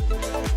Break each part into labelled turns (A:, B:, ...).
A: ค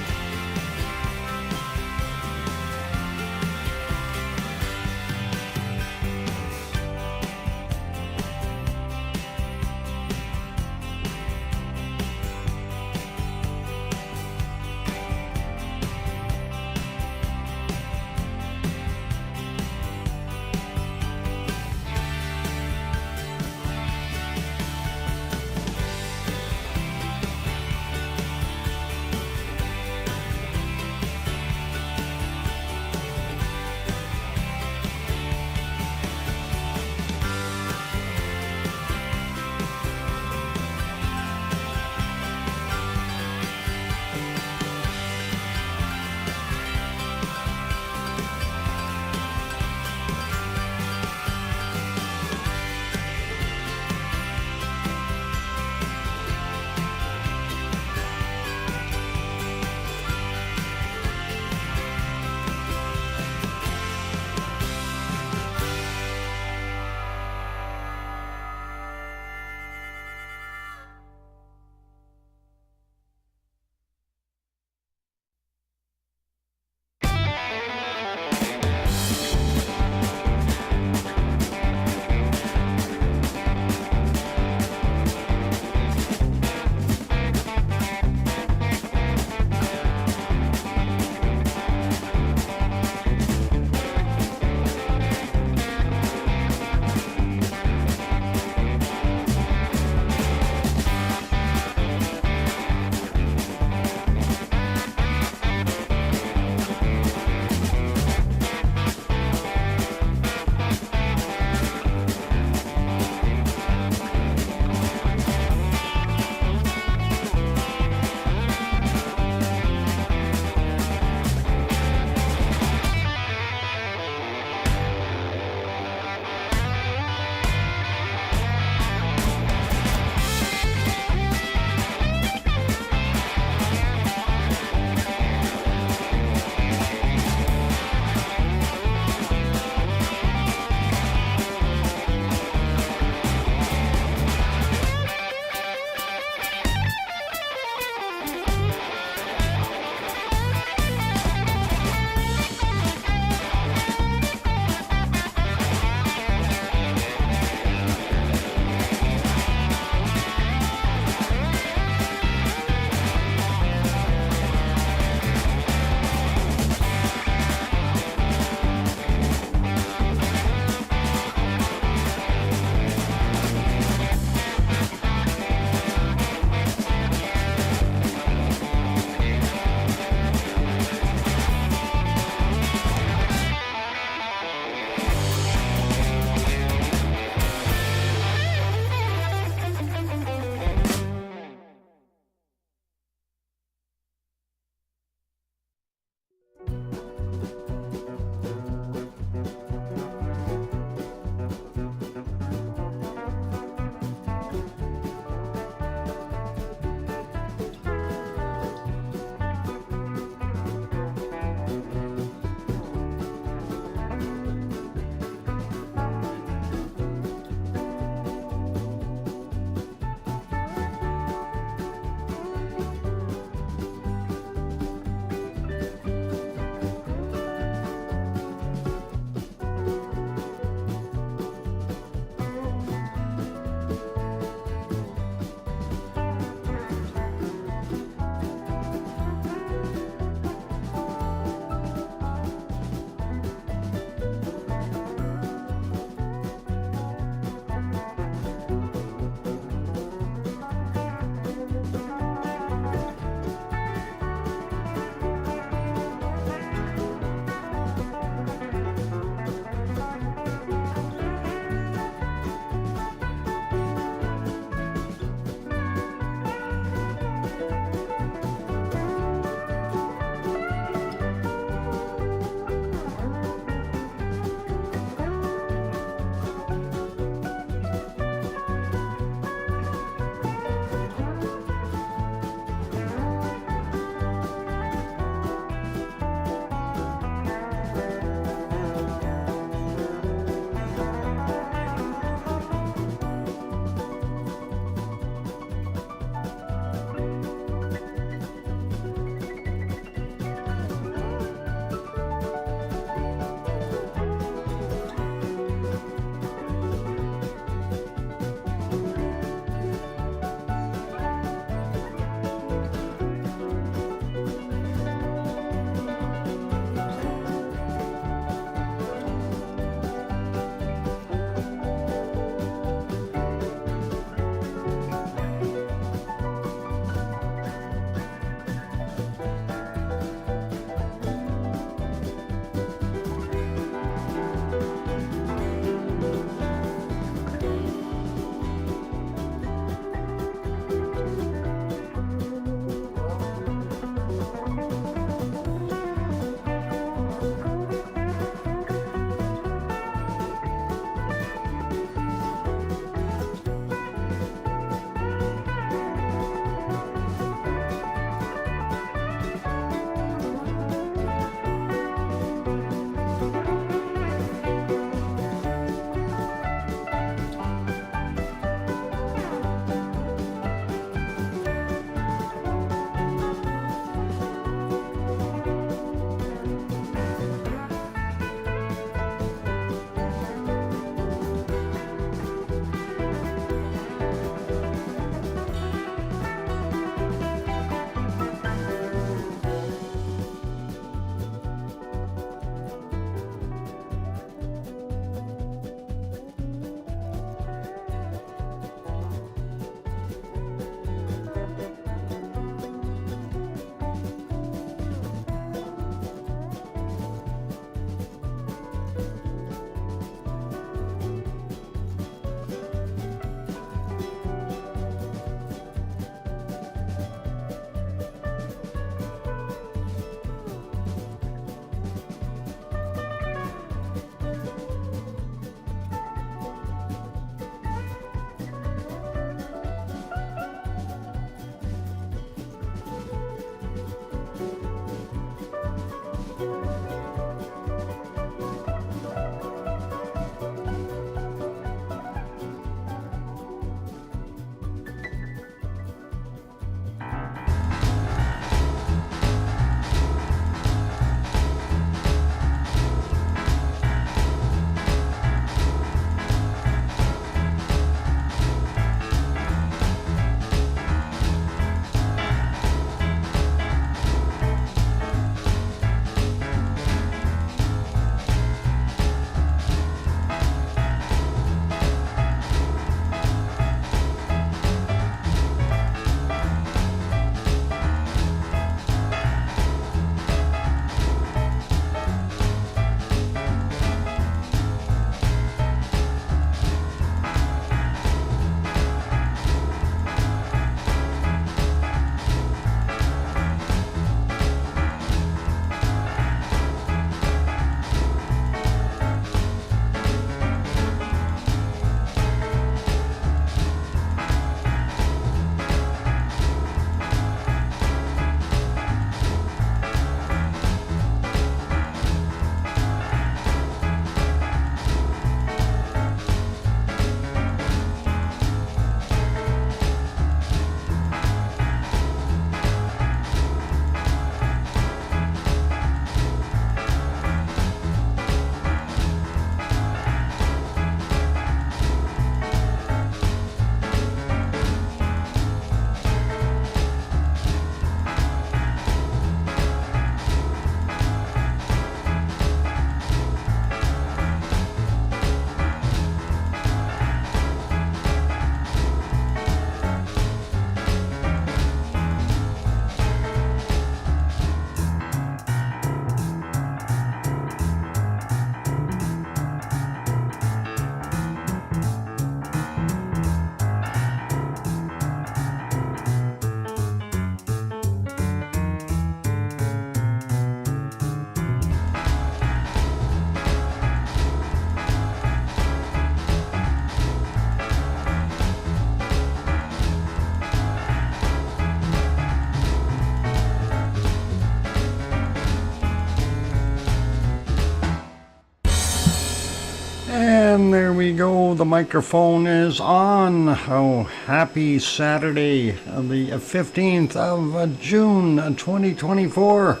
A: And there we go, the microphone is on. Oh, happy Saturday, the 15th of June 2024.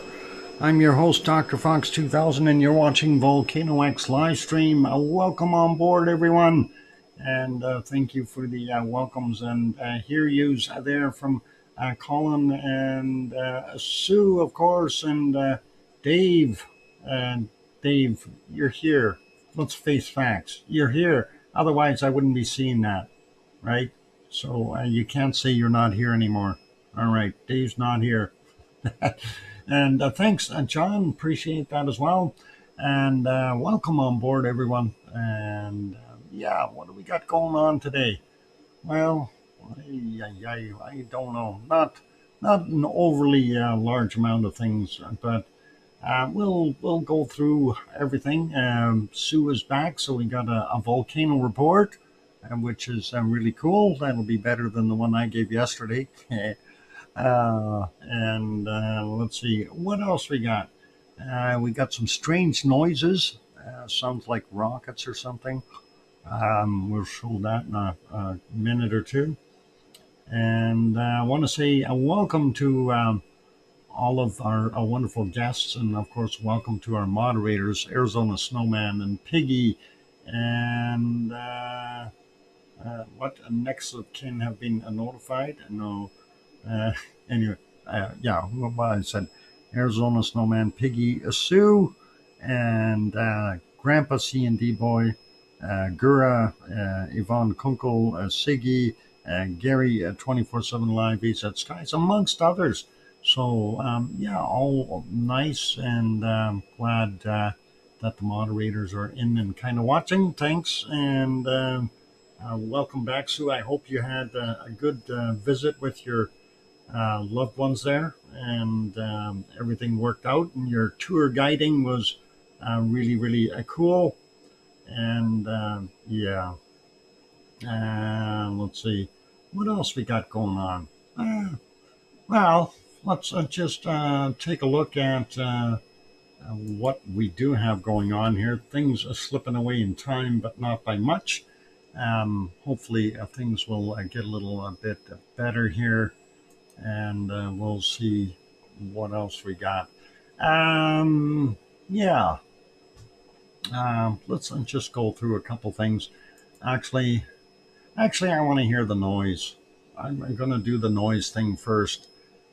A: I'm your host, DrFox2000, and you're watching VolcanoX live stream. Welcome on board, everyone. And thank you for the welcomes and hear yous there from Colin and Sue, of course, and Dave. Dave, you're here. Let's face facts. You're here. Otherwise, I wouldn't be seeing that, right? So you can't say you're not here anymore. All right, Dave's not here. And thanks, John. Appreciate that as well. And welcome on board, everyone. And yeah, what do we got going on today? Well, I don't know. Not an overly large amount of things, but we'll go through everything. Sue is back, so we got a volcano report, which is really cool. That'll be better than the one I gave yesterday. And let's see what else we got. We got some strange noises. Sounds like rockets or something. We'll show that in a minute or two. And I want to say welcome to all of our wonderful guests, and of course, welcome to our moderators, Arizona Snowman and Piggy, and what next of kin have been notified? No, anyway, yeah, what I said, Arizona Snowman, Piggy, Sue, and Grandpa C&D Boy, Gura, Yvonne Kunkel, Siggy, Gary, 24/7 Live, VZ Skies, amongst others. So, yeah, all nice, and glad that the moderators are in and kind of watching. Thanks, and welcome back, Sue. I hope you had a good visit with your loved ones there, and everything worked out, and your tour guiding was really, really cool. And yeah, let's see, what else we got going on? Well, let's just take a look at what we do have going on here. Things are slipping away in time, but not by much. Hopefully things will get a little bit better here, and we'll see what else we got. Yeah, let's just go through a couple things. Actually, I want to hear the noise. I'm going to do the noise thing first.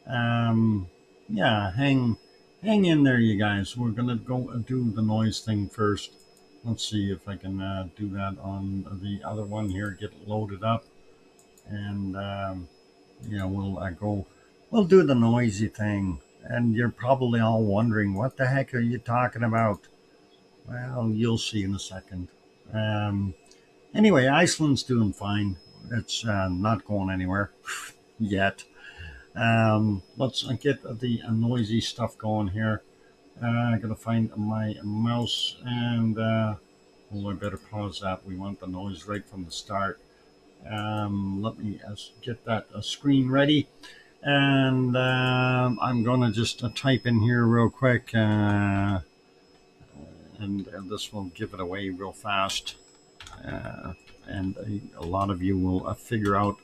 A: Yeah, hang in there, you guys. We're gonna go do the noise thing first. Let's see if I can do that on the other one here. Get it loaded up, and yeah, we'll do the noisy thing. And you're probably all wondering, what the heck are you talking about? Well, you'll see in a second. Anyway, Iceland's doing fine. It's not going anywhere yet. Let's get the noisy stuff going here. I gotta find my mouse, and I better pause that. We want the noise right from the start. Let me get that screen ready, and I'm gonna just type in here real quick, and this will give it away real fast, and a lot of you will figure out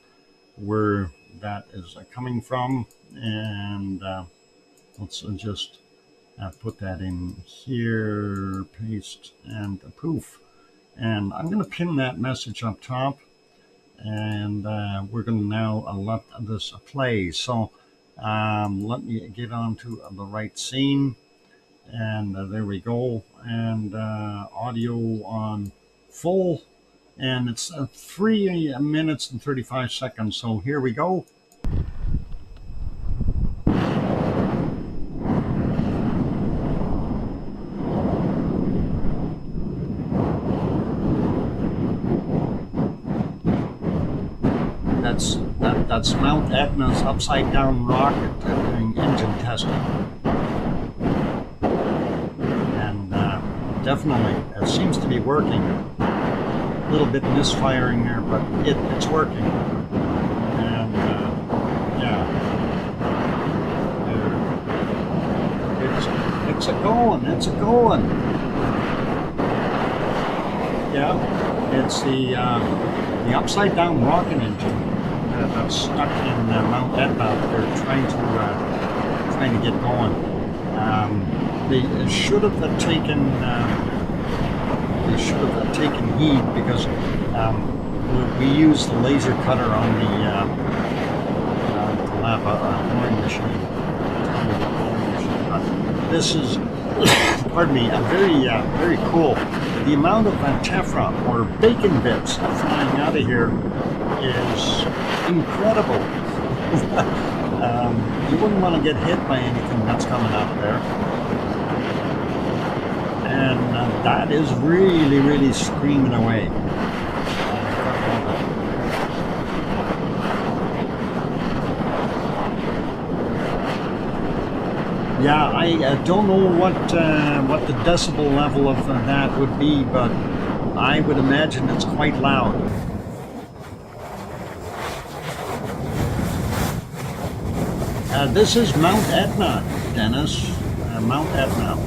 A: where that is coming from. And let's just put that in here, paste, and poof. And I'm going to pin that message up top, and we're going to now let this play. So let me get onto the right scene, and there we go. And audio on full, and it's 3 minutes and 35 seconds. So here we go. That's Mount Etna's upside down rocket doing engine testing. And definitely, it seems to be working. A little bit misfiring there, but it's working. And yeah, it's a going. Yeah, it's the upside down rocket engine that's stuck in Mount Etna. They're trying to get going. They should have taken heed because we use the laser cutter on the lava boring machine. This is, pardon me, very cool. The amount of tephra or bacon bits flying out of here is incredible. You wouldn't want to get hit by anything that's coming out of there. And that is really screaming away. Yeah, I don't know what the decibel level of that would be, but I would imagine it's quite loud. This is Mount Etna, Dennis. Mount Etna.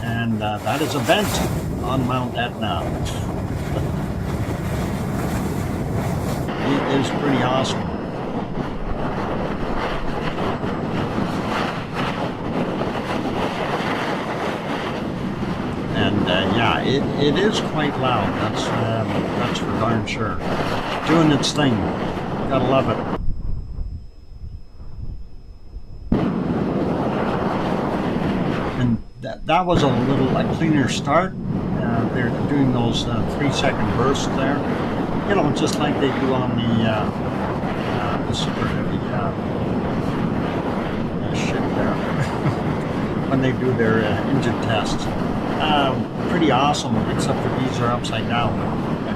A: And that is a vent on Mount Etna. It is pretty awesome. And yeah, it is quite loud. That's for darn sure. Doing its thing. Gotta love it. And that was a cleaner start. They're doing those 3-second bursts there. You know, just like they do on the super heavy ship there when they do their engine tests. Pretty awesome, except for these are upside down,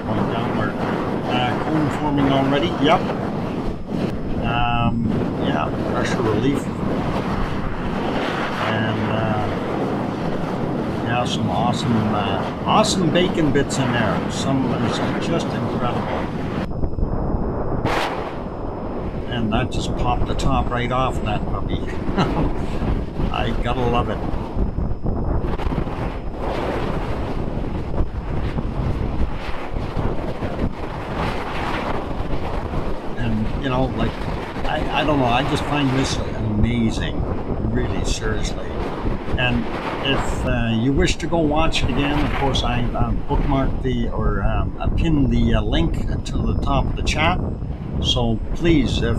A: going downward. Cone forming already. Yep. Yeah, pressure relief. And yeah, some awesome bacon bits in there. Some is just incredible. And that just popped the top right off that puppy. I gotta love it. You know, like, I don't know, I just find this amazing, really, seriously. And if you wish to go watch it again, of course, I bookmarked I pinned the link to the top of the chat. So please, if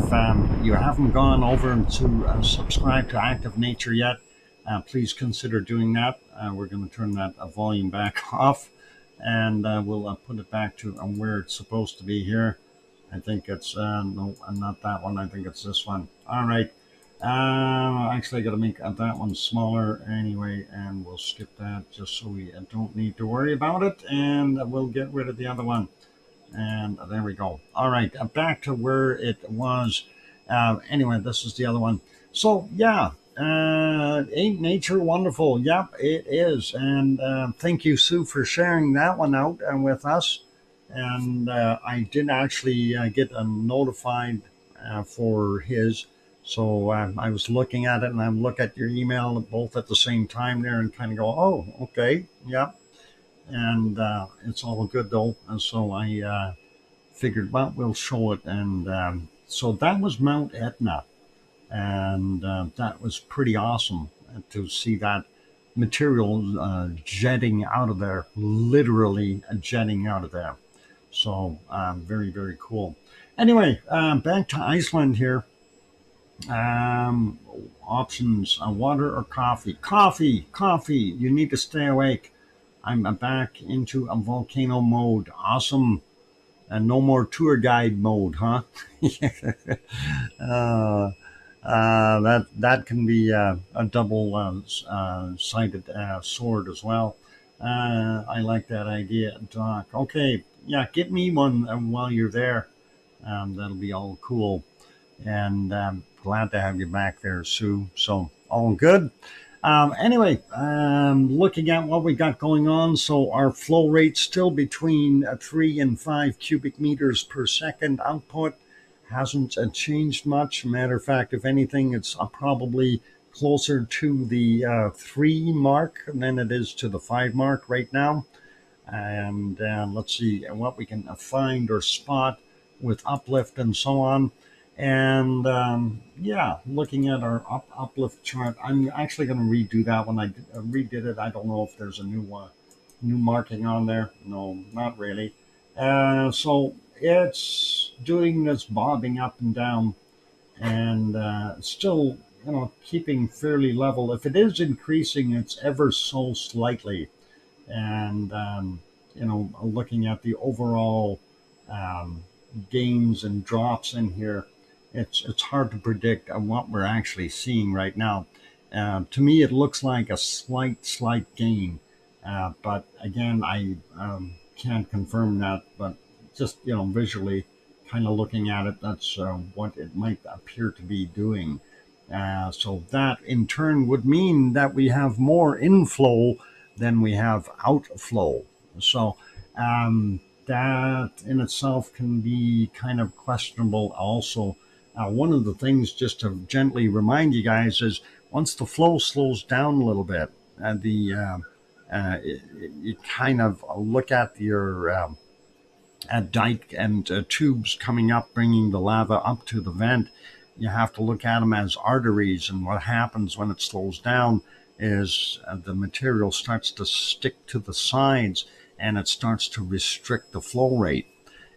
A: you haven't gone over to subscribe to Active Nature yet, please consider doing that. We're going to turn that volume back off, and we'll put it back to where it's supposed to be here. I think it's, no, not that one. I think it's this one. All right. Actually, I got to make that one smaller anyway, and we'll skip that just so we don't need to worry about it. And we'll get rid of the other one. And there we go. All right. Back to where it was. Anyway, this is the other one. So, yeah. Ain't nature wonderful? Yep, it is. And thank you, Sue, for sharing that one out with us. And I did actually get notified for his. So I was looking at it, and I look at your email both at the same time there and kind of go, oh, okay, yeah. And it's all good, though. And so I figured, well, we'll show it. And so that was Mount Etna. And that was pretty awesome to see that material jetting out of there, literally jetting out of there. So very, very cool. Anyway, back to Iceland here. Options, water or coffee? Coffee. You need to stay awake. I'm back into a volcano mode. Awesome. And no more tour guide mode, huh? That can be a double sided sword as well. I like that idea, Doc. Okay, yeah, get me one while you're there. That'll be all cool. And glad to have you back there, Sue. So all good. Anyway, looking at what we got going on. So our flow rate's still between 3 and 5 cubic meters per second output. Hasn't changed much. Matter of fact, if anything, it's probably closer to the 3 mark than it is to the 5 mark right now. And let's see what we can find or spot with uplift and so on. And yeah, looking at our uplift chart, I'm actually going to redo that one. I redid it. I don't know if there's a new marking on there. No, not really. So it's doing this bobbing up and down, and still, keeping fairly level. If it is increasing, it's ever so slightly. And looking at the overall um, gains and drops in here, it's hard to predict what we're actually seeing right now. To me, it looks like a slight gain, but again, I can't confirm that. But just visually, kind of looking at it, that's what it might appear to be doing. So that in turn would mean that we have more inflow than we have outflow. So that in itself can be kind of questionable also. One of the things, just to gently remind you guys, is once the flow slows down a little bit, you kind of look at your dike and tubes coming up, bringing the lava up to the vent. You have to look at them as arteries, and what happens when it slows down is the material starts to stick to the sides, and it starts to restrict the flow rate.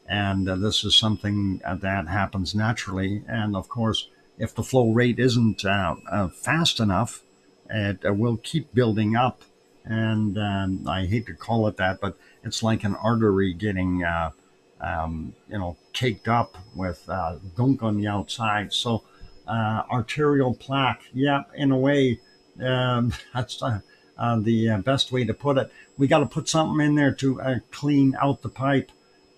A: And this is something that happens naturally. And of course, if the flow rate isn't fast enough, it will keep building up. And I hate to call it that, but it's like an artery getting caked up with gunk on the outside. So arterial plaque, yeah, in a way, that's the best way to put it. We got to put something in there to clean out the pipe.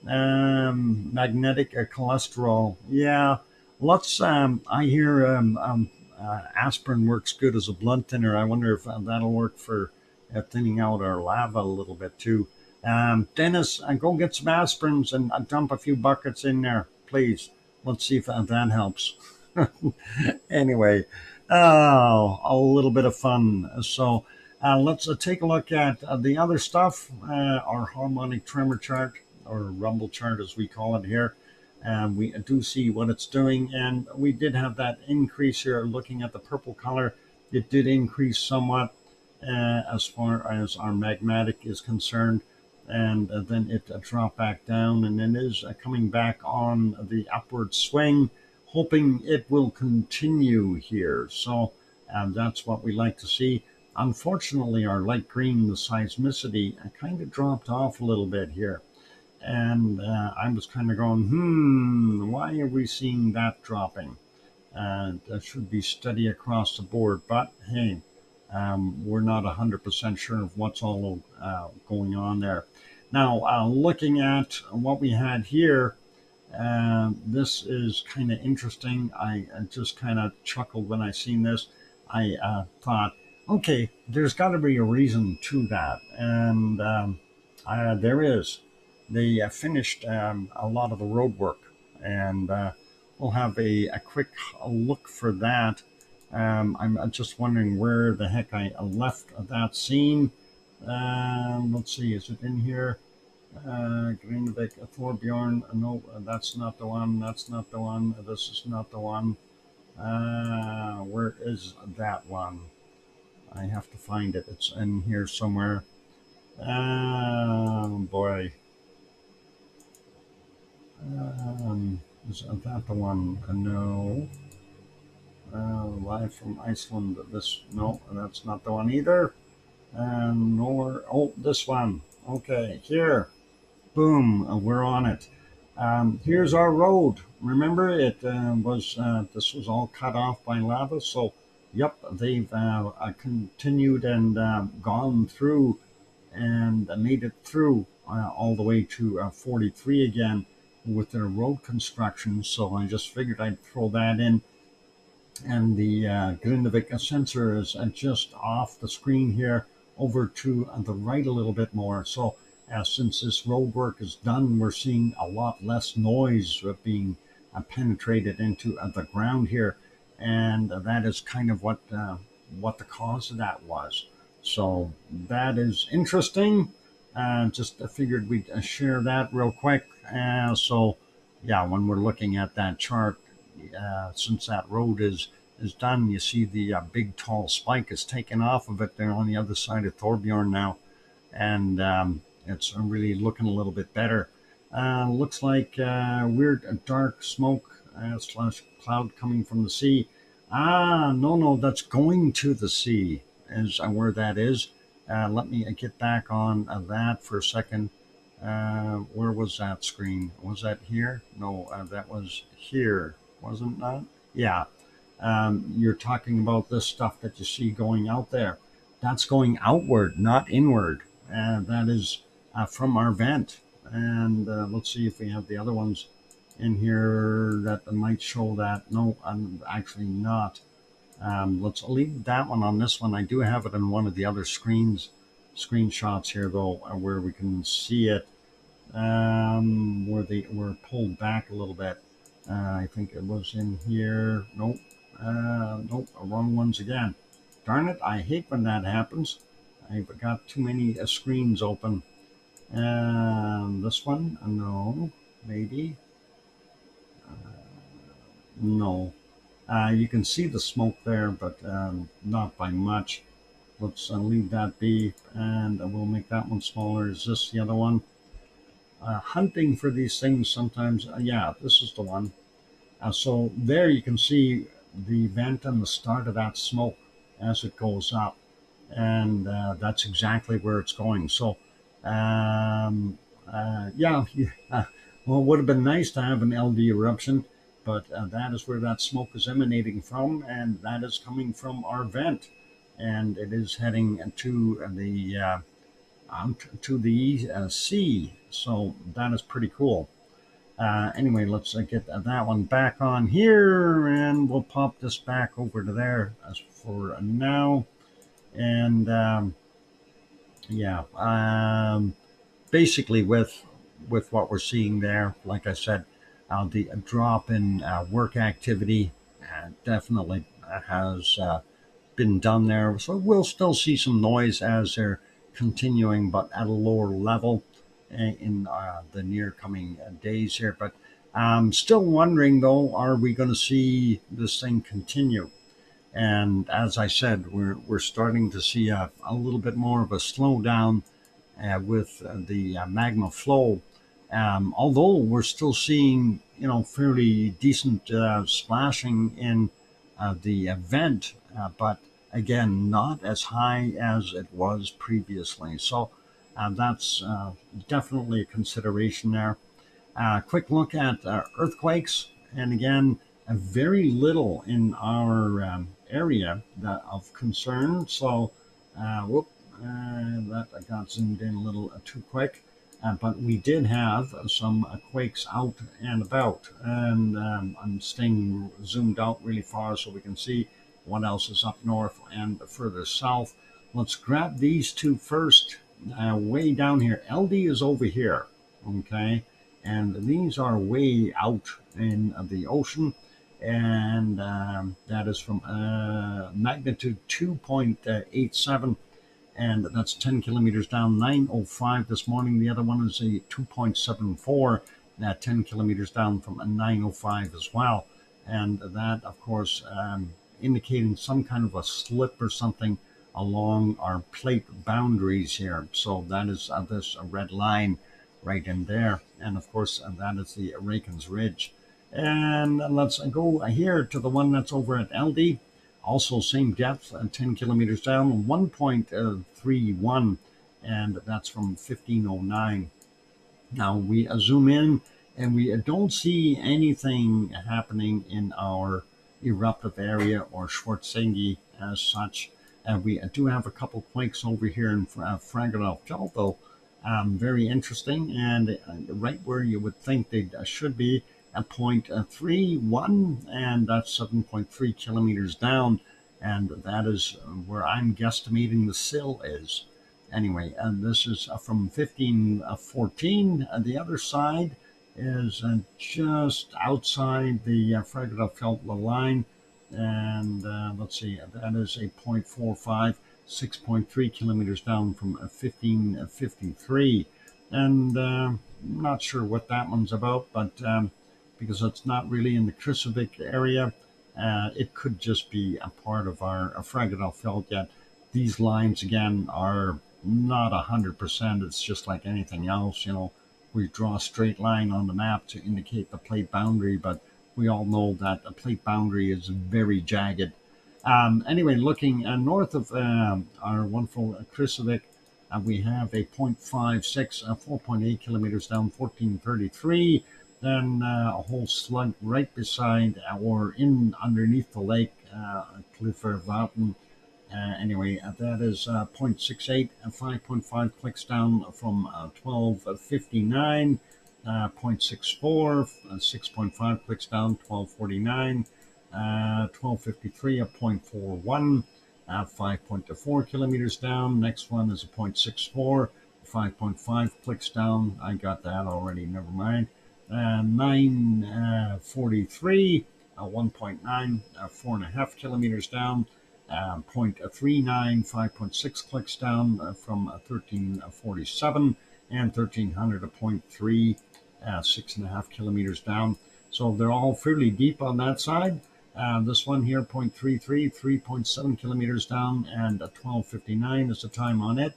A: Magnetic cholesterol, yeah. Let's. I hear aspirin works good as a blood thinner. I wonder if that'll work for thinning out our lava a little bit too. Dennis, go get some aspirins and dump a few buckets in there, please. Let's see if that helps. Anyway, a little bit of fun. So let's take a look at the other stuff, our harmonic tremor chart, or rumble chart as we call it here. We do see what it's doing, and we did have that increase here. Looking at the purple color, it did increase somewhat as far as our magmatic is concerned, and then it dropped back down, and then is coming back on the upward swing, hoping it will continue here. So that's what we like to see. Unfortunately, our light green, the seismicity, kind of dropped off a little bit here. And I was kind of going, why are we seeing that dropping? That should be steady across the board. But hey, we're not 100% sure of what's all going on there. Now, looking at what we had here, this is kind of interesting. I just kind of chuckled when I seen this. I thought, okay, there's got to be a reason to that. And there is. They finished a lot of the road work, and we'll have a quick look for that. I'm just wondering where the heck I left that scene. Let's see, is it in here? Greenvik, Thorbjorn. No, that's not the one. That's not the one. This is not the one. Where is that one? I have to find it. It's in here somewhere. Boy. Is that the one? No. Live from Iceland. No, that's not the one either. This one. Okay, here. Boom, we're on it. Here's our road. Remember, it this was all cut off by lava. So, yep, they've continued and gone through and made it through all the way to 43 again with their road construction. So I just figured I'd throw that in. And the Grindavik sensor is just off the screen here over to the right a little bit more. So since this road work is done, we're seeing a lot less noise being penetrated into the ground here. And that is kind of what what the cause of that was. So that is interesting. Just figured we'd share that real quick. So yeah, when we're looking at that chart, since that road is done, you see the big tall spike is taken off of it there on the other side of Thorbjorn now, and it's really looking a little bit better. Looks like weird dark smoke slash cloud coming from the sea. No, that's going to the sea is where that is. Let me get back on that for a second. Where was that screen? Was that here? No, that was here, wasn't that? Yeah. You're talking about this stuff that you see going out there. That's going outward, not inward. That is from our vent. And let's see if we have the other ones in here that might show that. No, I'm actually not. Let's leave that one on this one. I do have it on one of the other screenshots here, though, where we can see it, where they were pulled back a little bit. I think it was in here. Nope. Nope, wrong ones again. Darn it, I hate when that happens. I've got too many screens open. This one? No, maybe. No. You can see the smoke there, but not by much. Let's leave that be, and we'll make that one smaller. Is this the other one? Hunting for these things sometimes. Yeah, this is the one. So there you can see the vent and the start of that smoke as it goes up, and that's exactly where it's going. So yeah, well, it would have been nice to have an LD eruption, but that is where that smoke is emanating from, and that is coming from our vent, and it is heading to the sea. So that is pretty cool. Anyway, let's get that one back on here, and we'll pop this back over to there as for now. And yeah, basically with what we're seeing there, like I said, the drop in work activity definitely has been done there. So we'll still see some noise as they're continuing, but at a lower level in the near coming days here. But I'm still wondering, though, are we going to see this thing continue? And as I said, we're starting to see a little bit more of a slowdown with the magma flow. Although we're still seeing, fairly decent splashing in the vent, but again, not as high as it was previously. So that's definitely a consideration there. Quick look at earthquakes, and again, very little in our area of concern. So, that got zoomed in a little too quick. But we did have some quakes out and about, and I'm staying zoomed out really far so we can see what else is up north and further south. Let's grab these two first. Way down here, LD is over here, okay, and these are way out in the ocean, and that is from magnitude 2.87, and that's 10 kilometers down, 9:05 this morning. The other one is a 2.74, 10 kilometers down from a 9:05 as well, and that, of course, indicating some kind of a slip or something along our plate boundaries here. So that is this red line right in there, and of course that is the Rakens Ridge. And let's go here to the one that's over at LD. Also same depth, 10 kilometers down, 1.31, and that's from 1509. Now we zoom in, and we don't see anything happening in our eruptive area or Schwarzschild as such. We do have a couple quakes over here in Fragedal, though, very interesting, and right where you would think they should be, at 0.31, and that's 7.3 kilometers down, and that is where I'm guesstimating the sill is. Anyway, this is from 1514. The other side is just outside the Fragedal line, And let's see, that is a 0.45, 6.3 kilometers down from 1553. And not sure what that one's about, but because it's not really in the Krusovik area, it could just be a part of our Fragadal Felt. Yet these lines again are not 100%. It's just like anything else, we draw a straight line on the map to indicate the plate boundary, but we all know that a plate boundary is very jagged. Anyway, looking north of our wonderful Krusovik, we have a 0.56, 4.8 kilometers down, 1433. Then a whole slug right beside or in underneath the lake, Cliffervauten. Anyway, that is 0.68, 5.5 clicks down from 1259, 0.64, 6.5 clicks down, 1249, 1253, a 0.41, 5.4 kilometers down. Next one is a 0.64, 5.5 clicks down. I got that already, never mind. 943, 1.9, 4.5 kilometers down. 0.39, 5.6 clicks down from 1347, and 1300, a 0.3, 6.5 kilometers down. So they're all fairly deep on that side. This one here, 0.33, 3.7 kilometers down, and 1259 is the time on it.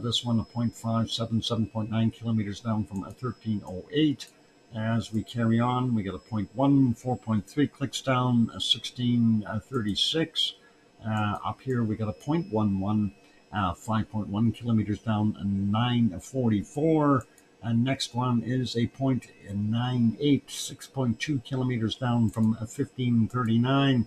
A: This one, a 0.57, 7.9 kilometers down from 1308. As we carry on, we get a 0.1, 4.3 clicks down, 1636. Up here, we got a 0.11, 5.1 kilometers down, 944. And next one is a 0.98, 6.2 kilometers down from 1539,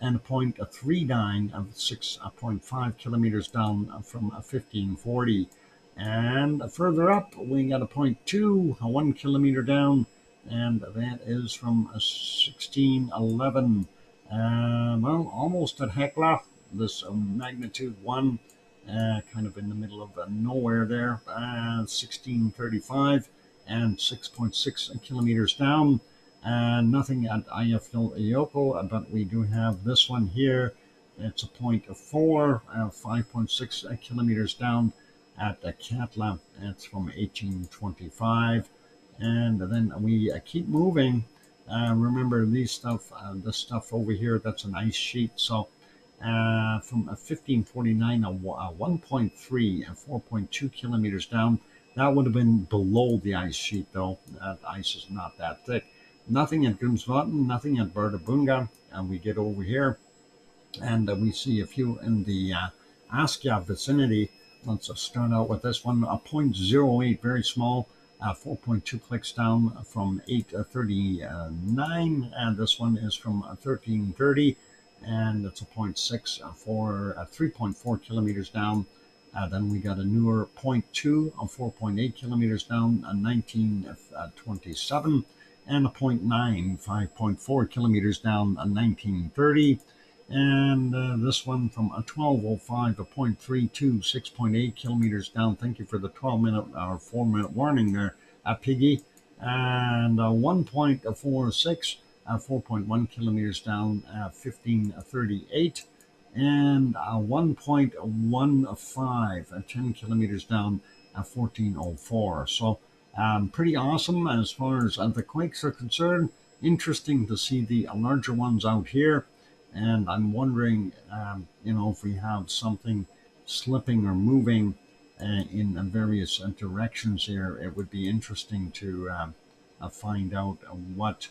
A: and a 0.39 of 6.5 kilometers down from 1540. And further up, we got a 0.2, 1 kilometer down, and that is from 1611. Well, almost at Hekla, this magnitude 1, kind of in the middle of nowhere there, 1635 and 6.6 kilometers down. Nothing at Eyjafjallajökull, but we do have this one here. It's a 0.4, 5.6 kilometers down at Katla. It's from 1825. And then we keep moving. Remember this stuff over here, that's an ice sheet. So from 1549, 1.3 and 4.2 kilometers down. That would have been below the ice sheet, though. That ice is not that thick. Nothing at Grimsvatn, nothing at Bardabunga. And we get over here, and we see a few in the Askja vicinity. Let's start out with this one, a 0.08, very small. 4.2 clicks down from 839, and this one is from 1330, and it's a 0.6 for 3.4 kilometers down. Then we got a newer 0.2 of 4.8 kilometers down, 1927, and a 0.9, 5.4 kilometers down, 1930. And this one from a 1205, a 0.32, 6.8 kilometers down. Thank you for the 12-minute or 4-minute warning there, Piggy. And 1.46, 4.1 kilometers down, 1538. And 1.15, 10 kilometers down, 1404. So pretty awesome as far as the quakes are concerned. Interesting to see the larger ones out here. And I'm wondering, if we have something slipping or moving in various directions here. It would be interesting to find out what's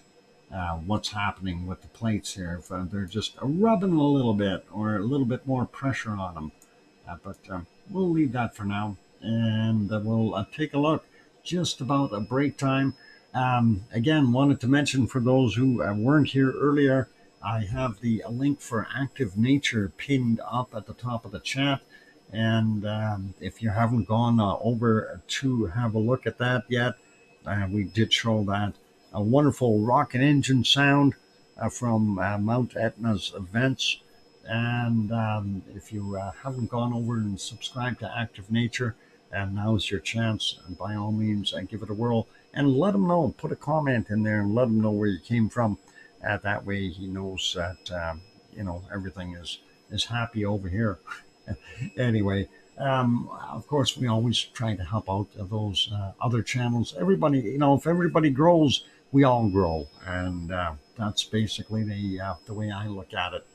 A: happening with the plates here. If they're just rubbing a little bit or a little bit more pressure on them. But we'll leave that for now. And we'll take a look just about a break time. Again, wanted to mention for those who weren't here earlier, I have the link for Active Nature pinned up at the top of the chat. And if you haven't gone over to have a look at that yet, we did show that a wonderful rocket engine sound from Mount Etna's vents. And if you haven't gone over and subscribed to Active Nature, now's your chance. And by all means, give it a whirl and let them know. Put a comment in there and let them know where you came from. That way he knows that, everything is happy over here. Anyway, of course, we always try to help out those other channels. Everybody, if everybody grows, we all grow, and that's basically the way I look at it.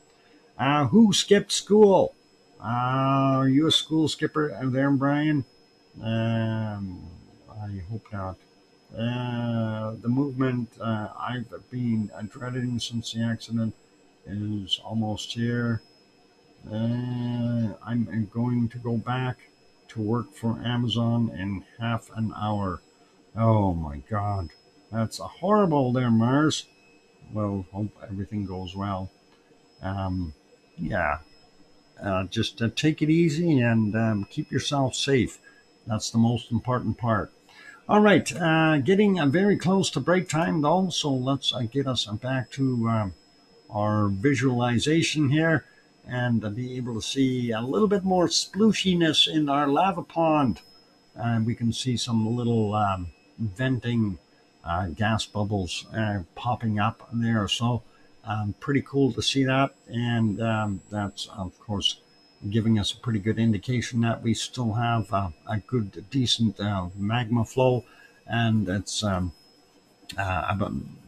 A: Who skipped school? Are you a school skipper there, Brian? I hope not. The movement I've been dreading since the accident is almost here. I'm going to go back to work for Amazon in half an hour. Oh my God. That's horrible there, Mars. Well, hope everything goes well. Um, yeah, just take it easy and keep yourself safe. That's the most important part. All right, getting very close to break time though, so let's get us back to our visualization here and be able to see a little bit more splooshiness in our lava pond. And we can see some little venting gas bubbles popping up there. So pretty cool to see that. And that's, of course, giving us a pretty good indication that we still have a good, decent magma flow. And it's, I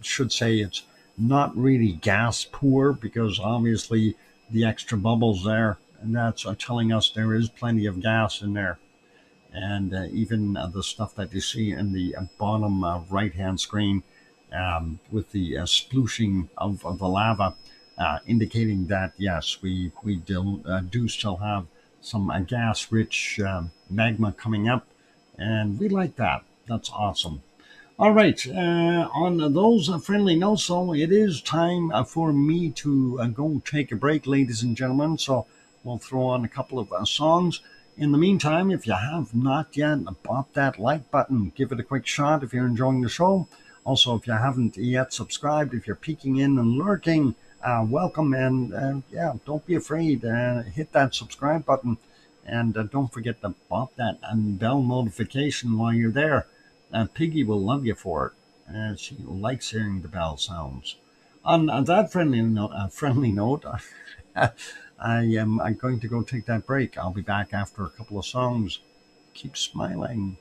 A: should say it's not really gas poor, because obviously the extra bubbles there, and that's telling us there is plenty of gas in there. And even the stuff that you see in the bottom right hand screen with the splooshing of the lava, indicating that yes, we do still have some gas rich magma coming up, and we like that. That's awesome. All right, on those friendly notes, so it is time for me to go take a break, ladies and gentlemen. So we'll throw on a couple of songs. In the meantime, if you have not yet, pop that like button, give it a quick shot if you're enjoying the show. Also, if you haven't yet subscribed, if you're peeking in and lurking, welcome, and yeah, don't be afraid. Hit that subscribe button, and don't forget to pop that bell notification while you're there. Piggy will love you for it, and she likes hearing the bell sounds. On that friendly note, I'm going to go take that break. I'll be back after a couple of songs. Keep smiling.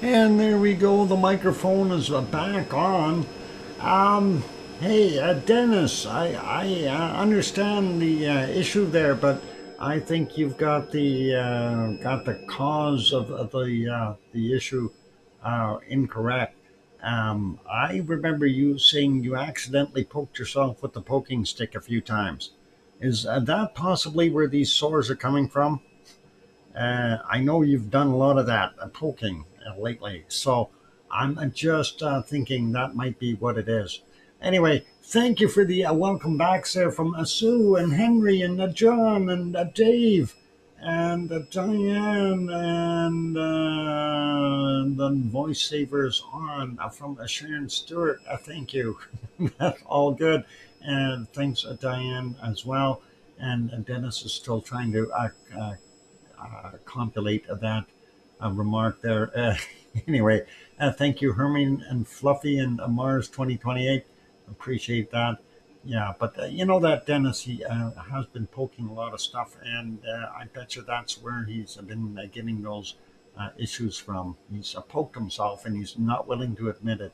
A: And there we go. The microphone is back on. Hey, Dennis, I understand the issue there, but I think you've got the cause of the issue incorrect. I remember you saying you accidentally poked yourself with the poking stick a few times. Is that possibly where these sores are coming from? I know you've done a lot of that poking lately, so I'm just thinking that might be what it is. Anyway, thank you for the welcome backs there from Sue and Henry and John and Dave and Diane and the voice savers on from Sharon Stewart. Thank you. That's all good. And thanks, Diane, as well. And Dennis is still trying to compilate that remark there. Anyway, thank you, Hermine and Fluffy and Mars 2028. Appreciate that. Yeah, but you know that Dennis, he has been poking a lot of stuff, and I bet you that's where he's been getting those issues from. He's poked himself, and he's not willing to admit it.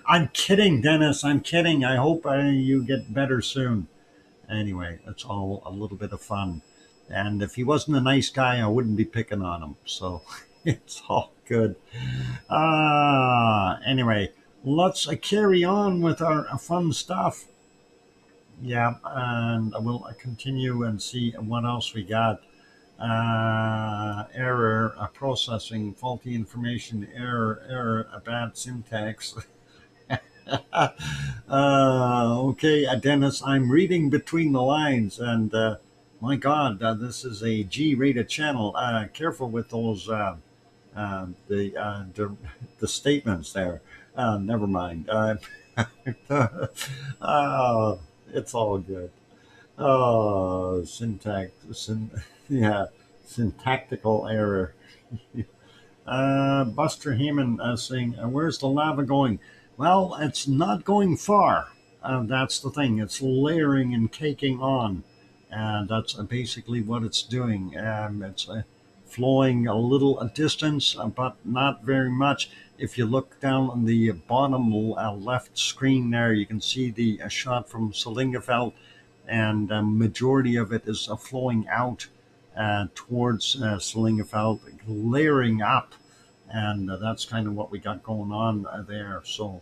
A: I'm kidding, Dennis. I'm kidding. I hope you get better soon. Anyway, it's all a little bit of fun. And if he wasn't a nice guy, I wouldn't be picking on him. So it's all good. Anyway, let's carry on with our fun stuff. Yeah, and we'll continue and see what else we got. Error, processing, faulty information, error, bad syntax. Okay, Dennis, I'm reading between the lines, and my God, this is a G-rated channel. Careful with those the statements there. Never mind. It's all good. Oh, yeah, syntactical error. Buster Heyman saying, "Where's the lava going?" Well, it's not going far. That's the thing. It's layering and caking on. And that's basically what it's doing. It's flowing a little distance, but not very much. If you look down on the bottom left screen there, you can see the shot from Salingafeld, and majority of it is flowing out towards Salingafeld, layering up, and that's kind of what we got going on there. So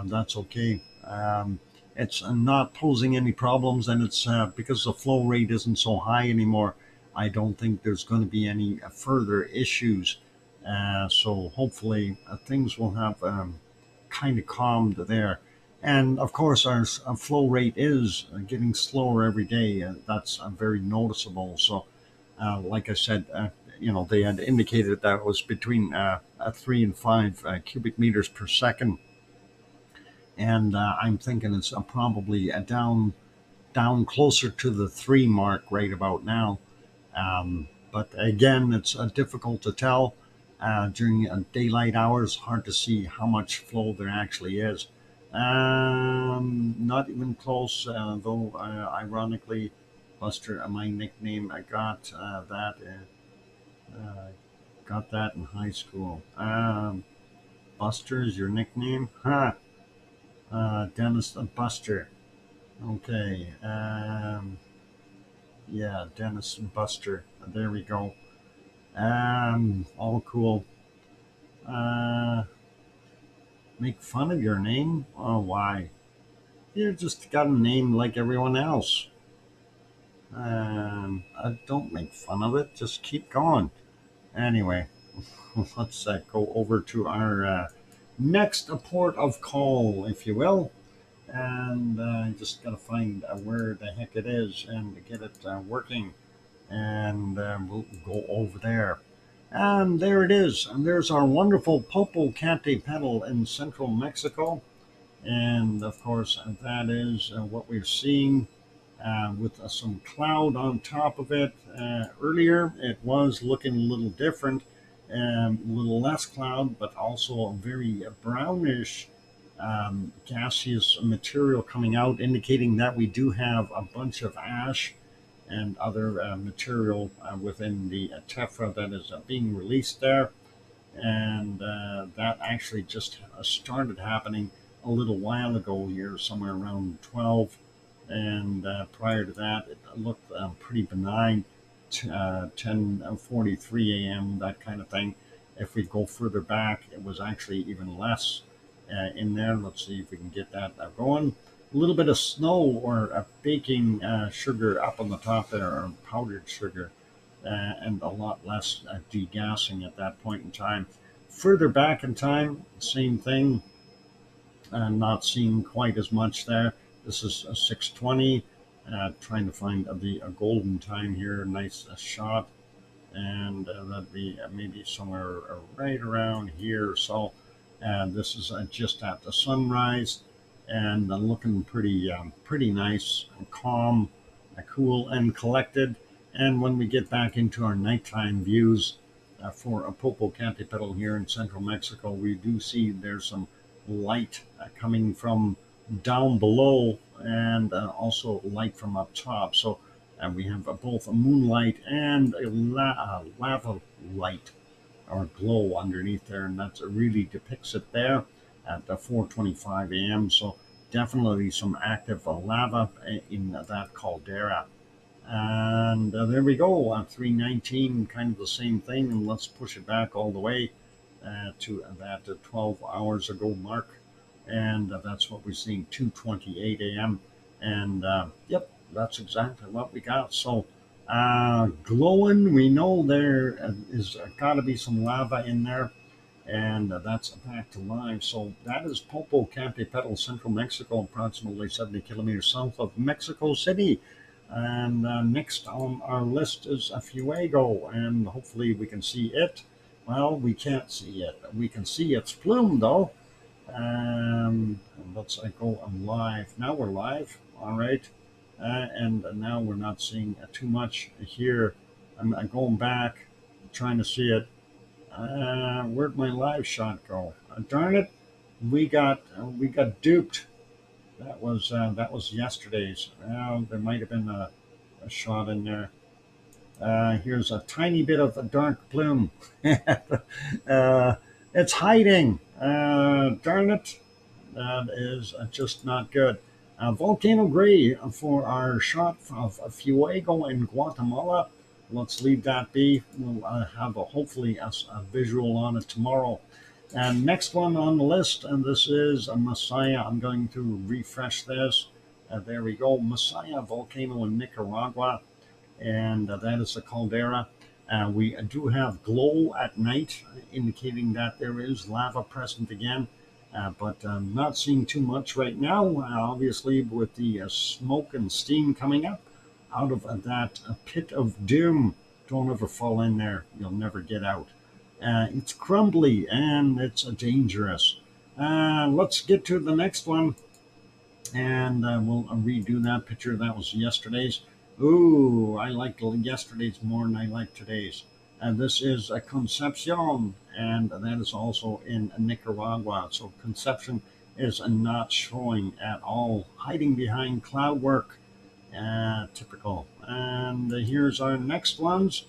A: that's okay. It's not posing any problems, and it's because the flow rate isn't so high anymore. I don't think there's going to be any further issues. So hopefully things will have kind of calmed there. And of course, our flow rate is getting slower every day. That's very noticeable. So, like I said, they had indicated that it was between 3 and 5 cubic meters per second. And I'm thinking it's probably down closer to the 3 mark right about now. But again, it's difficult to tell during daylight hours. Hard to see how much flow there actually is. Not even close, though. Ironically, Buster, my nickname, I got that in high school. Buster is your nickname, huh? Dennis the Buster. Okay. Yeah, Dennis and Buster. There we go. All cool. Make fun of your name? Oh, why? You just got a name like everyone else. Don't make fun of it. Just keep going. Anyway, let's go over to our next port of call, if you will. And just got to find where the heck it is and get it working. And we'll go over there. And there it is. And there's our wonderful Popocatépetl in central Mexico. And of course, that is what we're seeing with some cloud on top of it. Earlier, it was looking a little different, a little less cloud, but also a very brownish gaseous material coming out, indicating that we do have a bunch of ash and other material within the tephra that is being released there. and that actually just started happening a little while ago here, somewhere around 12. And prior to that, it looked pretty benign, 10:43 a.m., that kind of thing. If we go further back, it was actually even less in there. Let's see if we can get that going. A little bit of snow or baking sugar up on the top there, or powdered sugar, and a lot less degassing at that point in time. Further back in time, same thing, not seeing quite as much there. This is a 6:20. Trying to find the golden time here. Nice shot, and that'd be maybe somewhere right around here. So this is just at the sunrise, and looking pretty nice, and calm, cool, and collected. And when we get back into our nighttime views for Popocatépetl here in central Mexico, we do see there's some light coming from down below, and also light from up top. So we have both a moonlight and a lava light or glow underneath there, and that really depicts it there at 4:25 a.m. So definitely some active lava in that caldera. And there we go, 3:19, kind of the same thing. And let's push it back all the way to that 12 hours ago mark. And that's what we're seeing, 2:28 a.m. And yep, that's exactly what we got. So glowing, we know there is got to be some lava in there. And that's back to live. So that is Popocatépetl, central Mexico, approximately 70 kilometers south of Mexico City. And next on our list is a Fuego, and hopefully we can see it. Well, we can't see it. We can see its plume, though. Let's go on live. Now we're live. All right. And now we're not seeing too much here. I'm going back, trying to see it. Where'd my live shot go? Darn it! We got duped. That was yesterday's. Well, there might have been a shot in there. Here's a tiny bit of a dark plume. It's hiding. Darn it! That is just not good. Volcano Gray for our shot of Fuego in Guatemala. Let's leave that be. We'll have hopefully a visual on it tomorrow. And next one on the list, and this is a Messiah. I'm going to refresh this. There we go, Messiah volcano in Nicaragua, and that is the caldera. We do have glow at night, indicating that there is lava present again, but not seeing too much right now. Obviously, with the smoke and steam coming up out of that pit of doom. Don't ever fall in there; you'll never get out. It's crumbly and it's dangerous. Let's get to the next one, and we'll redo that picture. That was yesterday's. Ooh, I like yesterday's more than I like today's. And this is a Concepcion, and that is also in Nicaragua. So Concepcion is not showing at all, hiding behind cloud work. Typical. And here's our next ones.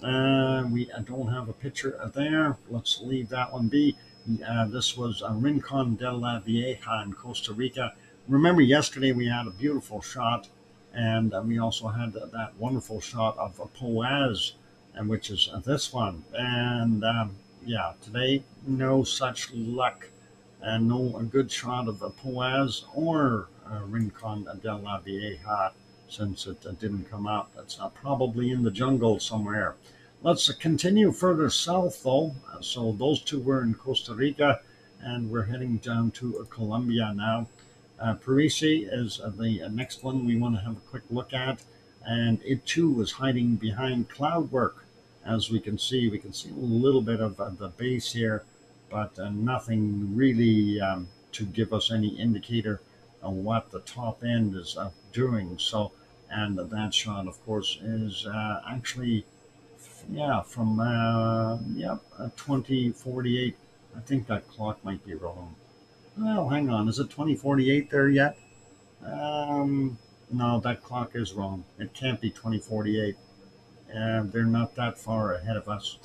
A: We don't have a picture there. Let's leave that one be. This was Rincon de la Vieja in Costa Rica. Remember, yesterday we had a beautiful shot, and we also had that wonderful shot of Poaz, and which is this one. And yeah, today no such luck, and no a good shot of Poaz or Rincon de la Vieja, since it didn't come out. That's probably in the jungle somewhere. Let's continue further south, though. So those two were in Costa Rica, and we're heading down to Colombia now. Parisi is the next one we want to have a quick look at, and it too was hiding behind cloud work. As we can see a little bit of the base here, but nothing really to give us any indicator of what the top end is doing. So, and that shot, of course, is actually, yeah, from 2048. I think that clock might be wrong. Well, hang on, is it 2048 there yet? No, that clock is wrong. It can't be 2048. They're not that far ahead of us.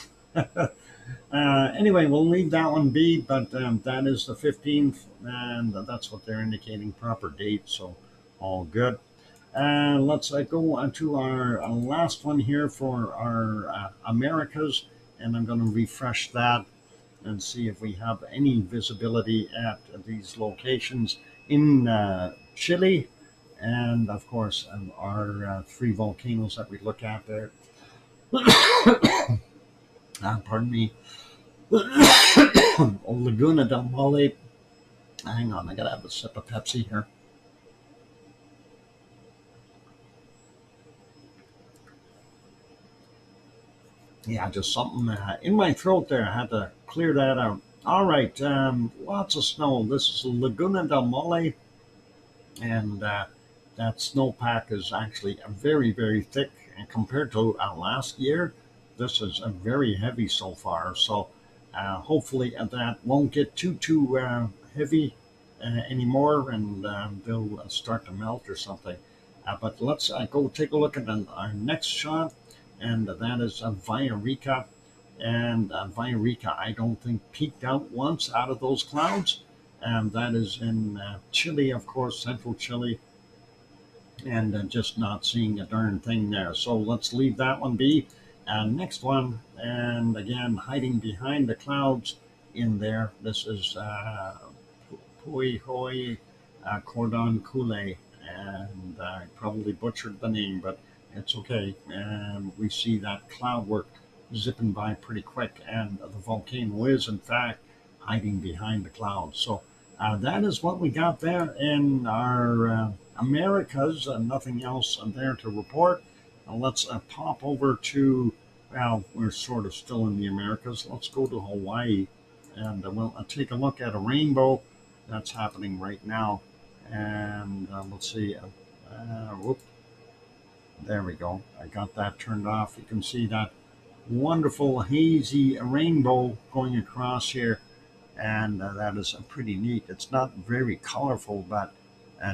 A: Anyway, we'll leave that one be, but that is the 15th, and that's what they're indicating, proper date, so all good. Let's go on to our last one here for our Americas, and I'm going to refresh that and see if we have any visibility at these locations in Chile, and of course our three volcanoes that we look at there. Pardon me. Laguna del Mole. Hang on, I gotta have a sip of Pepsi here. Yeah, just something in my throat there. I had to clear that out. All right, lots of snow. This is Laguna del Mole, and that snowpack is actually very, very thick. And compared to last year, this is very heavy so far. So hopefully that won't get too heavy anymore, and they'll start to melt or something. But let's go take a look at our next shot, and that is Villarrica. And Villarrica, I don't think peeked out once out of those clouds. And that is in Chile, of course, central Chile, and just not seeing a darn thing there. So let's leave that one be. Next one, and again, hiding behind the clouds in there. This is Puihoi Cordon Cule, and I probably butchered the name, but it's okay. And we see that cloud work zipping by pretty quick, and the volcano is, in fact, hiding behind the clouds. So that is what we got there in our Americas. Nothing else there to report. Let's pop over to, well, we're sort of still in the Americas. Let's go to Hawaii, and we'll take a look at a rainbow that's happening right now. And let's see. Whoop. There we go. I got that turned off. You can see that wonderful hazy rainbow going across here, and that is pretty neat. It's not very colorful, but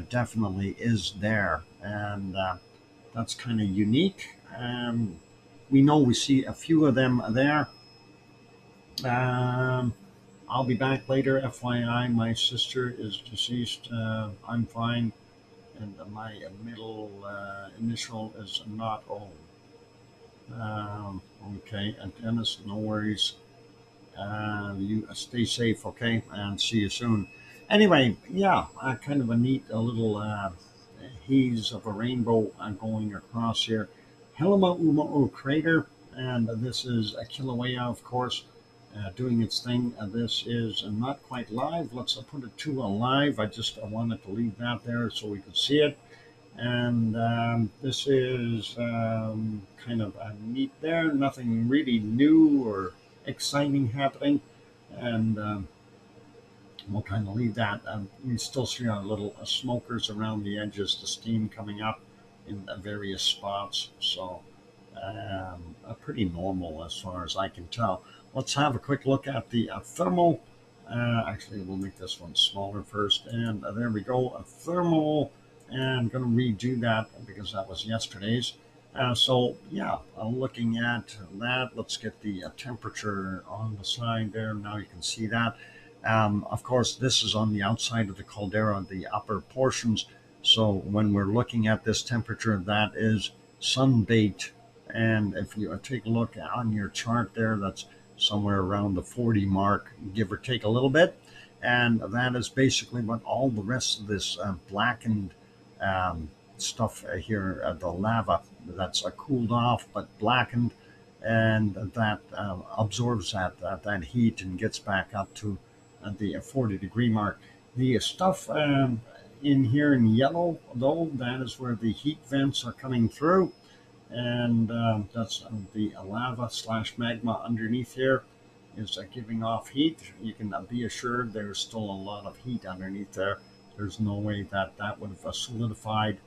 A: definitely is there, and that's kind of unique. We know we see a few of them there. I'll be back later. FYI, my sister is deceased. I'm fine, and my middle initial is not O. Okay, and Dennis, no worries. You stay safe, okay, and see you soon. Anyway, yeah, kind of a neat, a little haze of a rainbow going across here. Helima Uma'u crater, and this is a Kilauea, of course, doing its thing. This is not quite live. Let's put it to a live. I wanted to leave that there so we could see it. And this is kind of neat there. Nothing really new or exciting happening, and we'll kind of leave that. You still see our little smokers around the edges, the steam coming up in various spots. So pretty normal as far as I can tell. Let's have a quick look at the thermal. Actually, we'll make this one smaller first, and there we go, a thermal. And I'm going to redo that because that was yesterday's. So yeah, looking at that, let's get the temperature on the side there. Now you can see that. Of course, this is on the outside of the caldera, the upper portions. So when we're looking at this temperature, that is sun baked. And if you take a look on your chart there, that's somewhere around the 40 mark, give or take a little bit. And that is basically what all the rest of this blackened stuff here, the lava that's cooled off but blackened, and that absorbs that heat and gets back up to the 40-degree mark. The stuff in here in yellow, though, that is where the heat vents are coming through, and that's the lava slash magma underneath here is giving off heat. You can be assured there's still a lot of heat underneath there. There's no way that would have solidified.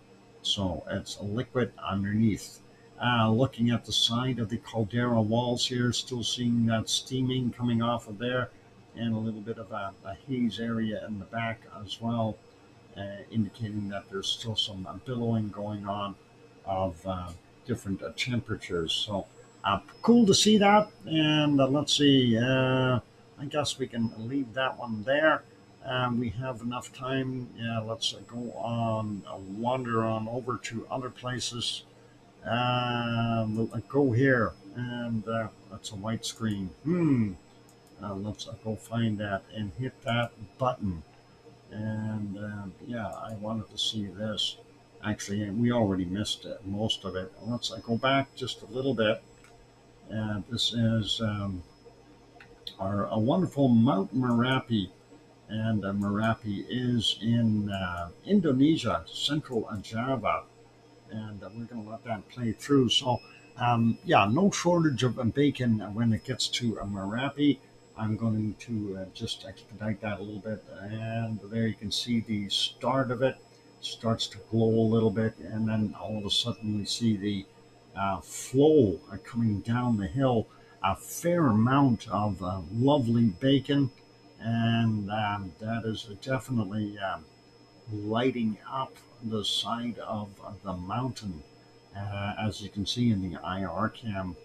A: So it's a liquid underneath. Looking at the side of the caldera walls here, still seeing that steaming coming off of there, and a little bit of a haze area in the back as well, indicating that there's still some billowing going on of different temperatures. So Cool to see that. And let's see. I guess we can leave that one there. We have enough time. Yeah, let's go on, wander on over to other places. We'll go here, and that's a white screen. Let's go find that and hit that button. And yeah, I wanted to see this. Actually, we already missed it, most of it. Let's go back just a little bit. And this is our a wonderful Mount Merapi, and Merapi is in Indonesia, central Java, and we're going to let that play through. So, yeah, no shortage of bacon when it gets to Merapi. I'm going to just expedite that a little bit, and there you can see the start of it. Starts to glow a little bit, and then all of a sudden we see the flow coming down the hill. A fair amount of lovely bacon, and that is definitely lighting up the side of the mountain. As you can see in the IR cam,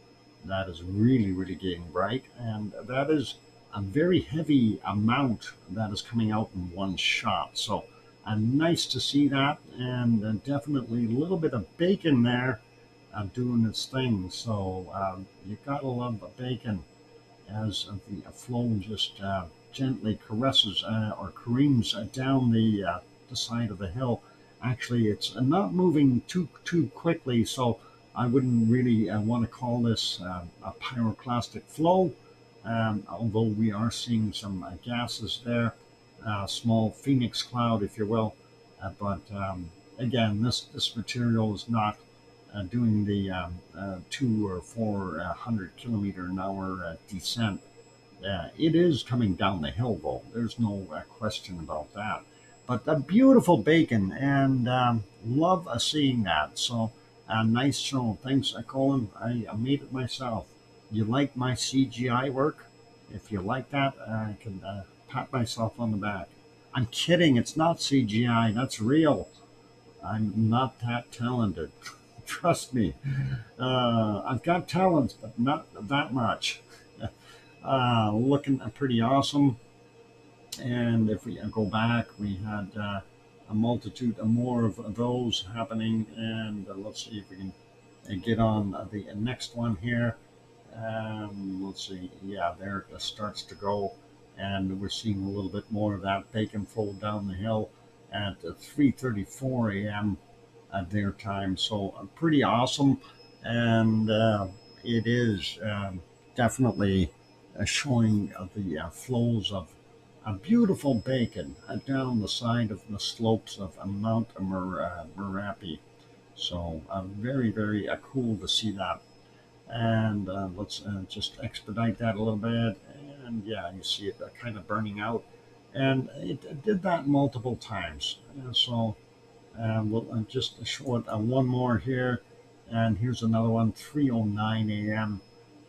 A: that is really, really getting bright. And that is a very heavy amount that is coming out in one shot. So nice to see that. And definitely a little bit of bacon there doing its thing. So you gotta love the bacon as the flow just gently caresses or careens down the side of the hill. Actually, it's not moving too quickly, so I wouldn't really want to call this a pyroclastic flow. Although we are seeing some gases there, small phoenix cloud, if you will. But again, this material is not doing the 200 or 400 kilometer an hour descent. It is coming down the hill, though. There's no question about that. But a beautiful bacon, and love seeing that. So nice show. Thanks, Colin. I made it myself. You like my CGI work? If you like that, I can pat myself on the back. I'm kidding. It's not CGI. That's real. I'm not that talented. Trust me. I've got talents, but not that much. Looking pretty awesome. And if we go back, we had a multitude more of those happening. And let's see if we can get on the next one here. Let's see. Yeah, there it starts to go. And we're seeing a little bit more of that bacon flow down the hill at 3:34 a.m. at their time. So pretty awesome. And it is definitely showing the flows of a beautiful bacon down the side of the slopes of Mount Merapi. So very, very cool to see that. And let's just expedite that a little bit. And yeah, you see it kind of burning out. And it did that multiple times. So we'll just show it one more here. And here's another one, 3:09 a.m.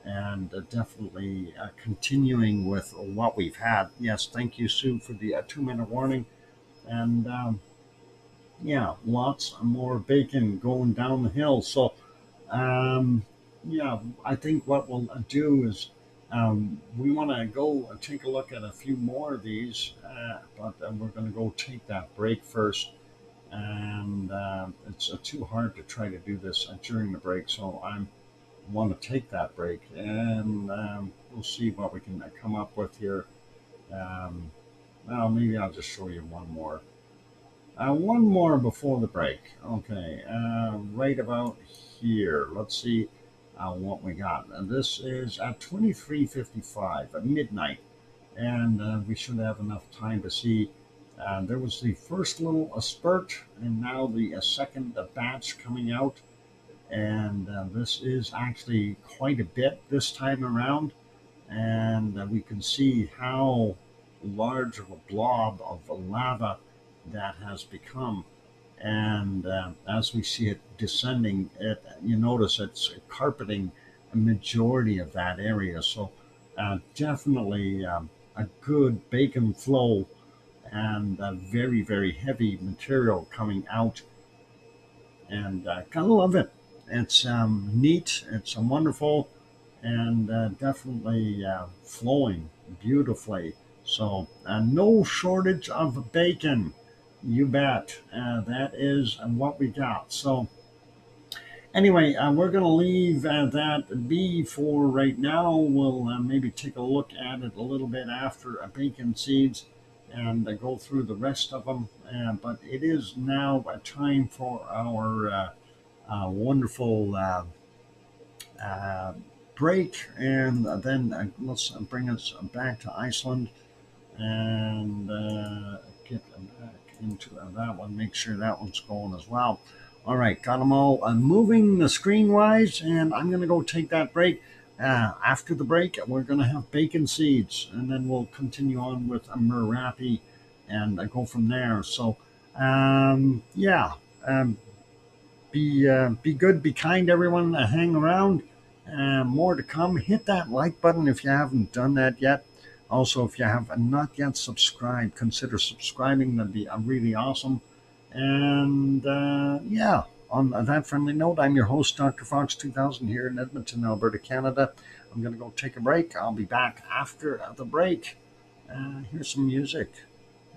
A: And definitely continuing with what we've had. Yes, thank you, Sue, for the 2-minute warning. And yeah, lots more bacon going down the hill. So yeah, I think what we'll do is we want to go take a look at a few more of these, but we're going to go take that break first. And it's too hard to try to do this during the break, so I want to take that break, and we'll see what we can come up with here. Well, maybe I'll just show you one more. One more before the break. Okay, right about here. Let's see what we got. This is at 23:55 at midnight, and we should have enough time to see. There was the first little spurt, and now the second batch coming out. And this is actually quite a bit this time around. And we can see how large of a blob of lava that has become. And as we see it descending, you notice it's carpeting a majority of that area. So definitely a good bacon flow and very, very heavy material coming out. And kind of love it. It's neat. It's wonderful. and definitely flowing beautifully. So no shortage of bacon, you bet. That is what we got. So anyway, we're going to leave that be for right now. We'll maybe take a look at it a little bit after bacon seeds and go through the rest of them. But it is now a time for our wonderful uh, break, and then let's bring us back to Iceland and get back into that one. Make sure that one's going as well. All right, got them all moving the screen wise, and I'm going to go take that break. After the break, we're going to have bacon seeds, and then we'll continue on with a Merapi and go from there. So, yeah, um, be good, be kind, everyone. Hang around. More to come. Hit that like button if you haven't done that yet. Also, if you have not yet subscribed, consider subscribing. That'd be really awesome. And yeah, on that friendly note, I'm your host, Dr. Fox2000, here in Edmonton, Alberta, Canada. I'm going to go take a break. I'll be back after the break. Here's some music.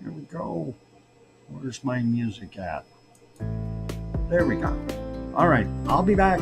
A: Here we go. Where's my music at? There we go. All right, I'll be back.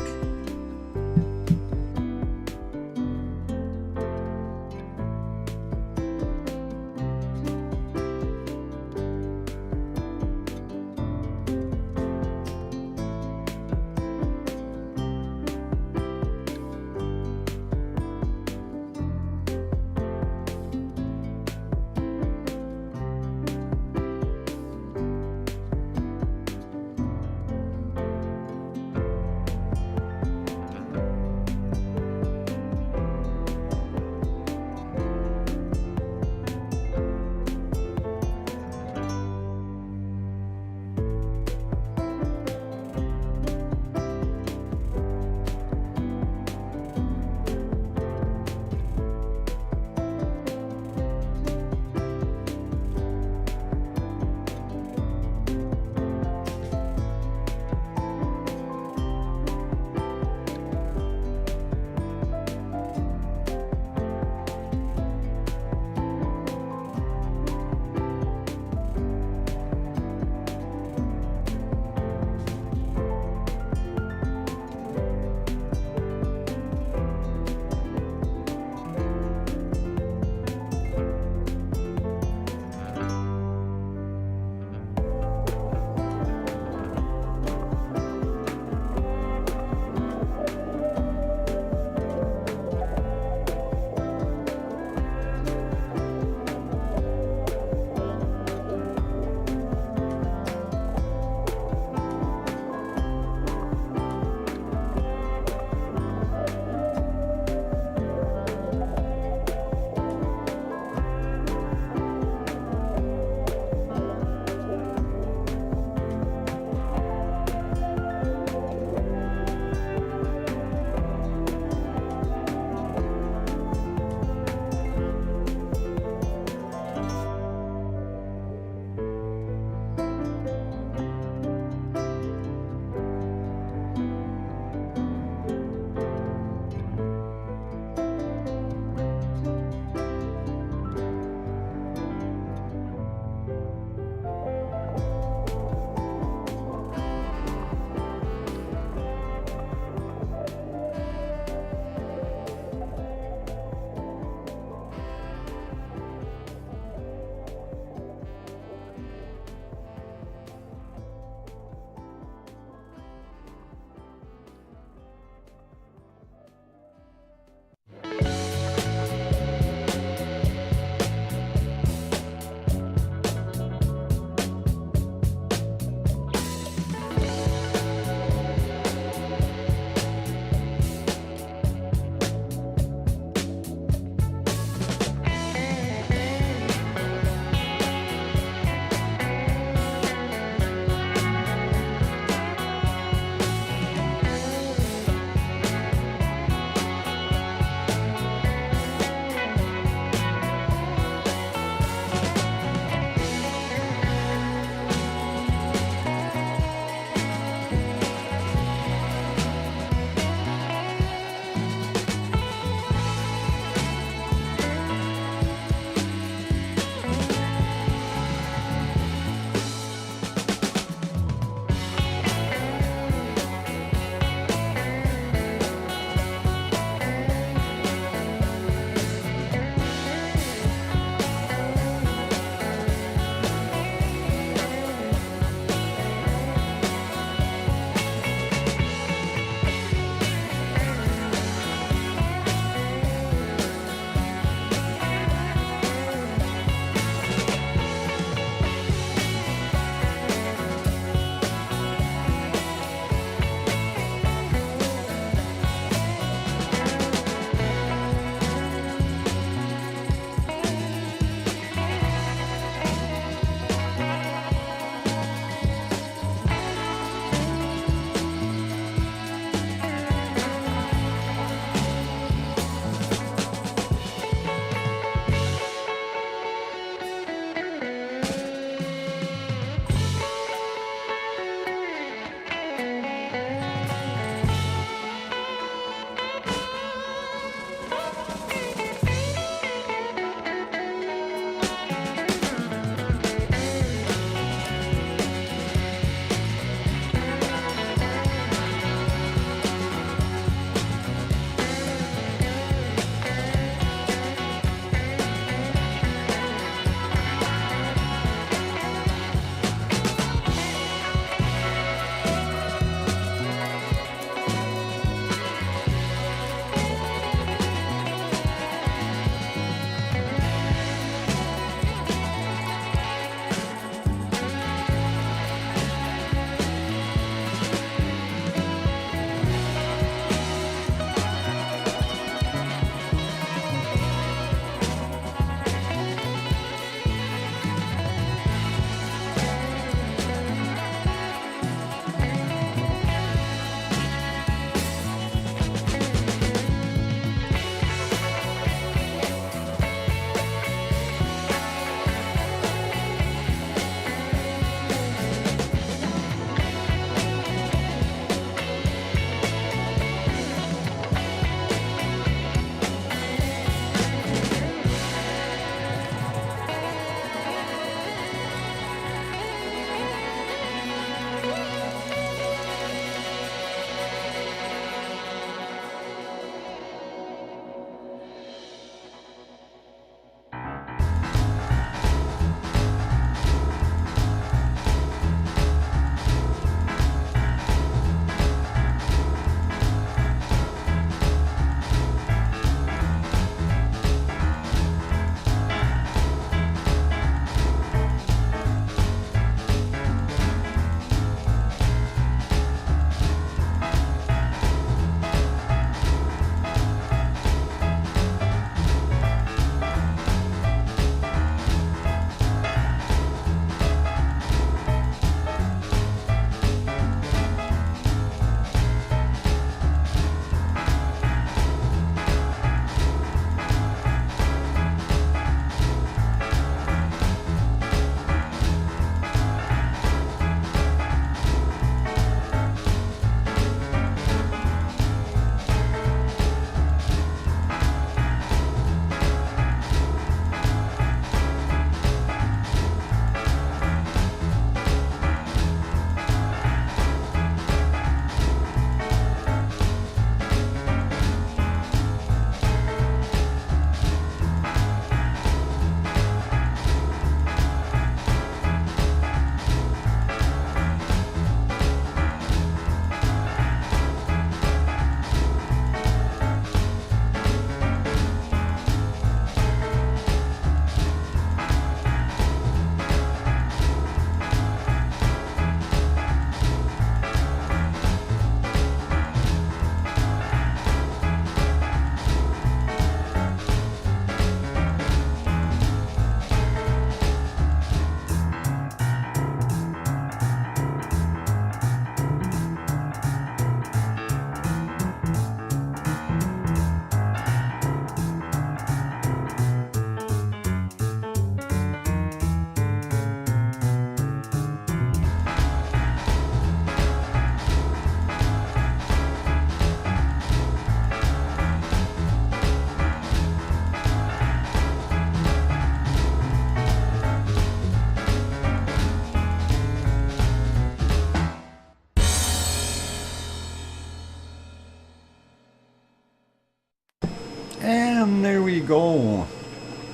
A: go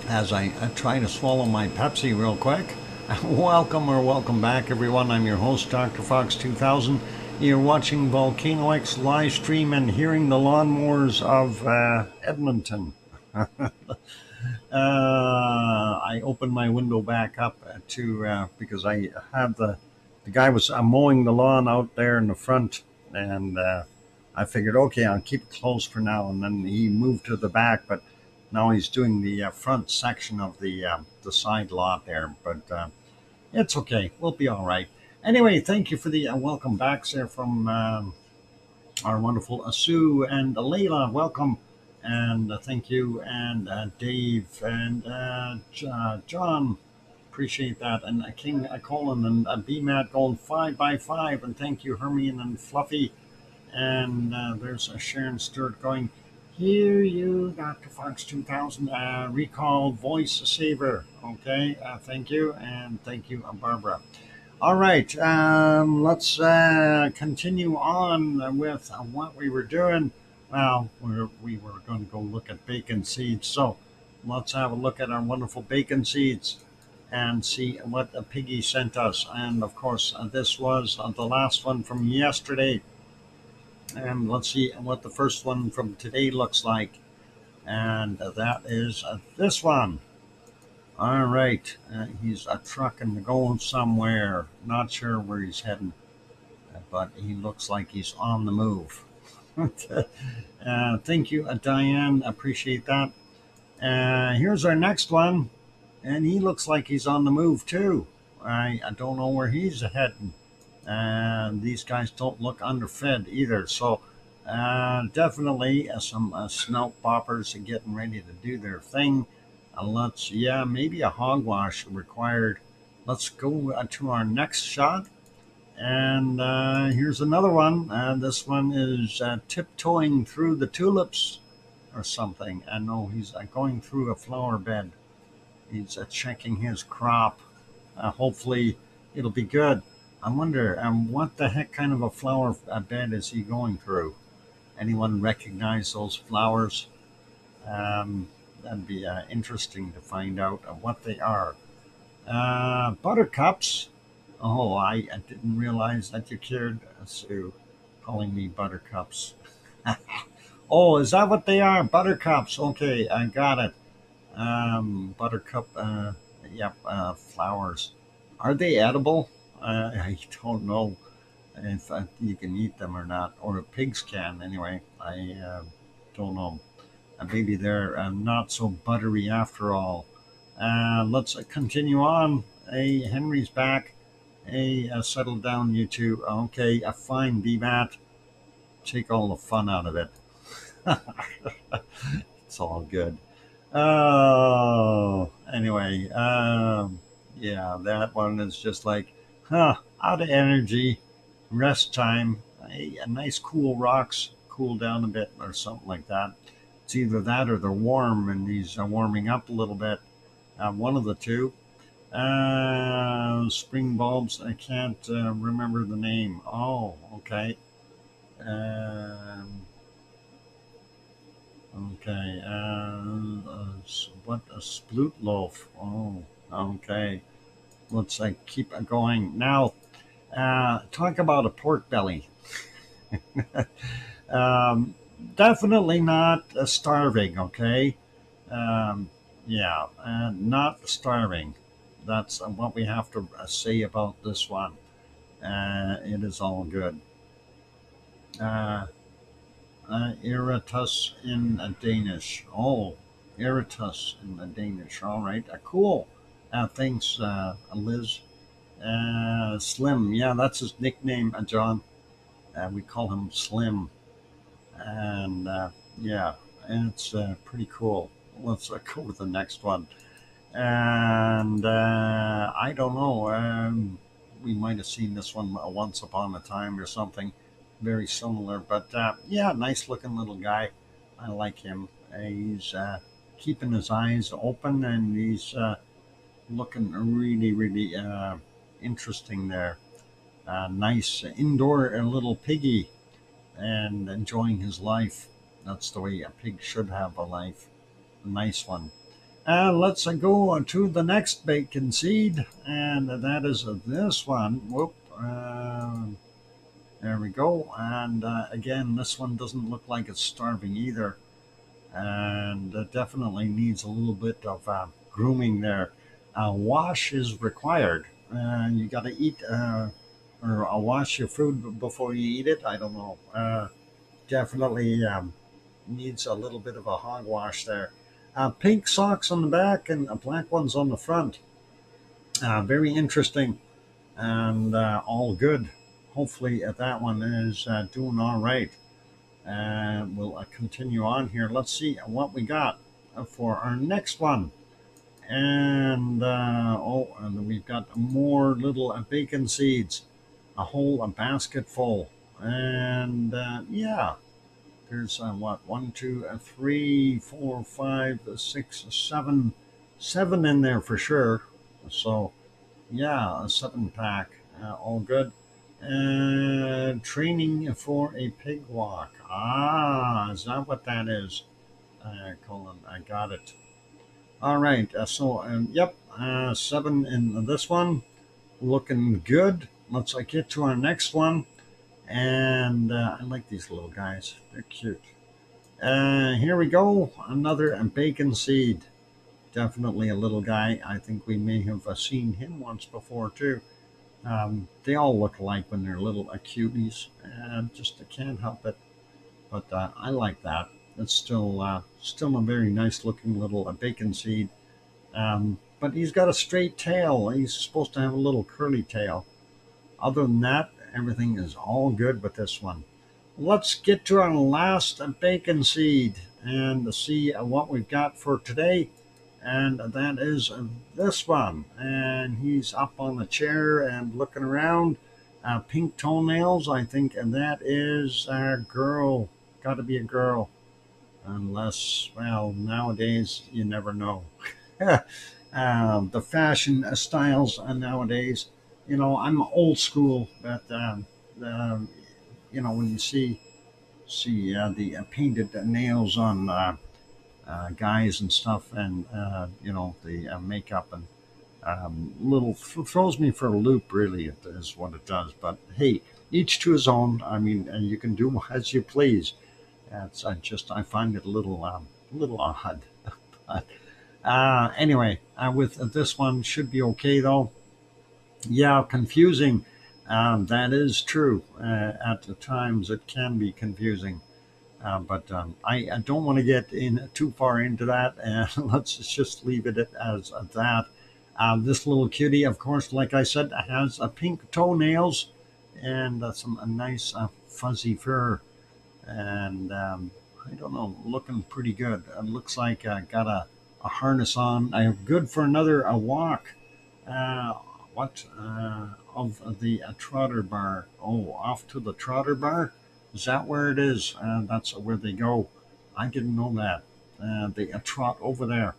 A: as I try to swallow my Pepsi real quick. Welcome back, everyone. I'm your host, DrFox2000. You're watching VolcanoX live stream and hearing the lawnmowers of Edmonton. I opened my window back up to because I had the guy was mowing the lawn out there in the front, and I figured, okay, I'll keep it closed for now. And then he moved to the back, but now he's doing the front section of the side lot there. But it's okay, we'll be all right. Anyway, thank you for the welcome backs there from our wonderful Sue and Layla. Welcome. And thank you, and Dave and John, appreciate that, and King Colin and BMAT going 5x5, and thank you, Hermione and Fluffy, and there's Sharon Stewart going, here you, Dr. Fox 2000, recall voice saver. Okay, thank you, and thank you, Barbara. All right, let's continue on with what we were doing. Well, we were going to go look at bacon seeds, so let's have a look at our wonderful bacon seeds and see what the piggy sent us. And of course, this was the last one from yesterday. And let's see what the first one from today looks like. And that is this one. All right, he's a trucking going somewhere. Not sure where he's heading, but he looks like he's on the move. Thank you, Diane. Appreciate that. Here's our next one, and he looks like he's on the move too. I don't know where he's heading. These guys don't look underfed either. So definitely some snout poppers are getting ready to do their thing. Maybe a hogwash required. Let's go to our next shot. And here's another one. This one is tiptoeing through the tulips or something. I know he's going through a flower bed. He's checking his crop. Hopefully it'll be good. I wonder what the heck kind of a flower bed is he going through? Anyone recognize those flowers? That'd be interesting to find out what they are. Buttercups. Oh, I didn't realize that you cared, Sue, calling me buttercups. Oh, is that what they are? Buttercups. Okay, I got it. Buttercup, flowers. Are they edible? I don't know if you can eat them or not, or pigs can anyway. I don't know. Maybe they're not so buttery after all. Let's continue on. Hey, Henry's back. Hey, settle down, you two. Okay, fine, BMAT. Take all the fun out of it. It's all good. Oh, anyway, that one is just like, out of energy, rest time. A nice cool rocks, cool down a bit or something like that. It's either that or they're warm and these are warming up a little bit. One of the two. Spring bulbs. I can't remember the name. Oh, okay. Okay. What a sploot loaf. Oh, okay. Let's keep going. Now, talk about a pork belly. Definitely not starving, okay? Not starving. That's what we have to say about this one. It is all good. Eritus in Danish. Oh, Eritus in Danish. All right, cool. Thanks, Liz. Slim. Yeah, that's his nickname, John. We call him Slim. And it's pretty cool. Let's go with the next one. And I don't know. We might have seen this one once upon a time or something very similar. But nice looking little guy. I like him. He's keeping his eyes open, and he's looking really, really interesting there. Nice indoor little piggy and enjoying his life. That's the way a pig should have a life. Nice one. Let's go to the next bacon seed, and that is this one. Whoop. There we go. And again, this one doesn't look like it's starving either, and definitely needs a little bit of grooming there. Wash is required. You got to eat or wash your food before you eat it. I don't know. Definitely needs a little bit of a hogwash there. Pink socks on the back and black ones on the front. Very interesting and all good. Hopefully, that one is doing all right. We'll continue on here. Let's see what we got for our next one. And we've got more little bacon seeds, a whole basket full. And yeah, there's what, one, two, three, four, five, six, seven in there for sure. So yeah, a 7 pack, all good. Training for a pig walk. Ah, is that what that is? Colin, I got it. All right. Yep, 7 in this one. Looking good. Let's get to our next one. And I like these little guys. They're cute. Here we go. Another bacon seed. Definitely a little guy. I think we may have seen him once before too. They all look alike when they're little cuties. Just I can't help it. But I like that. It's still a very nice looking little bacon seed. But he's got a straight tail. He's supposed to have a little curly tail. Other than that, everything is all good with this one. Let's get to our last bacon seed and see what we've got for today. And that is this one. And he's up on the chair and looking around. Pink toenails, I think, and that is a girl. Got to be a girl. Unless, well, nowadays, you never know. The fashion styles nowadays, I'm old school, but when you see the painted nails on guys and stuff, and the makeup and little throws me for a loop. Really, it is what it does. But hey, each to his own. I mean, and you can do as you please. It's I find it a little odd. But anyway, with this one should be okay though. Yeah, confusing. That is true. At the times, it can be confusing. But I don't want to get in too far into that, and let's just leave it as that. This little cutie, of course, like I said, has pink toenails and some nice fuzzy fur, and I don't know, looking pretty good. It looks like I got a harness on. I'm good for another walk. Uh, what of the trotter bar? Oh, off to the trotter bar. Is that where it is? That's where they go. I didn't know that. They trot over there.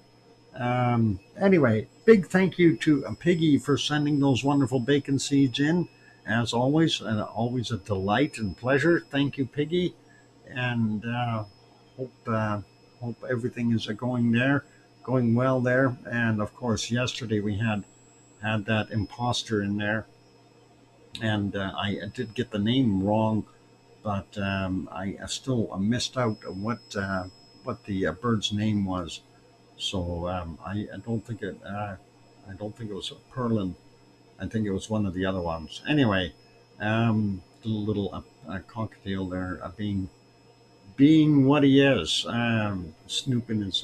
A: Anyway, big thank you to Piggy for sending those wonderful bacon seeds in. As always, and always a delight and pleasure. Thank you, Piggy, and hope everything is going well there. And of course, yesterday we had that imposter in there, and I did get the name wrong, but I still missed out what the bird's name was. So I don't think it was Perlin. I think it was one of the other ones. Anyway, the little cockatiel there, being what he is, snooping his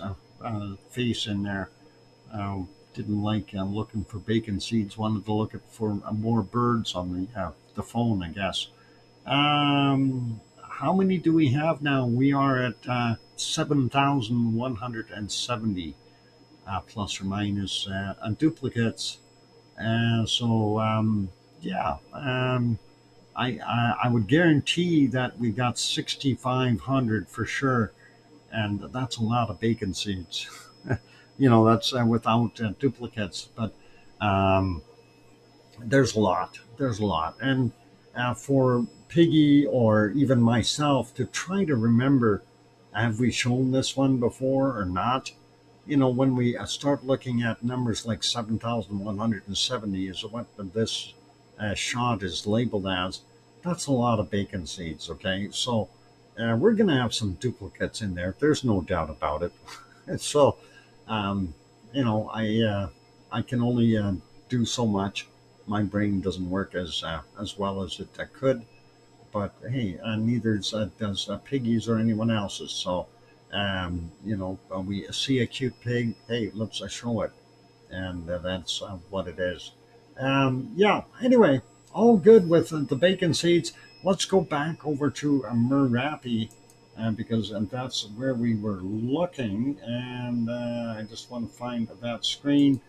A: face in there. Didn't like looking for bacon seeds. Wanted to look for more birds on the phone, I guess. How many do we have now? We are at 7,170 plus or minus duplicates. Yeah, I would guarantee that we got 6,500 for sure, and that's a lot of bacon seeds. That's without duplicates, but um, there's a lot, and for Piggy or even myself to try to remember, have we shown this one before or not? when we start looking at numbers like 7,170 is what this shot is labeled as, that's a lot of bacon seeds, okay? So we're going to have some duplicates in there. There's no doubt about it. So, um, I can only do so much. My brain doesn't work as well as it could, but hey, neither does Piggy's or anyone else's. So, we see a cute pig, hey, let's show it, and that's what it is. Yeah. Anyway, all good with the bacon seeds. Let's go back over to Merapi, because that's where we were looking, and I just want to find that screen,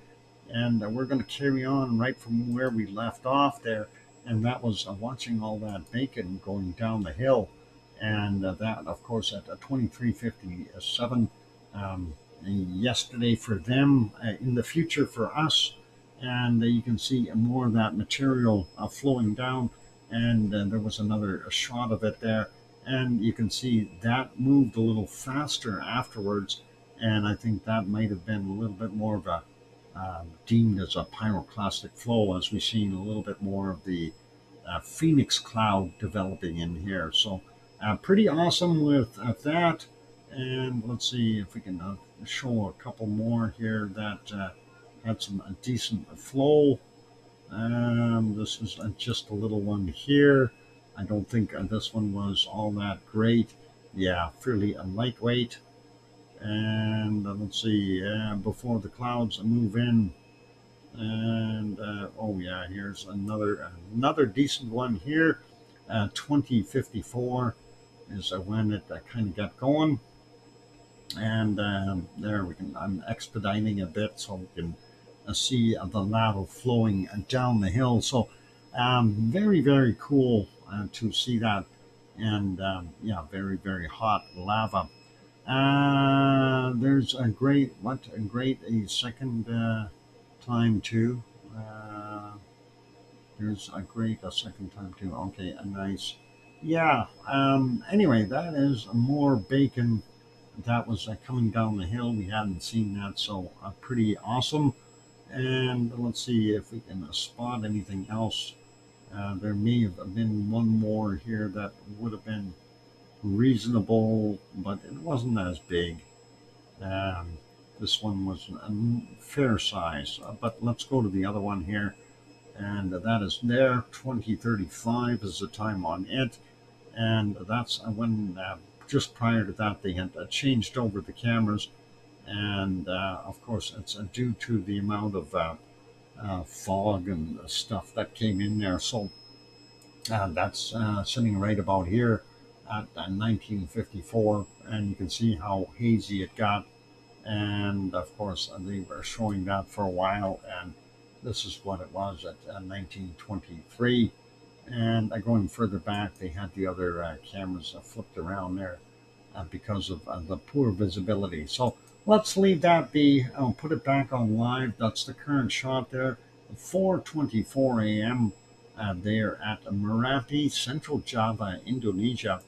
A: and we're going to carry on right from where we left off there, and that was watching all that bacon going down the hill, and that, of course, at 23:57 yesterday for them, in the future for us, and you can see more of that material flowing down, and there was another shot of it there, and you can see that moved a little faster afterwards, and I think that might have been a little bit more of a deemed as a pyroclastic flow, as we've seen a little bit more of the phoenix cloud developing in here. So pretty awesome with that. And let's see if we can show a couple more here that had some decent flow. This is just a little one here. I don't think this one was all that great. Yeah, fairly lightweight. And let's see, before the clouds move in, and oh yeah, here's another decent one here. 2054 is when it kind of got going, and there we can. I'm expediting a bit so we can see the lava flowing down the hill. So very very cool to see that, and yeah, very very hot lava. There's a second time too. Uh, there's a second time too. Okay, a nice. Yeah. Anyway, that is more bacon that was coming down the hill. We hadn't seen that, so pretty awesome. And let's see if we can spot anything else. There may have been one more here that would have been reasonable, but it wasn't as big. Um, this one was a fair size, but let's go to the other one here, and that is there. 2035 is the time on it, and that's when just prior to that they had changed over the cameras, and of course it's due to the amount of fog and stuff that came in there. So that's sitting right about here at 1954, and you can see how hazy it got. And of course, they were showing that for a while, and this is what it was at 1923. And going further back, they had the other cameras flipped around there because of the poor visibility. So let's leave that be. I'll put it back on live. That's the current shot there, 4:24 a.m. There at Merapi, Central Java, Indonesia.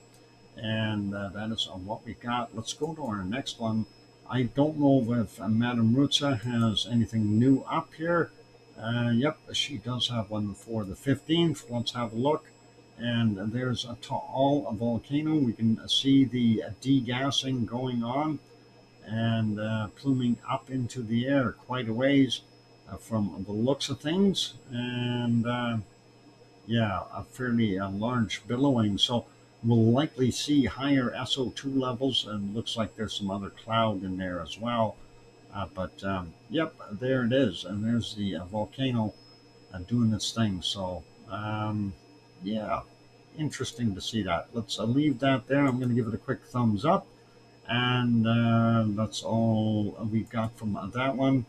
A: And that is what we got. Let's go to our next one. I don't know if Madam Rutsa has anything new up here. Yep, she does have one for the 15th. Let's have a look. And there's a tall volcano. We can see the degassing going on and pluming up into the air quite a ways from the looks of things. And yeah, a fairly large billowing. So we'll likely see higher SO2 levels, and looks like there's some other cloud in there as well. But yep, there it is, and there's the volcano doing its thing. So yeah, interesting to see that. Let's leave that there. I'm going to give it a quick thumbs up, and that's all we got from that one.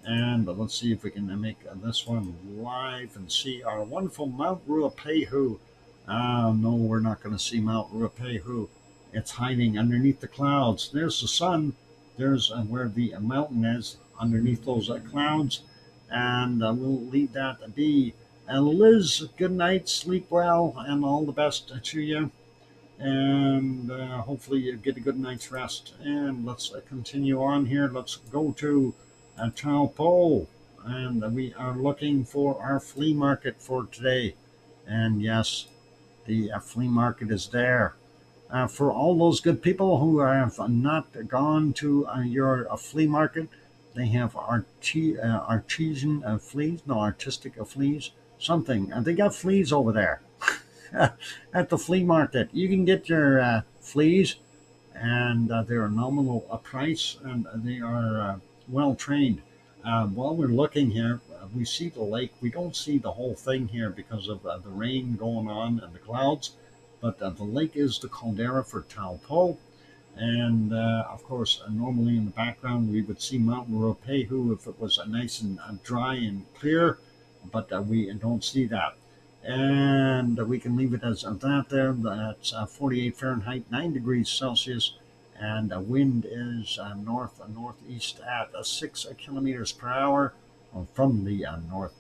A: And let's see if we can make this one live and see our wonderful Mount Ruapehu. No, we're not going to see Mount Ruapehu. It's hiding underneath the clouds. There's the sun. There's where the mountain is underneath those clouds. And we'll leave that to be. And Liz, good night, sleep well, and all the best to you. and hopefully you get a good night's rest. And let's continue on here. Let's go to Taupo, and we are looking for our flea market for today. And yes, the flea market is there. For all those good people who have not gone to your flea market, they have artesian fleas, no, artistic fleas, something. They got fleas over there at the flea market. You can get your fleas, and they're a nominal price, and they are well trained. While we're looking here, we see the lake. We don't see the whole thing here because of the rain going on and the clouds, but the lake is the caldera for Taupo. And of course, normally in the background, we would see Mount Ruapehu if it was nice and dry and clear, but we don't see that. And we can leave it as that there. That's 48 Fahrenheit, 9 degrees Celsius, and the wind is northeast at 6 kilometers per hour from the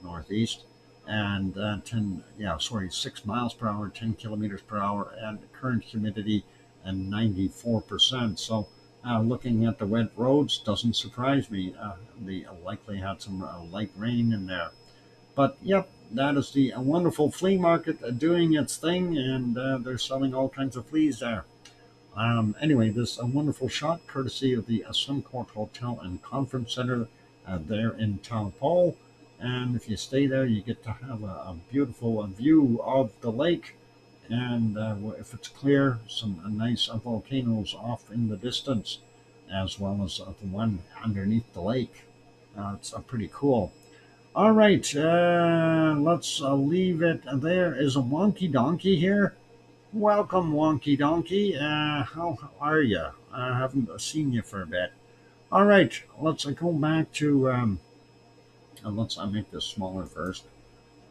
A: northeast, and 6 miles per hour, 10 kilometers per hour, and current humidity and 94%. So looking at the wet roads doesn't surprise me. They likely had some light rain in there. But yep, that is the wonderful flea market doing its thing, and they're selling all kinds of fleas there. Anyway, this a wonderful shot courtesy of the Suncourt Hotel and Conference Center there in Taupo. And if you stay there, you get to have a beautiful view of the lake. And if it's clear, some nice volcanoes off in the distance, as well as the one underneath the lake. It's pretty cool. All right, let's leave it there. Is a Wonky Donkey here? Welcome, Wonky Donkey. How are you? I haven't seen you for a bit. All right, let's go back to. Let's make this smaller first.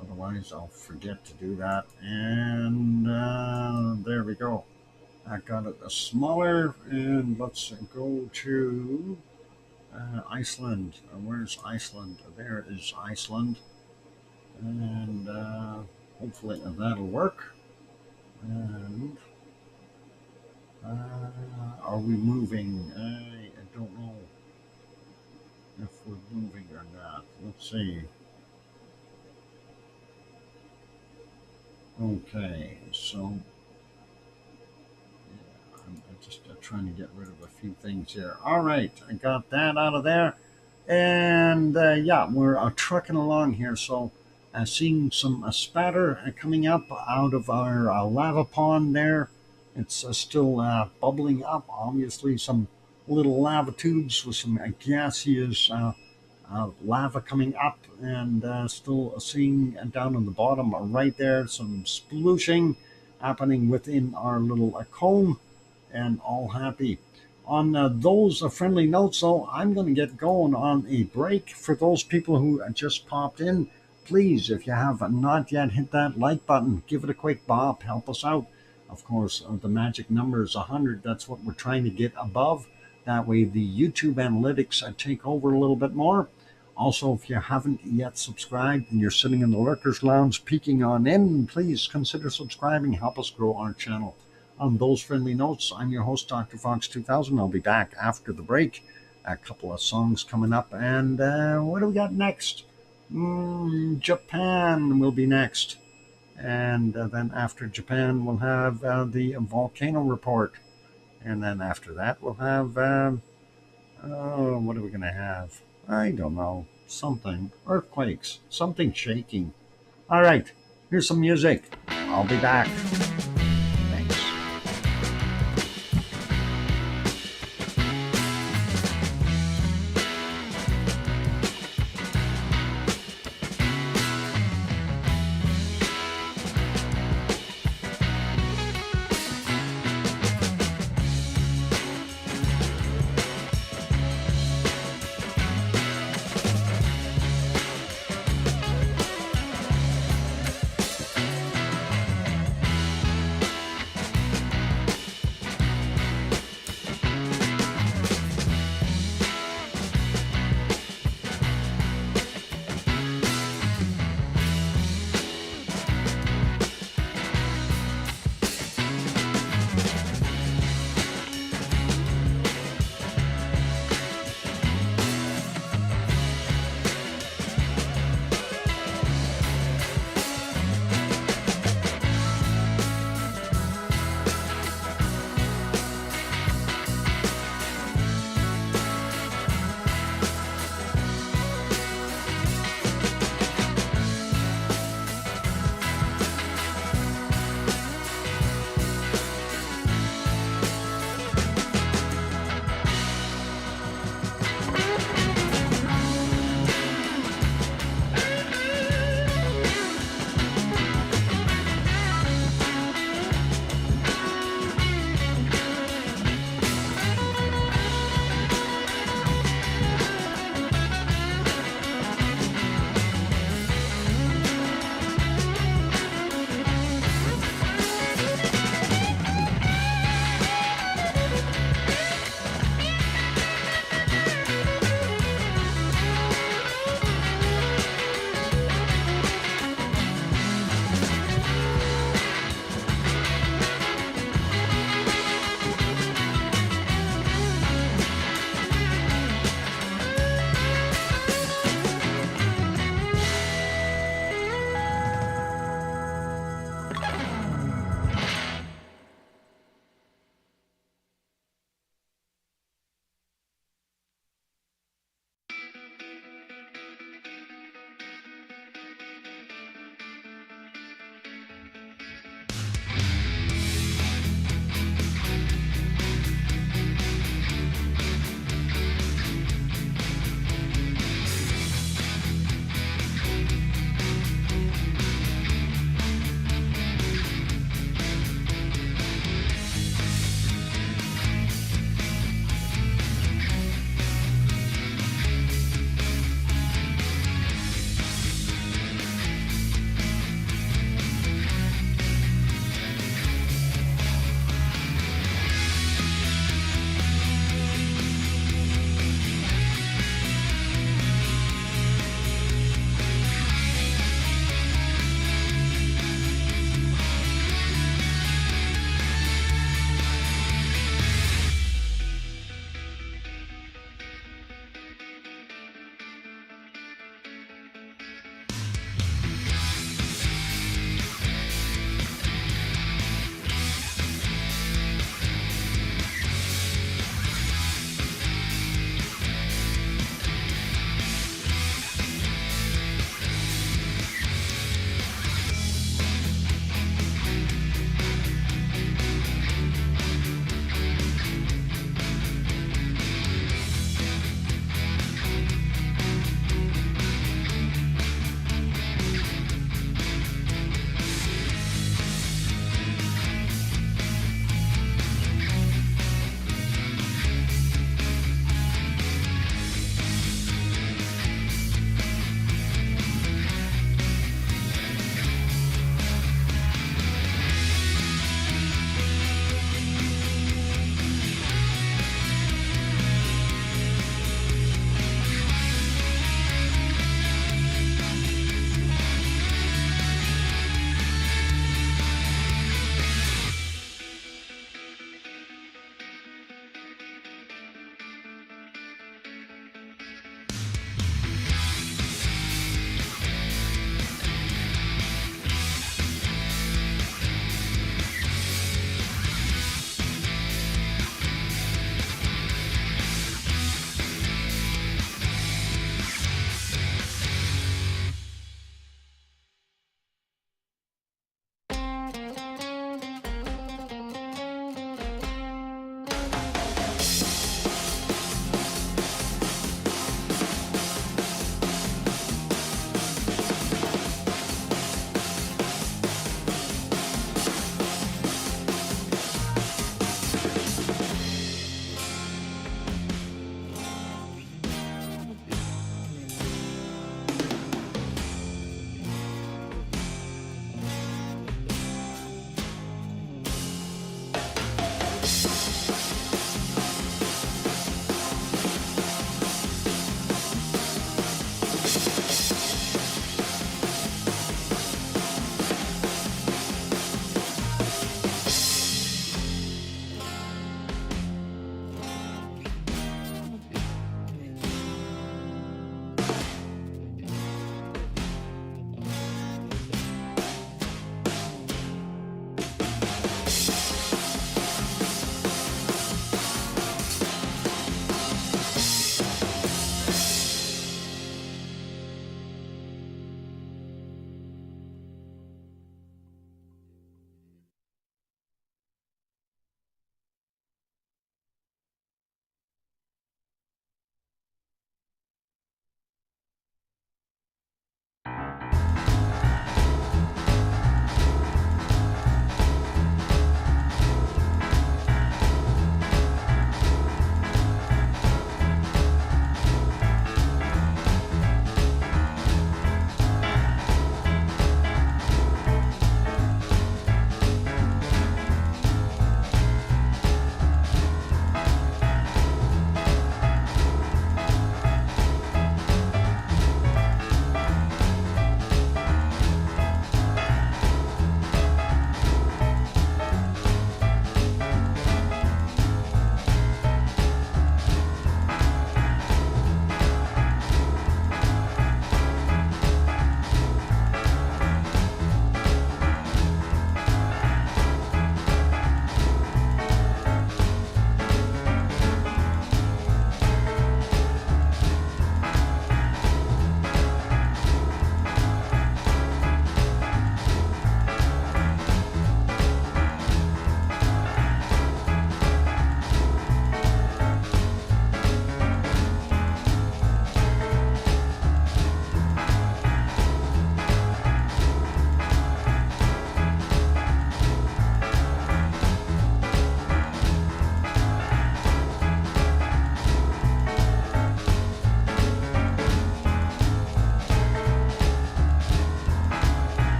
A: Otherwise, I'll forget to do that. And there we go. I got it smaller. And let's go to Iceland. Where's Iceland? There is Iceland. And hopefully that'll work. And are we moving? I don't know if we're moving or not. Let's see. Okay, so yeah, I'm just trying to get rid of a few things here. All right, I got that out of there. And yeah, we're trucking along here. So seeing some spatter coming up out of our lava pond there. It's still bubbling up, obviously some little lava tubes with some gaseous lava coming up, and still seeing down on the bottom right there some splooshing happening within our little cone, and all happy. On those friendly notes, though, I'm going to get going on a break. For those people who just popped in, please, if you have not yet hit that like button, give it a quick bop, help us out. Of course, the magic number is 100. That's what we're trying to get above. That way the YouTube analytics take over a little bit more. Also, if you haven't yet subscribed and you're sitting in the Lurkers Lounge peeking on in, please consider subscribing. Help us grow our channel. On those friendly notes, I'm your host, DrFox2000. I'll be back after the break. A couple of songs coming up. And what do we got next? Japan will be next. And then after Japan, we'll have the volcano report. And then after that, we'll have, what are we going to have? I don't know. Something. Earthquakes. Something shaking. All right. Here's some music. I'll be back. Thanks.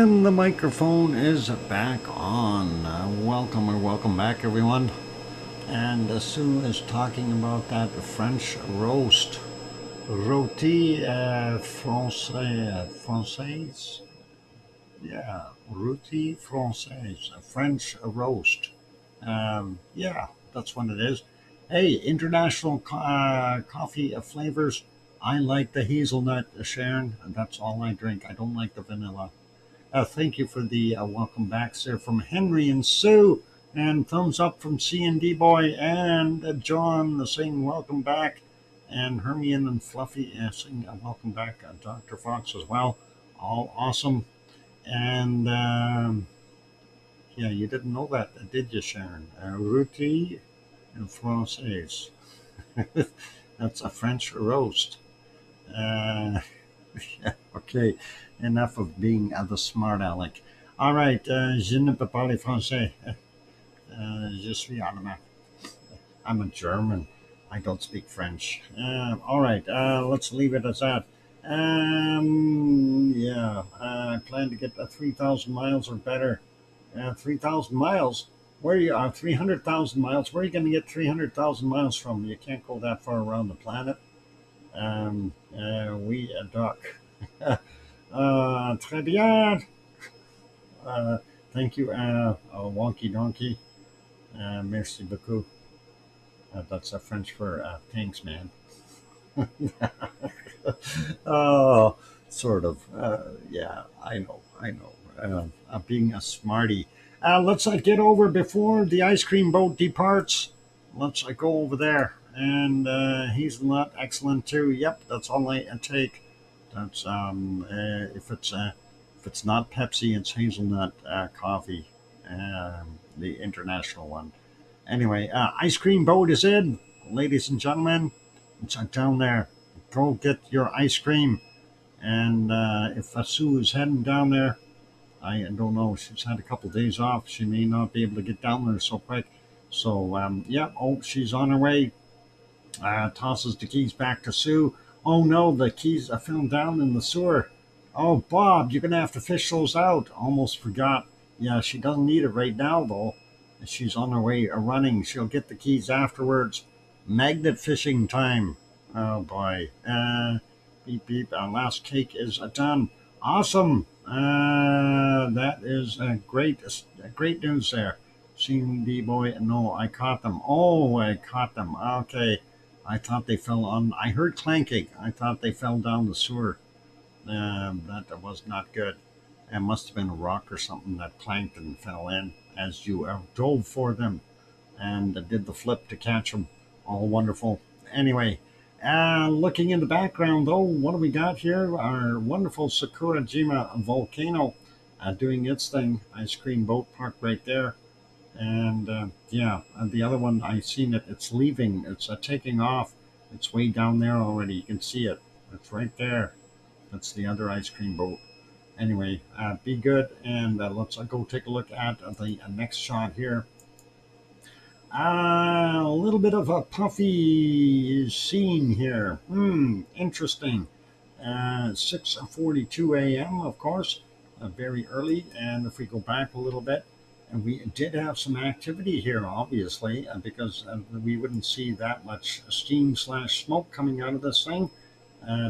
A: And the microphone is back on. Welcome back, everyone. And Sue is talking about that French roast. Rôti française? Yeah, rôti française, a French roast. Yeah, that's what it is. Hey, international coffee flavors. I like the hazelnut, Sharon. That's all I drink. I don't like the vanilla. Thank you for the welcome backs there from Henry and Sue, and thumbs up from C&D Boy and John saying welcome back, and Hermione and Fluffy saying welcome back, Dr. Fox as well. All awesome. And yeah, you didn't know that, did you, Sharon? Rôti française. That's a French roast. Uh, yeah, okay, enough of being the smart aleck. All right, je ne peux parler français. Je suis allemand. I'm a German. I don't speak French. All right, let's leave it as that. Yeah, I plan to get 3,000 miles or better. 3,000 miles? Where you are? 300,000 miles? Where are you going to get 300,000 miles from? You can't go that far around the planet. We a duck. Très bien. Thank you, Wonky Donkey. Merci beaucoup. That's French for thanks, man. Oh, sort of. Yeah, I know. I'm being a smarty. Let's get over before the ice cream boat departs. Let's go over there. And hazelnut, excellent too. Yep, that's all I take. That's if it's not Pepsi, it's hazelnut coffee, the international one. Anyway, ice cream boat is in, ladies and gentlemen. It's down there. Go get your ice cream. And if Sue is heading down there, I don't know. She's had a couple of days off. She may not be able to get down there so quick. So yeah. Oh, she's on her way. Tosses the keys back to Sue. Oh no, the keys are found down in the sewer. Oh, Bob, you're going to have to fish those out. Almost forgot. Yeah, she doesn't need it right now, though. She's on her way running. She'll get the keys afterwards. Magnet fishing time. Oh, boy. Beep, beep. Last cake is done. Awesome. That is great news there. Seeing the boy. No, I caught them. Oh, I caught them. Okay. I thought they fell on. I heard clanking. I thought they fell down the sewer. That was not good. It must have been a rock or something that clanked and fell in as you dove for them and did the flip to catch them. All wonderful. Anyway, looking in the background, though, what do we got here? Our wonderful Sakurajima volcano doing its thing. Ice cream boat parked right there. And yeah, the other one, I've seen it. It's leaving. It's taking off. It's way down there already. You can see it. It's right there. That's the other ice cream boat. Anyway, be good, and let's go take a look at the next shot here. A little bit of a puffy scene here. Interesting. 6:42 a.m., of course, very early. And if we go back a little bit, and we did have some activity here, obviously, because we wouldn't see that much steam/smoke coming out of this thing.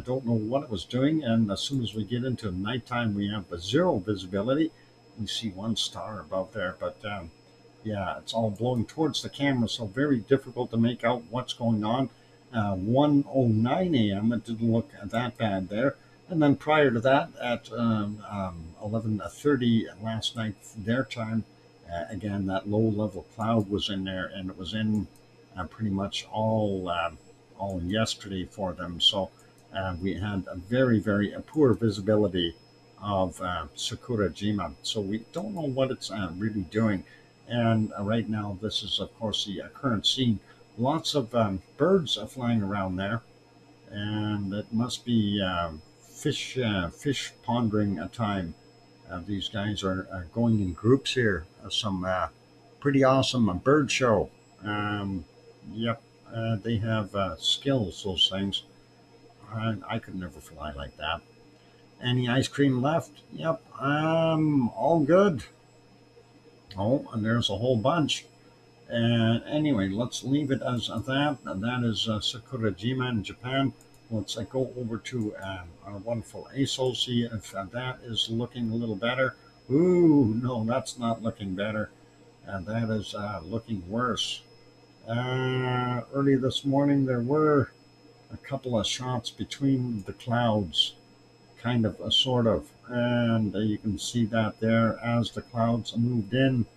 A: Don't know what it was doing, and as soon as we get into nighttime, we have zero visibility. We see one star above there, but yeah, it's all blowing towards the camera, so very difficult to make out what's going on. 1:09 a.m. It didn't look that bad there, and then prior to that, at 11:30 last night their time, again that low-level cloud was in there, and it was in pretty much all yesterday for them. So. We had a very, very poor visibility of Sakurajima, so we don't know what it's really doing. And right now, this is, of course, the current scene. Lots of birds flying around there, and it must be fish pondering time. These guys are going in groups here. Some pretty awesome bird show. Yep, they have skills, those things. I could never fly like that. Any ice cream left? Yep, all good. Oh, and there's a whole bunch. Anyway, let's leave it as that. That is Sakurajima in Japan. Let's go over to our wonderful ASO, see if that is looking a little better. Ooh, no, that's not looking better. That is looking worse. Early this morning, there were a couple of shots between the clouds, kind of, sort of. And you can see that there as the clouds moved in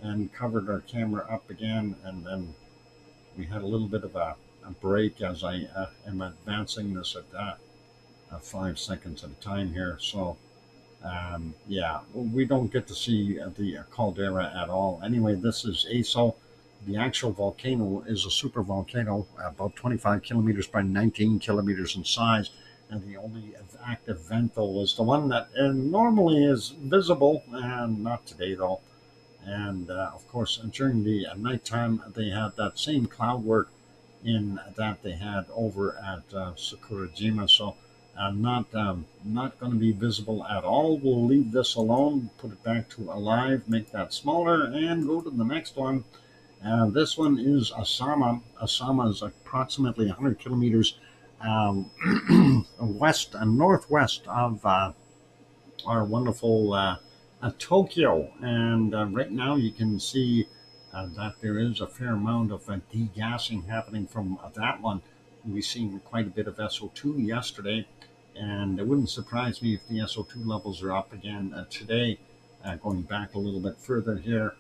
A: and covered our camera up again, and then we had a little bit of a break as I am advancing this at 5 seconds at a time here. So yeah, we don't get to see the caldera at all. Anyway, this is ASO. The actual volcano is a super volcano, about 25 kilometers by 19 kilometers in size. And the only active vent, though, is the one that normally is visible, and not today, though. And of course, during the nighttime, they had that same cloud work in that they had over at Sakurajima. So not going to be visible at all. We'll leave this alone, put it back to alive, make that smaller, and go to the next one. This one is Asama. Asama is approximately 100 kilometers west and northwest of our wonderful Tokyo. And right now you can see that there is a fair amount of degassing happening from that one. We've seen quite a bit of SO2 yesterday, and it wouldn't surprise me if the SO2 levels are up again today. Going back a little bit further here,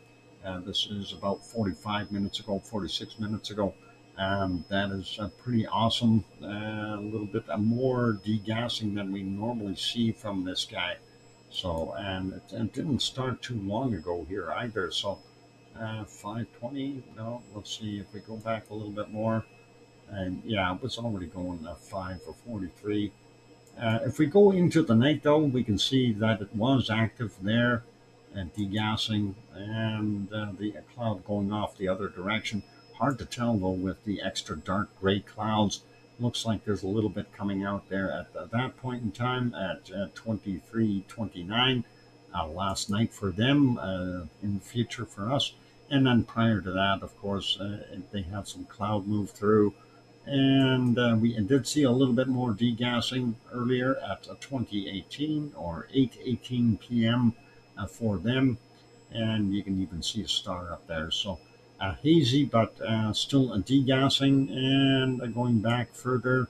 A: this is about 45 minutes ago, 46 minutes ago. That is pretty awesome. A little bit more degassing than we normally see from this guy. So, and it didn't start too long ago here either. So 520, no, let's see if we go back a little bit more. And yeah, it was already going 5 for 43. If we go into the night, though, we can see that it was active there and degassing, and the cloud going off the other direction. Hard to tell, though, with the extra dark gray clouds. Looks like there's a little bit coming out there at that point in time at 23:29 last night for them, in the future for us. And then prior to that, of course, they had some cloud move through. And we did see a little bit more degassing earlier at 2018 or 8:18 p.m. For them. And you can even see a star up there. So hazy, but still degassing. And going back further,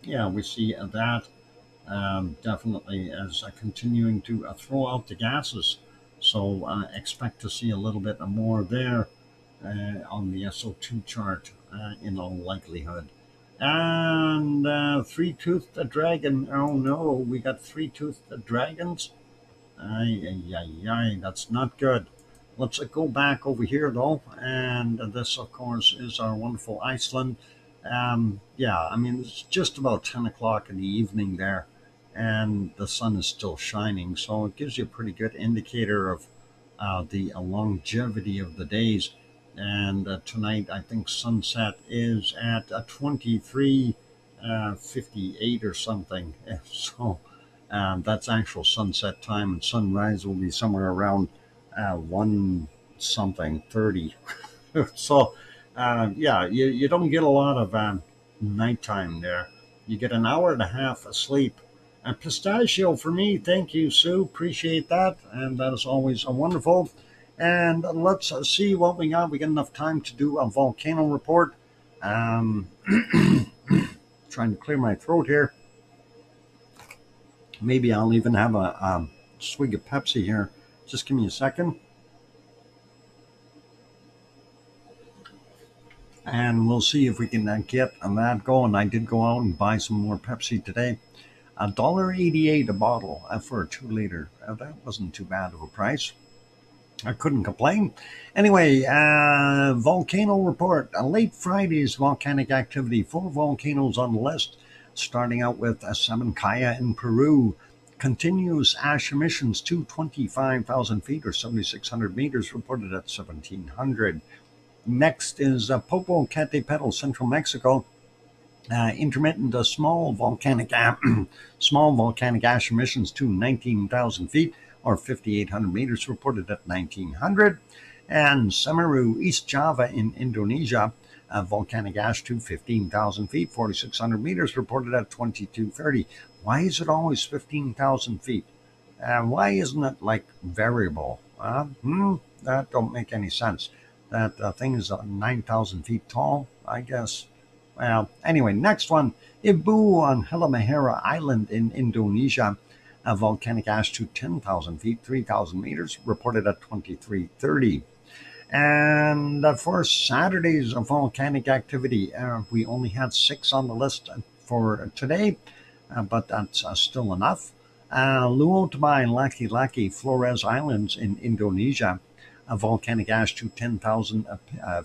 A: yeah, we see that definitely as continuing to throw out the gases. So expect to see a little bit more there on the SO2 chart in all likelihood. And three-toothed dragon. Oh no, we got three-toothed dragons. Ay, that's not good. Let's go back over here, though. And this, of course, is our wonderful Iceland. Yeah, I mean, it's just about 10 o'clock in the evening there, and the sun is still shining. So it gives you a pretty good indicator of the longevity of the days. And tonight, I think sunset is at 23:58 or something. So that's actual sunset time, and sunrise will be somewhere around 1 something 30. So yeah, you don't get a lot of nighttime there. You get an hour and a half of sleep. And pistachio for me, thank you, Sue. Appreciate that, and that is always wonderful. And let's see what we got. We got enough time to do a volcano report. Trying to clear my throat here. Maybe I'll even have a swig of Pepsi here. Just give me a second. And we'll see if we can get that going. I did go out and buy some more Pepsi today. $1.88 a bottle for a 2 liter. That wasn't too bad of a price. I couldn't complain. Anyway, volcano report. Late Friday's volcanic activity. 4 volcanoes on the list. Starting out with Sabancaya in Peru. Continues ash emissions to 25,000 feet or 7,600 meters, reported at 1,700. Next is Popocatépetl, central Mexico. Intermittent small volcanic ash emissions to 19,000 feet or 5,800 meters reported at 1900. And Semeru, East Java in Indonesia, volcanic ash to 15,000 feet, 4,600 meters reported at 2230. Why is it always 15,000 feet? Why isn't it like variable? That don't make any sense. That thing is 9,000 feet tall, I guess. Well, anyway, next one. Ibu on Halmahera Island in Indonesia. Volcanic ash to 10,000 feet, 3,000 meters, reported at 2330. And for Saturday's volcanic activity, we only had 6 on the list for today, but that's still enough. Luotabay, Laki-Laki, Flores Islands in Indonesia. Volcanic ash to 10,000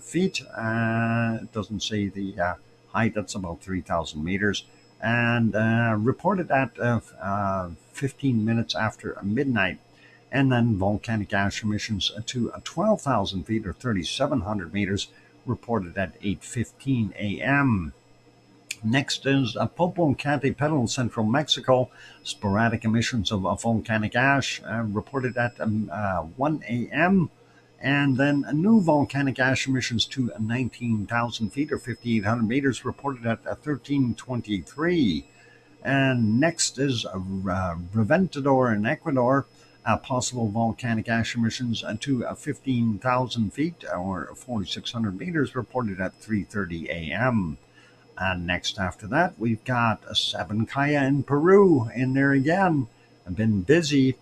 A: feet. It doesn't say the height, that's about 3,000 meters. And reported at 15 minutes after midnight. And then volcanic ash emissions to 12,000 feet or 3,700 meters reported at 8:15 a.m. Next is Popocatépetl, central Mexico. Sporadic emissions of volcanic ash reported at 1 a.m. And then new volcanic ash emissions to 19,000 feet or 5,800 meters reported at 13:23. And next is Reventador in Ecuador. Possible volcanic ash emissions to 15,000 feet or 4,600 meters reported at 3:30 a.m. And next after that, we've got Sabancaya in Peru in there again. I've been busy.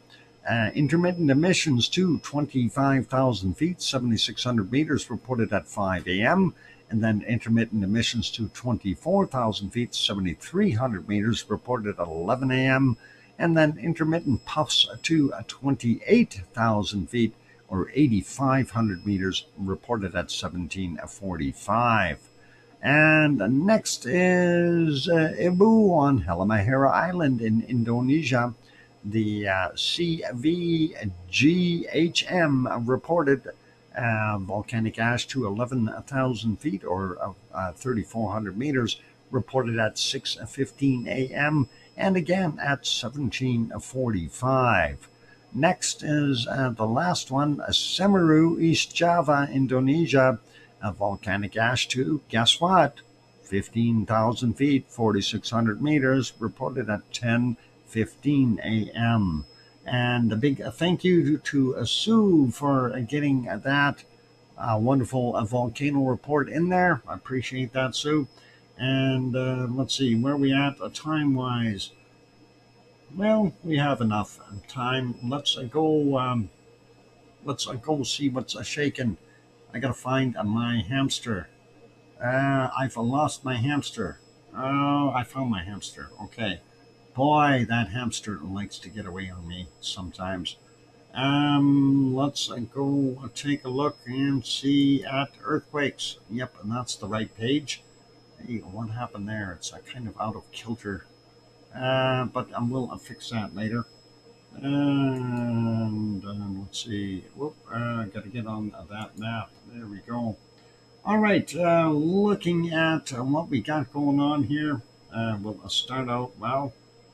A: Intermittent emissions to 25,000 feet, 7,600 meters reported at 5 a.m. And then intermittent emissions to 24,000 feet, 7,300 meters reported at 11 a.m. And then intermittent puffs to 28,000 feet or 8,500 meters reported at 17:45. And next is Ibu on Halmahera Island in Indonesia. The CVGHM reported volcanic ash to 11,000 feet or 3,400 meters reported at 6:15 a.m. and again at 17:45. Next is the last one, Semeru, East Java, Indonesia. Volcanic ash to, guess what? 15,000 feet, 4,600 meters, reported at 10:15 a.m. And a big thank you to Sue for getting that wonderful volcano report in there. I appreciate that, Sue. And let's see, where are we at time-wise? Well, we have enough time. Let's go see what's shaking. I gotta find my hamster. I've lost my hamster. Oh, I found my hamster. Okay. Boy, that hamster likes to get away on me sometimes. Let's go take a look and see at earthquakes. Yep, and that's the right page. Hey, what happened there? It's kind of out of kilter. But we'll fix that later. And let's see. Whoop, got to get on that map. There we go. All right, looking at what we got going on here. We'll start out. Well,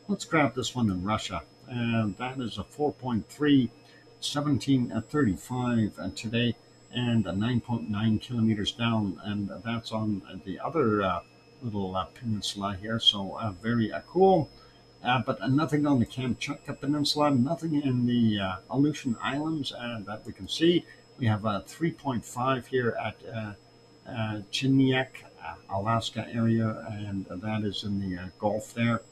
A: let's grab this one in Russia. And that is a 4.3, 1735 today, and 9.9 kilometers down. And that's on the other little peninsula here. So very cool. But nothing on the Kamchatka Peninsula, nothing in the Aleutian Islands that we can see. We have a 3.5 here at Chiniak, Alaska area, and that is in the Gulf there.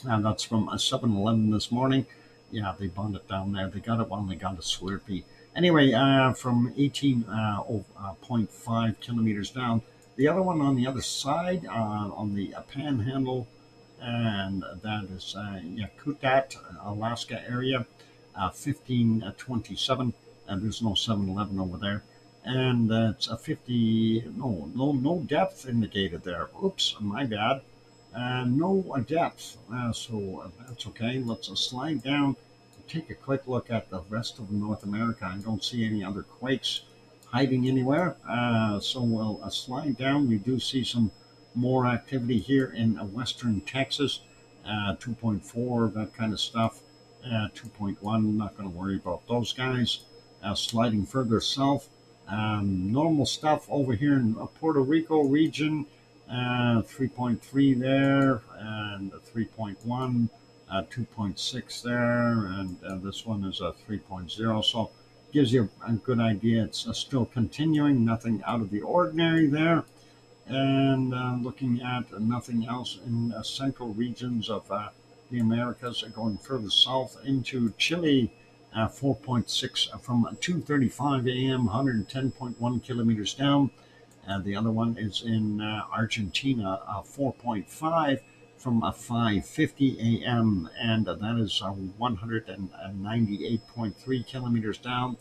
A: And that's from 7-Eleven this morning. Yeah, they burned it down there. They got it when they got a Slurpee. Anyway, from 18.5 kilometers down. The other one on the other side, on the Panhandle, and that is Yakutat, Alaska area, 1527. There's no 7-Eleven over there. And it's a 50, no depth indicated there. Oops, my bad. No depth, so that's okay. Let's slide down, take a quick look at the rest of North America. I don't see any other quakes hiding anywhere. So we'll slide down. We do see some more activity here in western Texas, 2.4, that kind of stuff. 2.1, not going to worry about those guys. Sliding further south, normal stuff over here in Puerto Rico region, 3.3 there, and 3.1, 2.6 there, and this one is a 3.0. So gives you a good idea. It's still continuing, nothing out of the ordinary there. And looking at nothing else in central regions of the Americas, going further south into Chile, 4.6 from 2:35 a.m., 110.1 kilometers down. The other one is in Argentina, 4.5 from 5:50 a.m., and that is 198.3 kilometers down.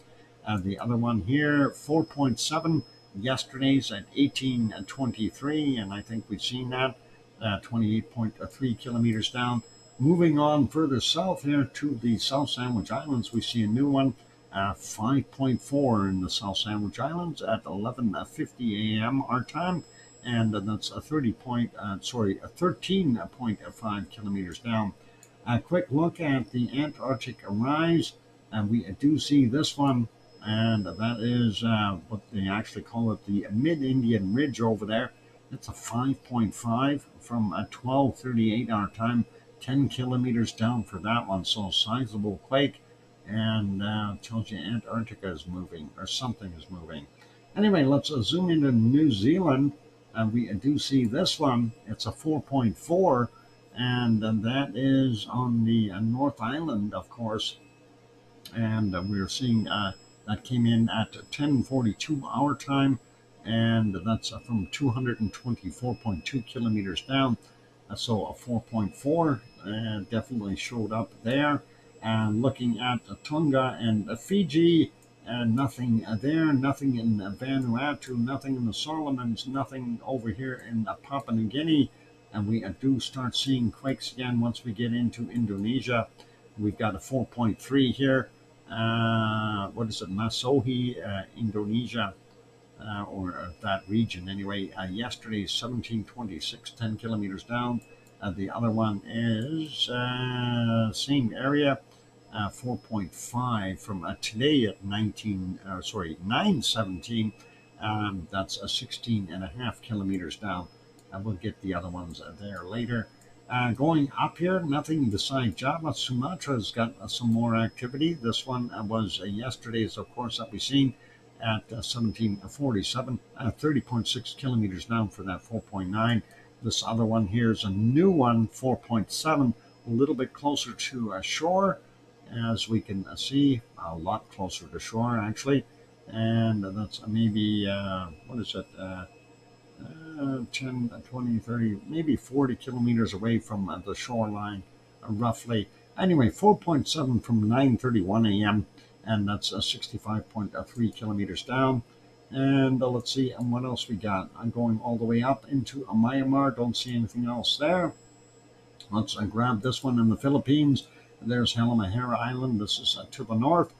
A: The other one here, 4.7. Yesterday's at 18:23, and I think we've seen that, 28.3 kilometers down. Moving on further south here to the South Sandwich Islands, we see a new one, 5.4 in the South Sandwich Islands at 11:50 a.m. our time, and that's a 13.5 kilometers down. A quick look at the Antarctic rise, and we do see this one, and that is what they actually call it, the Mid-Indian Ridge over there. It's a 5.5 from 12:38 our time, 10 kilometers down for that one. So sizable quake, and tells you Antarctica is moving, or something is moving. Anyway, let's zoom into New Zealand, and we do see this one. It's a 4.4, and that is on the North Island, of course. And we're seeing that came in at 10:42 our time, and that's from 224.2 kilometers down. So a 4.4 definitely showed up there. And looking at Tonga and Fiji, nothing there, nothing in Vanuatu, nothing in the Solomons, nothing over here in Papua New Guinea. And we do start seeing quakes again once we get into Indonesia. We've got a 4.3 here. What is it, Masohi, Indonesia, or that region anyway. Yesterday, 1726, 10 kilometers down. The other one is same area, 4.5 from today at 9:17. That's 16.5 kilometers down. We'll get the other ones there later. Going up here, nothing beside Java. Sumatra's got some more activity. This one was yesterday's, of course, that we've seen at 1747, 30.6 kilometers down for that 4.9. This other one here is a new one, 4.7, a little bit closer to shore, as we can see, a lot closer to shore, actually. And that's maybe, what is it? 10, 20, 30, maybe 40 kilometers away from the shoreline, roughly. Anyway, 4.7 from 9:31 a.m., and that's 65.3 kilometers down. And let's see, and what else we got? I'm going all the way up into Myanmar. Don't see anything else there. Let's grab this one in the Philippines. There's Halmahera Island. This is to the north.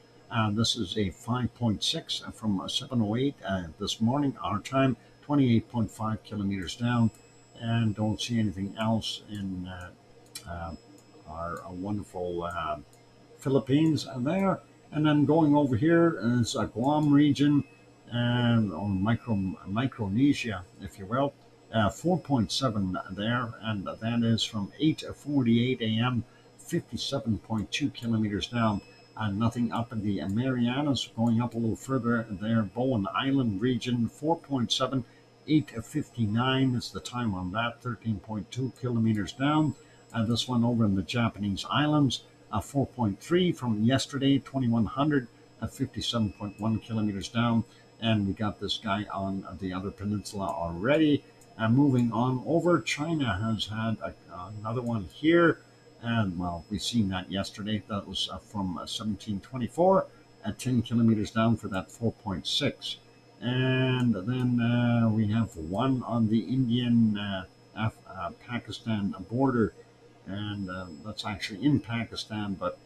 A: This is a 5.6 from 7:08 this morning, our time. 28.5 kilometers down, and don't see anything else in our wonderful Philippines there. And then going over here is a Guam region, or Micronesia, if you will, 4.7 there, and that is from 8:48 a.m., 57.2 kilometers down. Nothing up in the Marianas. Going up a little further there, Bowen Island region, 4.7, 8:59 is the time on that, 13.2 kilometers down. This one over in the Japanese islands, 4.3 from yesterday, 2100, 57.1 kilometers down. And we got this guy on the other peninsula already. Moving on over, China has had another one here. And well, we've seen that yesterday. That was from 1724 at 10 kilometers down for that 4.6. And then we have one on the Indian Pakistan border. And that's actually in Pakistan, but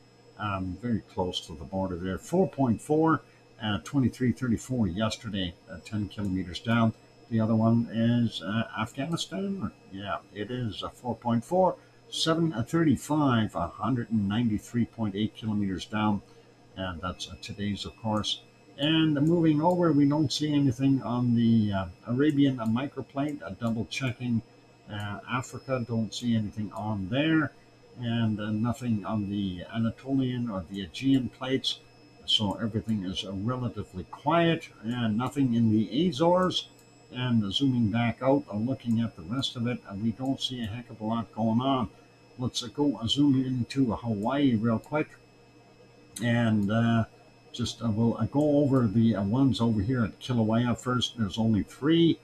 A: very close to the border there. 4.4, 2334 yesterday, 10 kilometers down. The other one is Afghanistan. Yeah, it is 4.4, 735, 193.8 kilometers down. And that's today's, of course. And moving over, we don't see anything on the Arabian microplate. Double checking Africa, don't see anything on there. And nothing on the Anatolian or the Aegean plates. So everything is relatively quiet, and nothing in the Azores. And zooming back out and looking at the rest of it, we don't see a heck of a lot going on. Let's go zoom into Hawaii real quick. And we'll go over the ones over here at Kilauea first. There's only 3.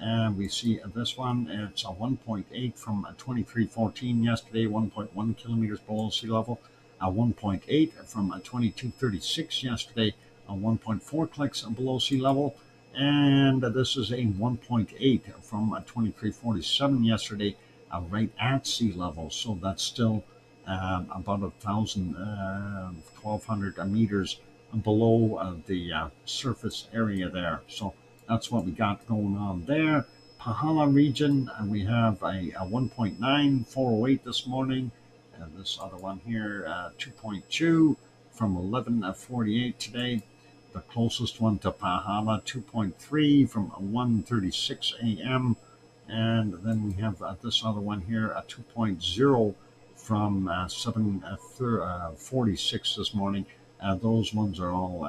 A: And we see this one, it's a 1.8 from 2314 yesterday, 1.1 kilometers below sea level. 1.8 from 2236 yesterday, 1.4 clicks below sea level. And this is a 1.8 from 2347 yesterday, right at sea level. So that's still about 1,200 meters below the surface area there. So that's what we got going on there. Pahala region, we have a 1.9408 this morning. This other one here, 2.2 from 1148 today. The closest one to Pahala, 2.3 from 1:36 a.m. And then we have this other one here, a 2.0 from 7:46 this morning. Those ones are all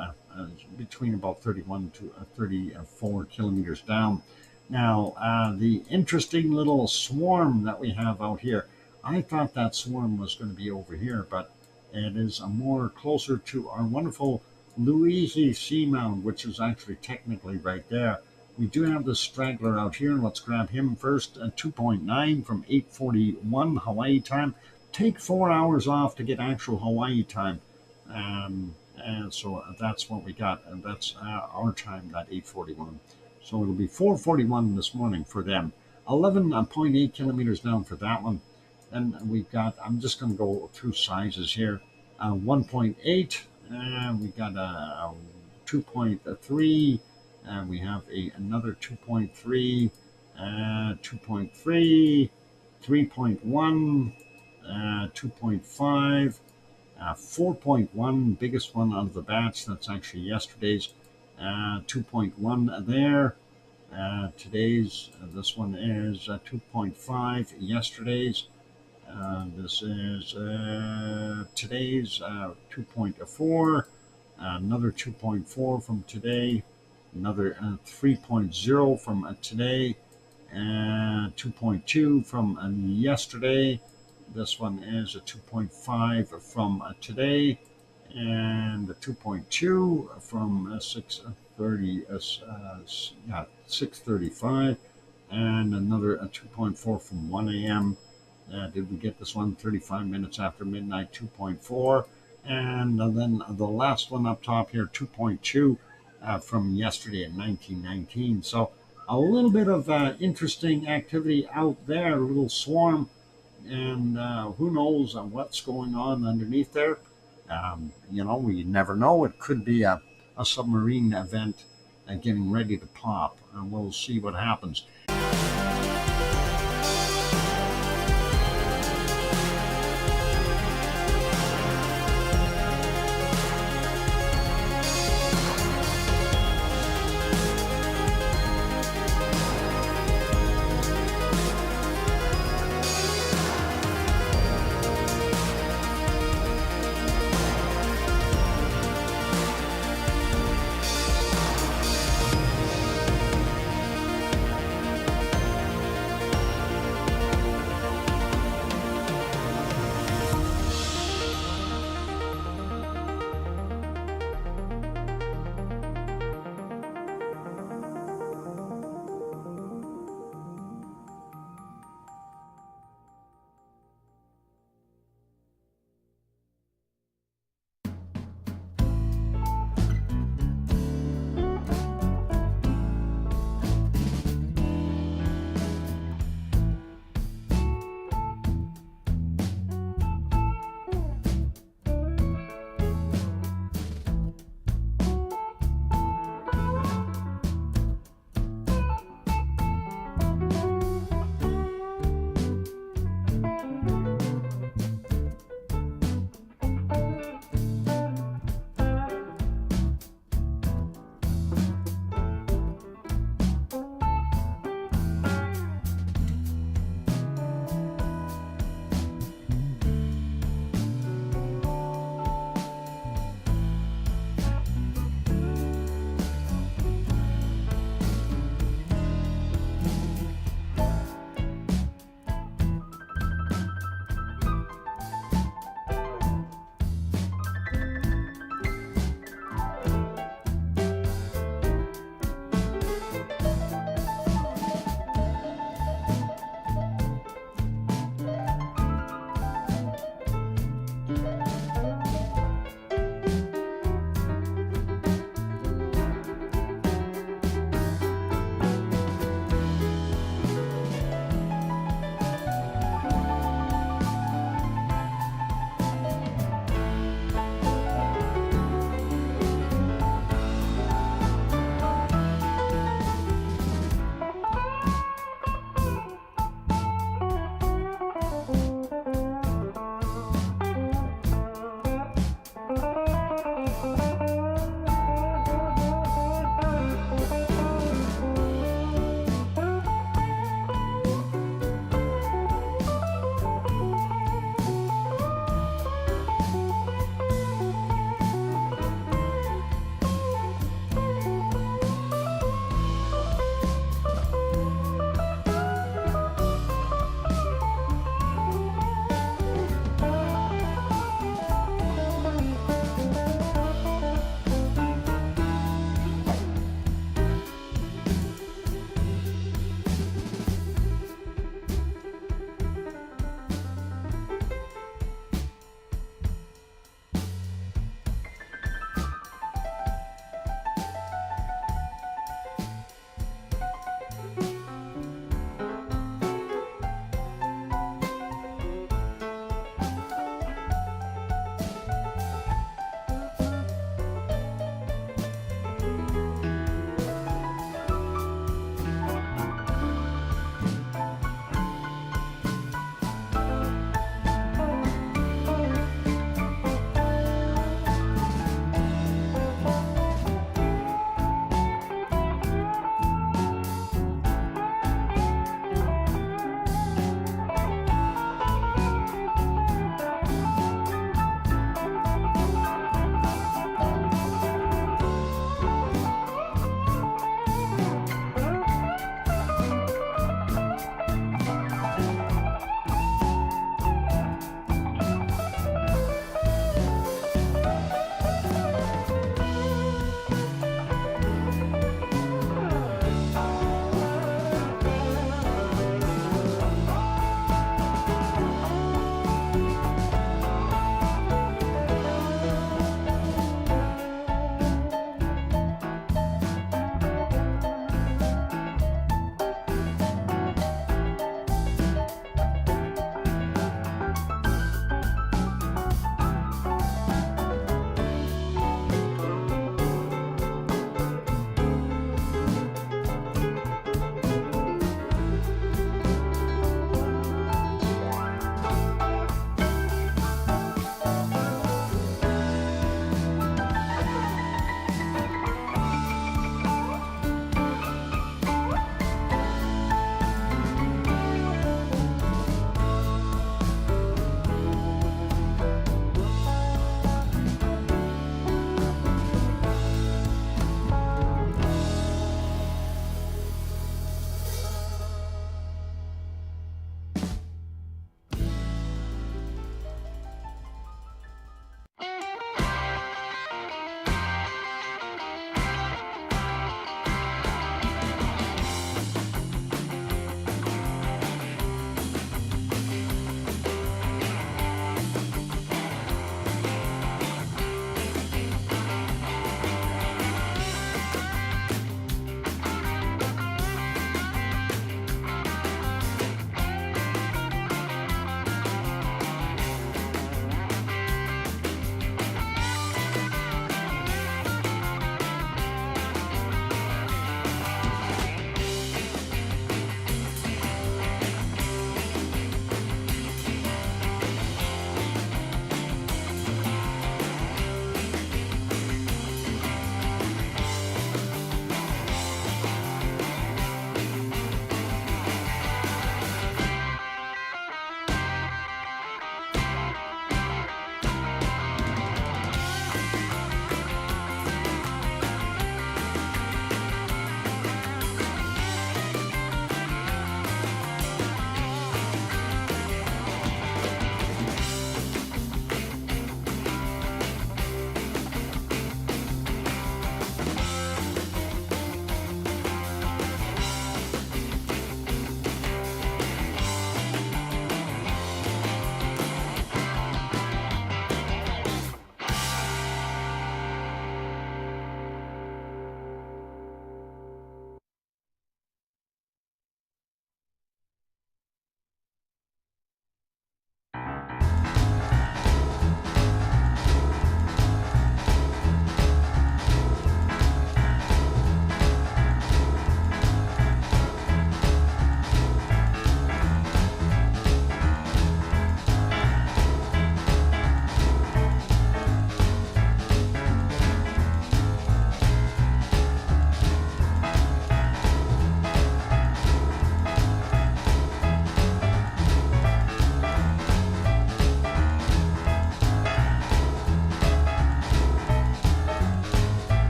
A: between about 31 to 34 kilometers down. Now, the interesting little swarm that we have out here, I thought that swarm was going to be over here, but it is more closer to our wonderful Luihi Seamound, which is actually technically right there. We do have the straggler out here. Let's grab him first. 2.9 from 8:41 Hawaii time. Take 4 hours off to get actual Hawaii time. And so that's what we got. And that's our time, that 8:41. So it'll be 4:41 this morning for them. 11.8 kilometers down for that one. And we've got, I'm just going to go through sizes here. 1.8, and we got a 2.3, and we have another 2.3, 2.3, 3.1, 2.5, 4.1, biggest one out of the batch. That's actually yesterday's. 2.1 there. Today's, this one is 2.5, yesterday's. This is today's 2.4, another 2.4 from today, another 3.0 from today, and 2.2 from yesterday. This one is a 2.5 from today, and a 2.2 from 6:35, and another 2.4 from 1 a.m. Did we get this one 35 minutes after midnight, 2.4. And then the last one up top here, 2.2 from yesterday at 1919. So a little bit of interesting activity out there, a little swarm. And who knows what's going on underneath there. We never know. It could be a submarine event getting ready to pop. And we'll see what happens.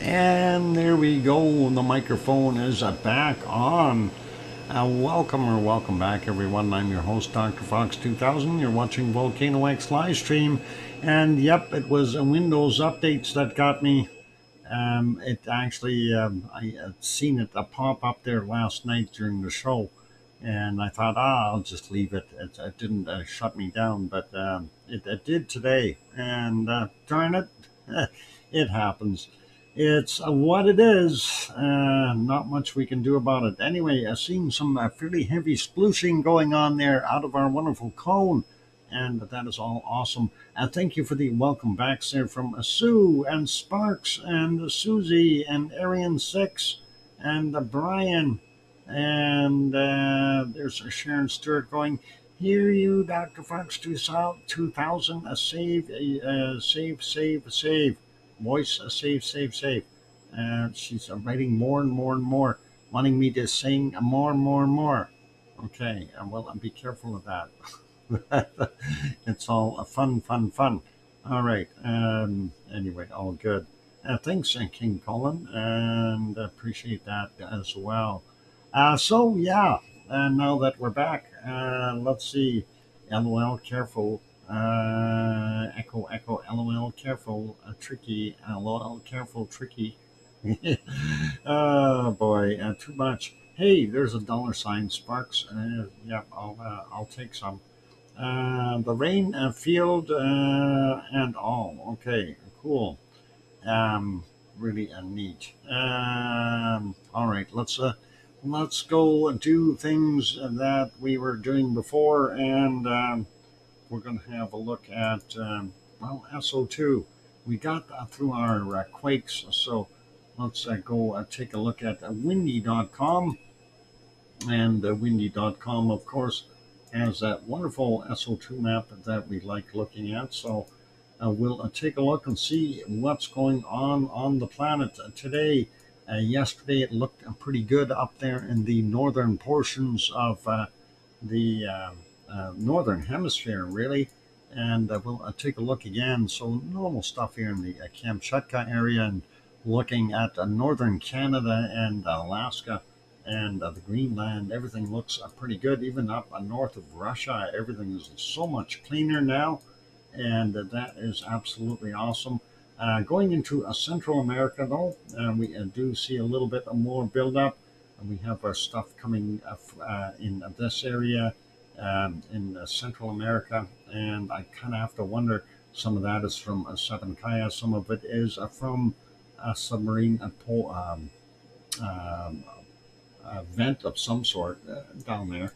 A: And there we go. The microphone is back on. Welcome back, everyone. I'm your host, DrFox2000. You're watching VolcanoX live stream. And yep, it was Windows updates that got me. It actually, I had seen it pop up there last night during the show. And I thought, I'll just leave it. It didn't shut me down, but it did today. And darn it, it happens. It's what it is. Not much we can do about it. Anyway, I've seen some fairly heavy sploosing going on there out of our wonderful cone. And that is all awesome. Thank you for the welcome backs there from Sue and Sparks and Susie and Arian6 and Brian. And there's Sharon Stewart going, hear you, Dr. Fox 2000, save. Voice, save. She's writing more and more, wanting me to sing more. Okay, well, be careful of that. It's all fun. All right. Anyway, all good. Thanks, King Colin, and appreciate that as well. So yeah, now that we're back, let's see. LOL, careful. Echo, LOL, careful. Tricky. LOL, careful, tricky. Oh boy, too much. Hey, there's a $sign, Sparks. Yeah, I'll take some. The rain field and all. Okay, cool. Really neat. All right, let's go do things that we were doing before, and we're going to have a look at SO2. We got through our quakes, so let's go take a look at windy.com, and windy.com, of course, has that wonderful SO2 map that we like looking at. So we'll take a look and see what's going on the planet today. Yesterday it looked pretty good up there in the northern portions of the northern hemisphere, really. And we'll take a look again. So normal stuff here in the Kamchatka area, and looking at northern Canada and Alaska and the Greenland. Everything looks pretty good. Even up north of Russia, everything is so much cleaner now, and that is absolutely awesome. Going into Central America, though, we do see a little bit more buildup. We have our stuff coming in this area in Central America, and I kind of have to wonder, some of that is from Sabancaya, some of it is from a submarine vent of some sort down there.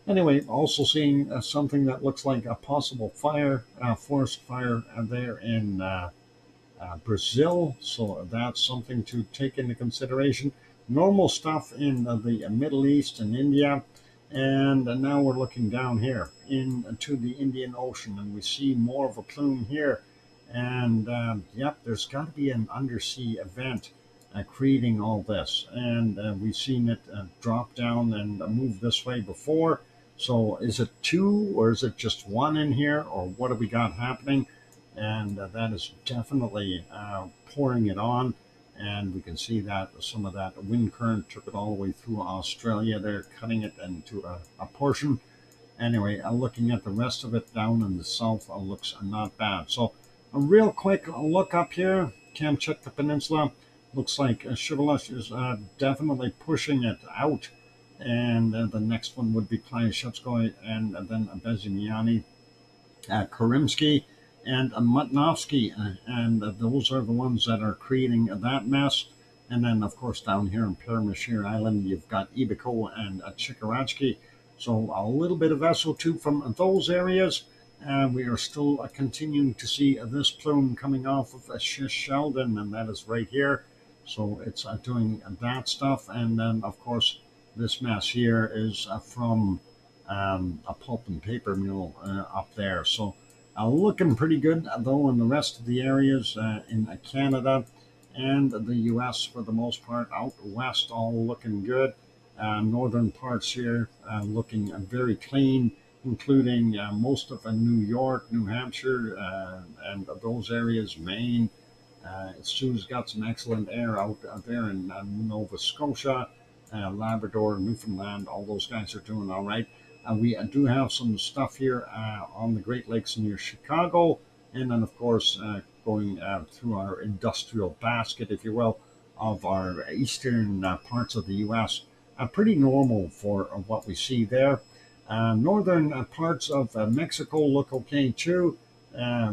A: Anyway, also seeing something that looks like a possible fire, forest fire there in Brazil. So that's something to take into consideration. Normal stuff in the Middle East and India. And now we're looking down here into the Indian Ocean, and we see more of a plume here. And yep, there's got to be an undersea event creating all this. And we've seen it drop down and move this way before. So is it two, or is it just one in here, or what have we got happening? And that is definitely pouring it on. And we can see that some of that wind current took it all the way through Australia. They're cutting it into a portion. Anyway, looking at the rest of it down in the south, looks not bad. So a real quick look up here, Kamchatka Peninsula. Looks like Shivalesh is definitely pushing it out. And the next one would be Klyashevskoy, and then Bezimiani, Karimsky, and Mutnovsky, and those are the ones that are creating that mess. And then, of course, down here in Paramashir Island, you've got Ibiko and Chikaratsky. So a little bit of SO2 from those areas. We are still continuing to see this plume coming off of Sheldon, and that is right here. So it's doing that stuff. And then, of course, this mess here is from a pulp and paper mill up there. So looking pretty good, though, in the rest of the areas in Canada and the U.S. for the most part. Out west, all looking good. Northern parts here looking very clean, including most of New York, New Hampshire, and those areas, Maine. Sue's got some excellent air out there in Nova Scotia, Labrador, Newfoundland. All those guys are doing all right. We do have some stuff here on the Great Lakes near Chicago, and then of course going through our industrial basket, if you will, of our eastern parts of the U.S. Pretty normal for what we see there. Northern parts of Mexico look okay too.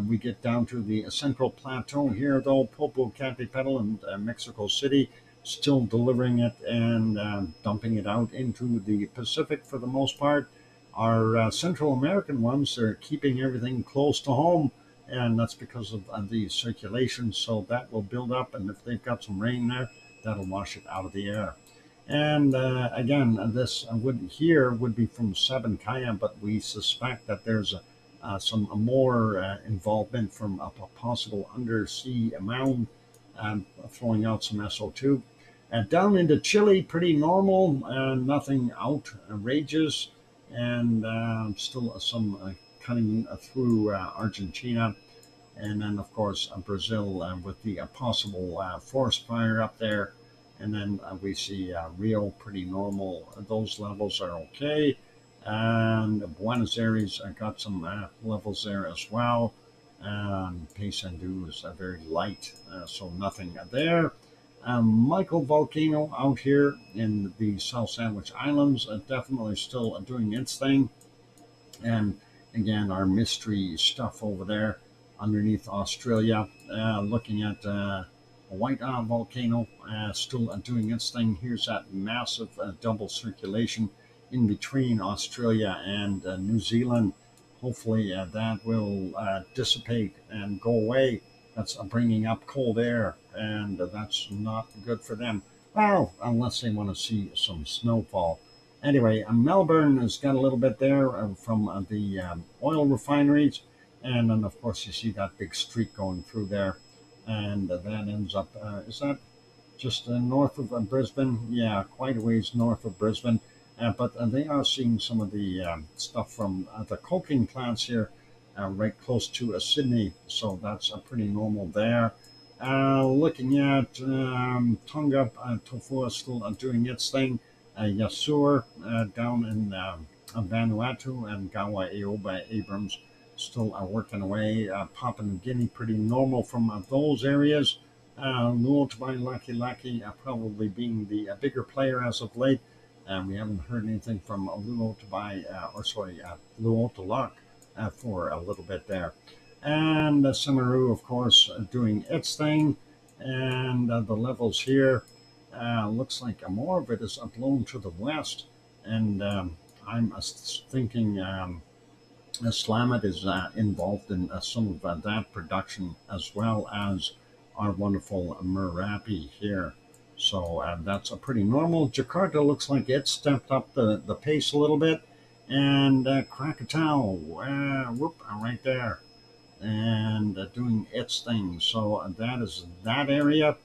A: We get down to the central plateau here, though. Popocatépetl and Mexico City still delivering it and dumping it out into the Pacific for the most part. Our Central American ones are keeping everything close to home, and that's because of the circulation. So that will build up, and if they've got some rain there, that'll wash it out of the air. And again, this would be from Sabancaya, but we suspect that there's some more involvement from a possible undersea mound throwing out some SO2. Down into Chile, pretty normal, nothing outrageous, and still some cutting through Argentina. And then, of course, Brazil with the possible forest fire up there. And then we see Rio pretty normal. Those levels are okay. And Buenos Aires got some levels there as well. Paysandú is very light, so nothing there. Michael Volcano out here in the South Sandwich Islands, definitely still doing its thing. And again, our mystery stuff over there underneath Australia, looking at White volcano still doing its thing. Here's that massive double circulation in between Australia and New Zealand. Hopefully that will dissipate and go away. That's bringing up cold air, and that's not good for them. Well, unless they want to see some snowfall. Anyway, Melbourne has got a little bit there from the oil refineries. And then, of course, you see that big streak going through there. And that ends up, is that just north of Brisbane? Yeah, quite a ways north of Brisbane. But they are seeing some of the stuff from the coking plants here right close to Sydney. So that's pretty normal there. Looking at Tonga, Tofu is still doing its thing. Yasur down in Vanuatu, and Gawa Eoba Abrams still working away. Papua New Guinea pretty normal from those areas. Luotabai Laki probably being the bigger player as of late. We haven't heard anything from Luotalak for a little bit there. And Samaru, of course, doing its thing. And the levels here looks like more of it is blown to the west. And I'm thinking Slamet is involved in some of that production, as well as our wonderful Merapi here. So that's a pretty normal. Jakarta looks like it stepped up the pace a little bit. And Krakatau, right there, and doing its thing. So that is that area.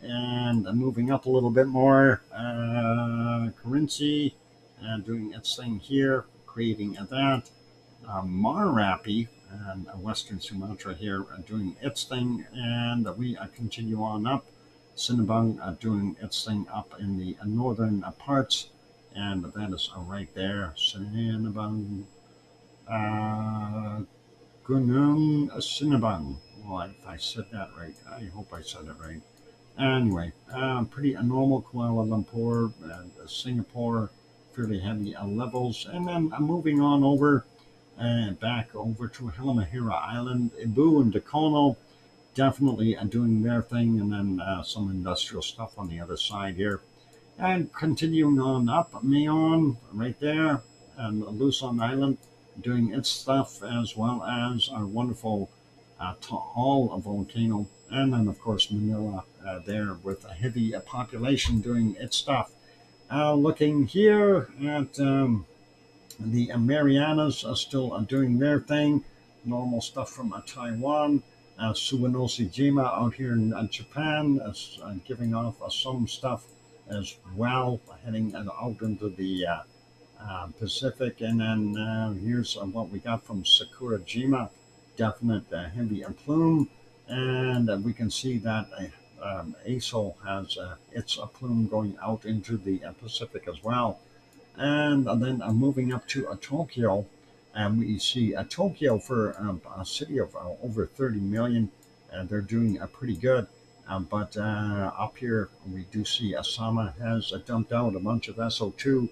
A: And moving up a little bit more, Kerinci doing its thing here, creating that. Marapi and Western Sumatra here doing its thing, and we continue on up. Sinabung doing its thing up in the northern parts, and that is right there. Sinabung, Gunung Sinabung. Well, if I said that right, I hope I said it right. Anyway, pretty normal. Kuala Lumpur and Singapore, fairly heavy levels, and then moving on over. Back over to Halmahera Island, Ibu and Dakono, definitely doing their thing, and then some industrial stuff on the other side here. And continuing on up, Mayon, right there, and Luzon Island, doing its stuff, as well as our wonderful Taal volcano, and then, of course, Manila there with a heavy population doing its stuff. Looking here at the Marianas are still doing their thing. Normal stuff from Taiwan. Suwanoshi-jima out here in Japan is giving off some stuff as well, heading out into the Pacific. And then here's what we got from Sakurajima. Definite heavy plume. and we can see that ASO has its plume going out into the Pacific as well. And then moving up to Tokyo, and we see Tokyo for a city of over 30 million. They're doing pretty good. But up here, we do see Asama has dumped out a bunch of SO2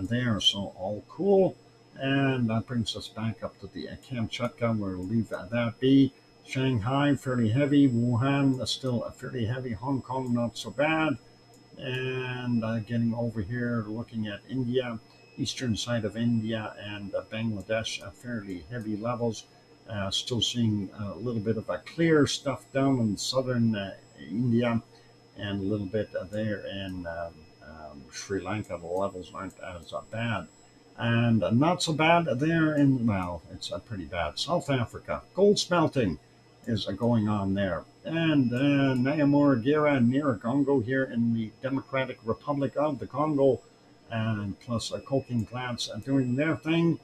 A: there, so all cool. And that brings us back up to the Kamchatka. We'll leave that be. Shanghai, fairly heavy. Wuhan, still fairly heavy. Hong Kong, not so bad. And getting over here, looking at India, eastern side of India and Bangladesh, fairly heavy levels. Still seeing a little bit of a clear stuff down in southern India, and a little bit there in Sri Lanka. The levels aren't as bad. And not so bad there in, well, it's pretty bad. South Africa, gold smelting is going on there. And Nyamuragira and Nyiragongo here in the Democratic Republic of the Congo, and plus coking plants doing their thing.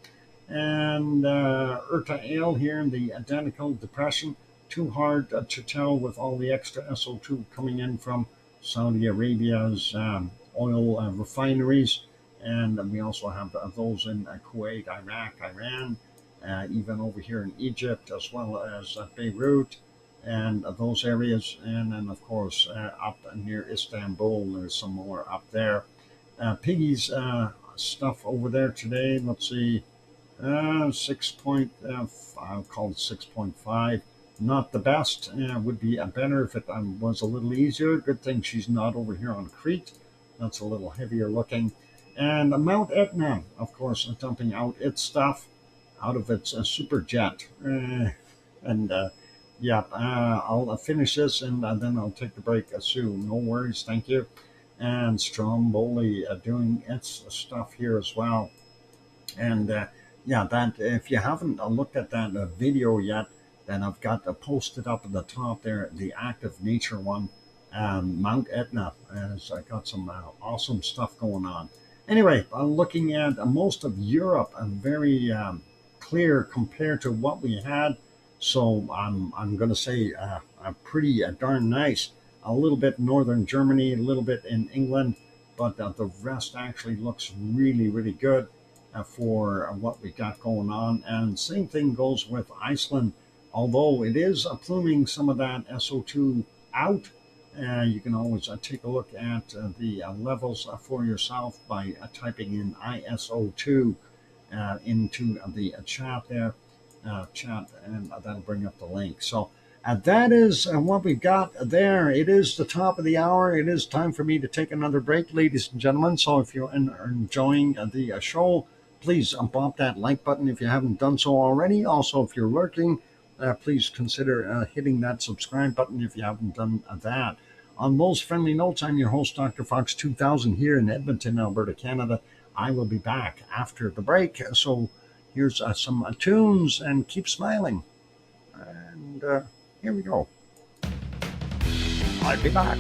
A: And Urta Ale here in the Identical Depression. Too hard to tell with all the extra SO2 coming in from Saudi Arabia's oil refineries. And we also have those in Kuwait, Iraq, Iran, even over here in Egypt, as well as Beirut and those areas. And then, of course, up near Istanbul, there's some more up there. Piggy's stuff over there today, let's see, 6 point, I'll call it 6.5. Not the best. Would be better if it was a little easier. Good thing she's not over here on Crete. That's a little heavier looking. And Mount Etna, of course, dumping out its stuff out of its super jet. I'll finish this and then I'll take the break soon. No worries, thank you. And Stromboli doing its stuff here as well. And that if you haven't looked at that video yet, then I've got posted up at the top there, the active nature one. Mount Etna has got some awesome stuff going on. Anyway, looking at most of Europe, very clear compared to what we had. So I'm going to say pretty darn nice. A little bit northern Germany, a little bit in England, but the rest actually looks really, really good for what we got going on. And same thing goes with Iceland. Although it is pluming some of that SO2 out, you can always take a look at the levels for yourself by typing in ISO2 into the chat there, and that'll bring up the link. So that is what we've got there. It is the top of the hour. It is time for me to take another break, ladies and gentlemen. So if you're enjoying the show, please bump that like button if you haven't done so already. Also, if you're lurking, please consider hitting that subscribe button if you haven't done that. On those friendly notes, I'm your host, DrFox2000, here in Edmonton, Alberta, Canada. I will be back after the break. So here's some tunes, and keep smiling. And here we go. I'll be back.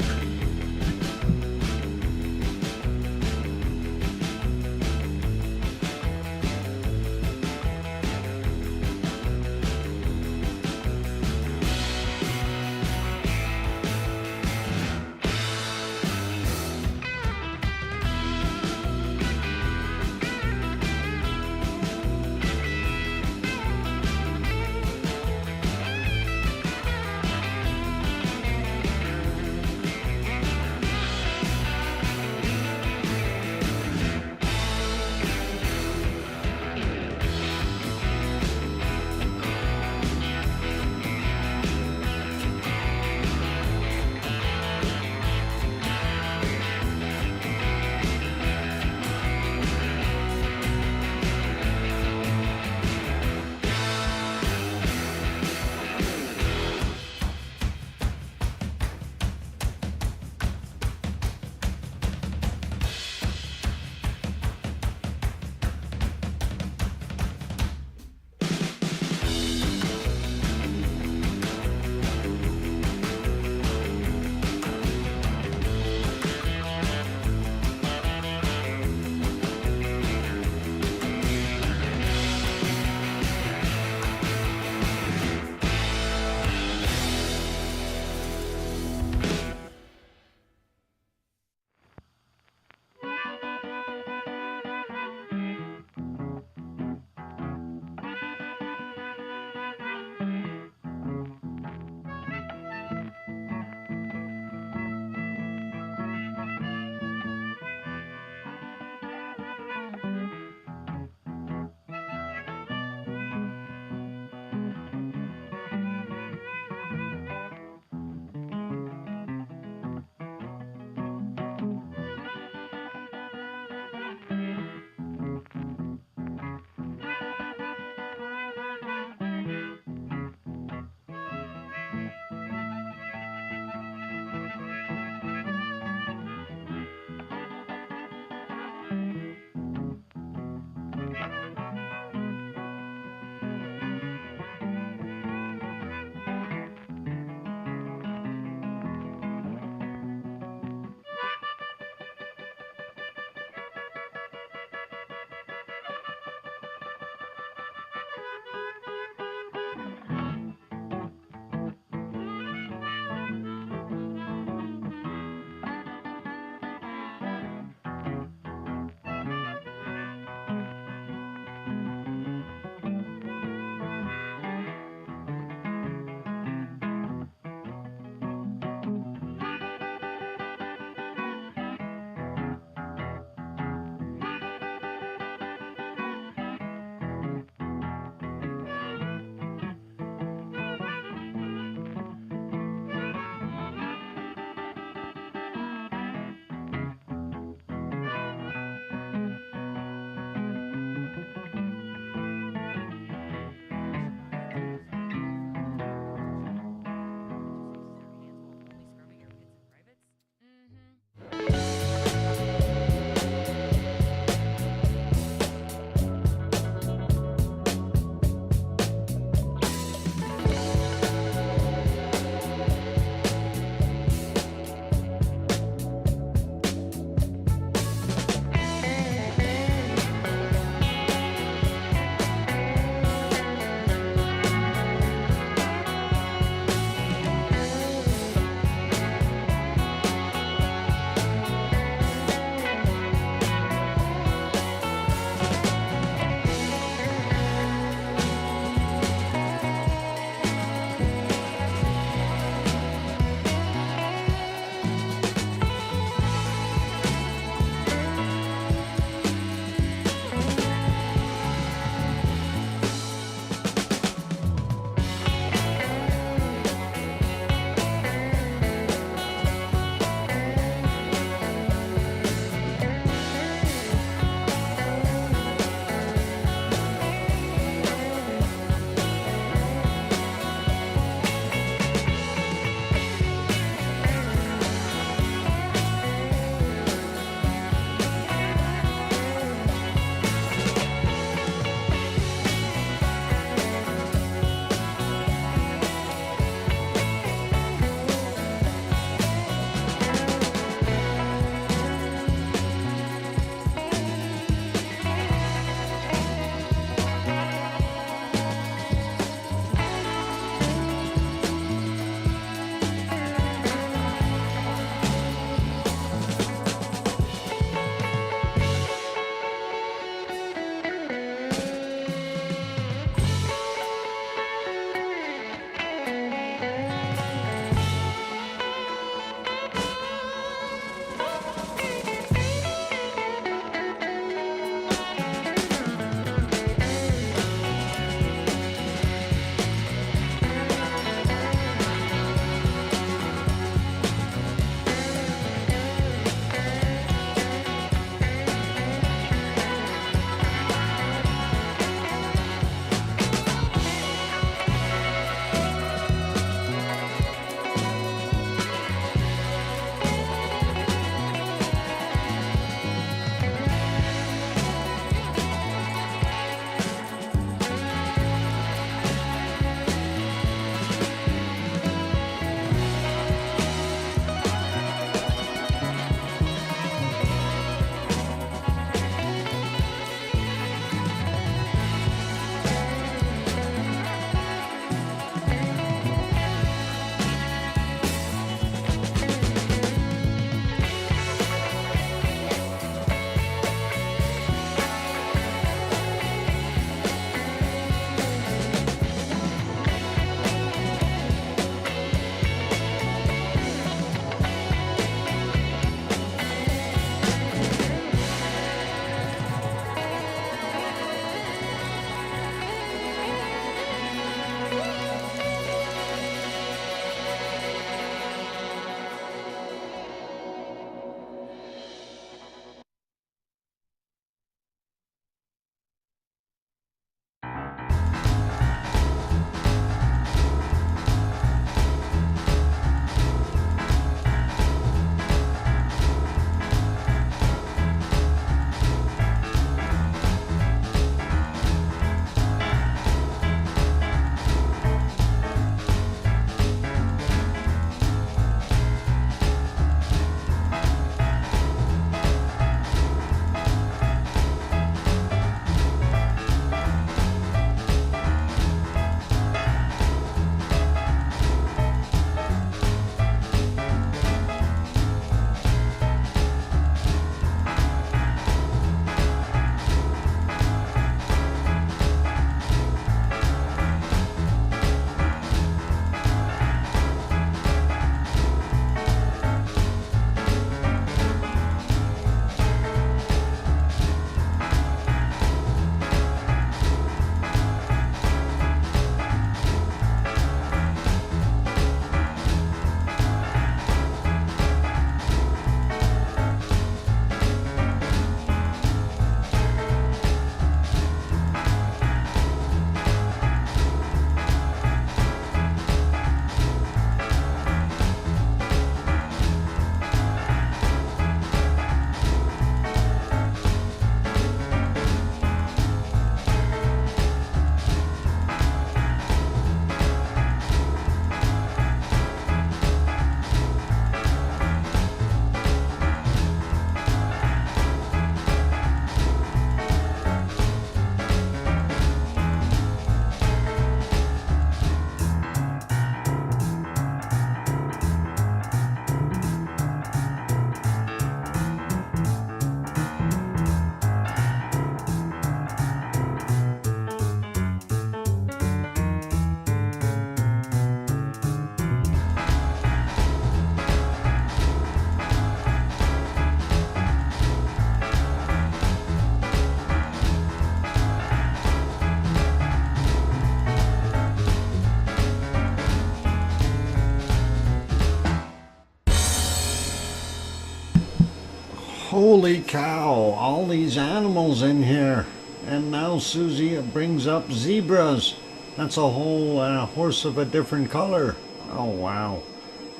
A: Holy cow, all these animals in here. And now Susie brings up zebras. That's a whole horse of a different color. Oh, wow.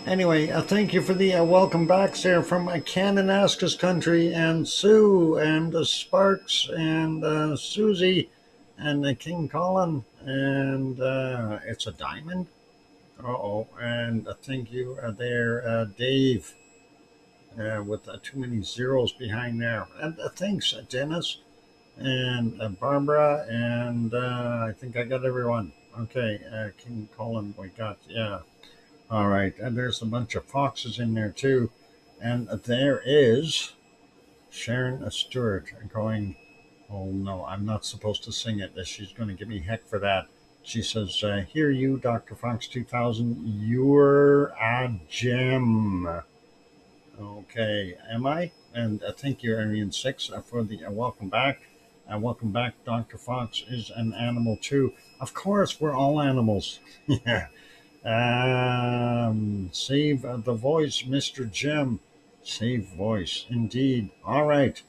A: Anyway, thank you for the welcome backs there from Kananaskis country, and Sue, and Sparks, and Susie, and King Colin, and it's a diamond. Uh-oh, and thank you there, Dave, with too many zeros behind there. And thanks, Dennis, and Barbara, and I think I got everyone. Okay, King Colin, we got, yeah. All right, and there's a bunch of foxes in there too. And there is Sharon Stewart going, oh no, I'm not supposed to sing it. She's going to give me heck for that. She says, here you, Dr. Fox 2000, you're a gem. Okay, am I? And thank you, Arian 6, for the welcome back. Welcome back, Dr. Fox is an animal too. Of course, we're all animals. Yeah. Save the voice, Mr. Jim. Save voice, indeed. All right.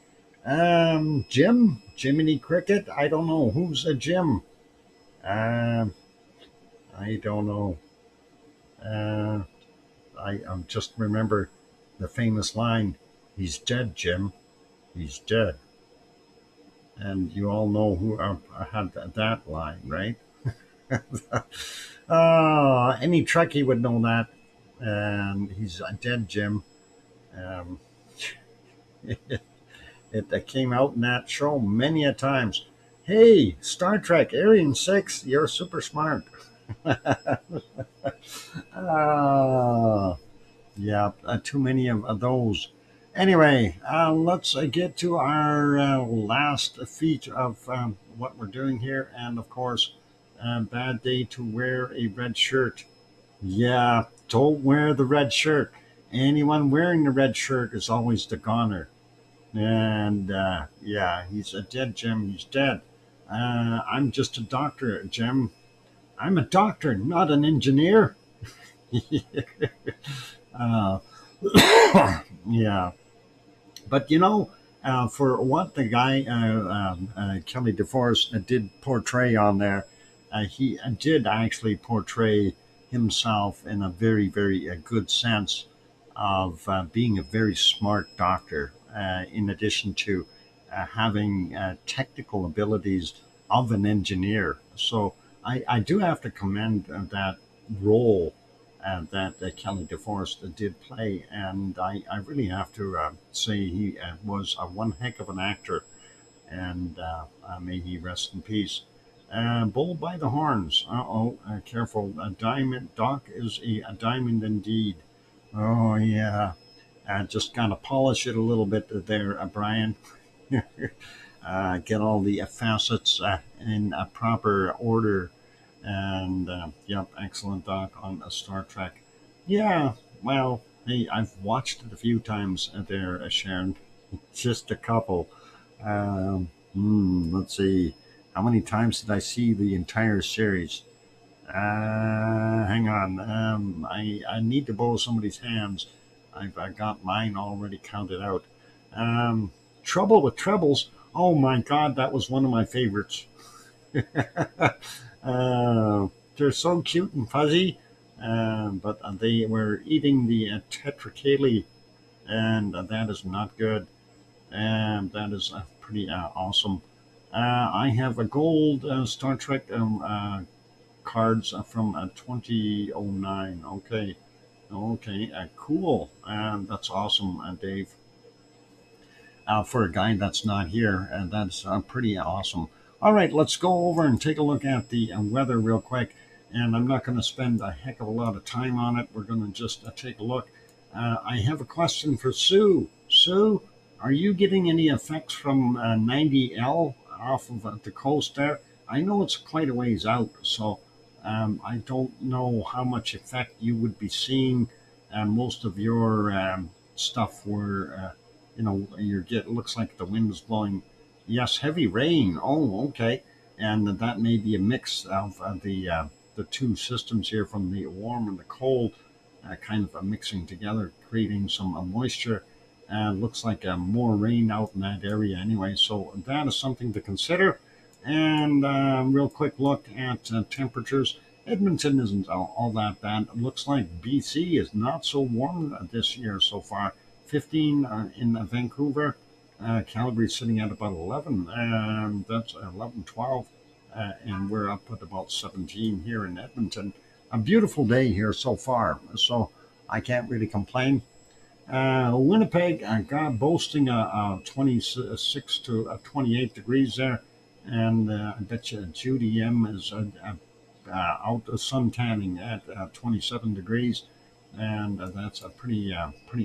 A: Jim? Jiminy Cricket? I don't know. Who's a Jim? I don't know. I just remember the famous line, he's dead, Jim. He's dead. And you all know who had that line, right? Any Trekkie would know that. And he's dead, Jim. It came out in that show many a times. Hey, Star Trek, Arian 6, you're super smart. Yeah, too many of those. Anyway, let's get to our last feat of what we're doing here. And of course, bad day to wear a red shirt. Yeah, don't wear the red shirt. Anyone wearing the red shirt is always the goner. And yeah, he's a dead, Jim. He's dead. I'm just a doctor, Jim. I'm a doctor, not an engineer. uh, yeah. But you know, for what the guy, Kelly DeForest, did portray on there, he did actually portray himself in a very, very good sense of being a very smart doctor, in addition to having technical abilities of an engineer. So I do have to commend that role that Kelly DeForest did play, and I really have to say he was one heck of an actor, and may he rest in peace. Bull by the horns. Careful. A diamond. Doc is a diamond indeed. Oh, yeah. Just kind of polish it a little bit there, Brian. Get all the facets in a proper order. And, yep, excellent doc on Star Trek. Yeah, well, hey, I've watched it a few times there, Sharon. Just a couple. Let's see. How many times did I see the entire series? Hang on. I need to borrow somebody's hands. I got mine already counted out. Trouble with Trebles. Oh my God, that was one of my favorites. They're so cute and fuzzy, but they were eating the tetracale, and that is not good. And that is pretty awesome. I have a gold Star Trek cards from 2009. Okay. Okay, cool. That's awesome, Dave. For a guy that's not here, and that's pretty awesome. All right, let's go over and take a look at the weather real quick. And I'm not going to spend a heck of a lot of time on it. We're going to just take a look. I have a question for Sue. Sue, are you getting any effects from 90L off of the coast there? I know it's quite a ways out, so I don't know how much effect you would be seeing. Most of your stuff were, looks like the wind is blowing. Yes, heavy rain. Oh, okay. And that may be a mix of the two systems here, from the warm and the cold, kind of mixing together, creating some moisture. Looks like more rain out in that area anyway, so that is something to consider. And real quick look at temperatures. Edmonton isn't all that bad. It looks like BC is not so warm this year so far. 15 in Vancouver. Calgary sitting at about 11, and that's 11, 12. And we're up at about 17 here in Edmonton. A beautiful day here so far, so I can't really complain. Winnipeg got boasting 26 to 28 degrees there, and I bet you Judy M is out sun tanning at 27 degrees, and that's a pretty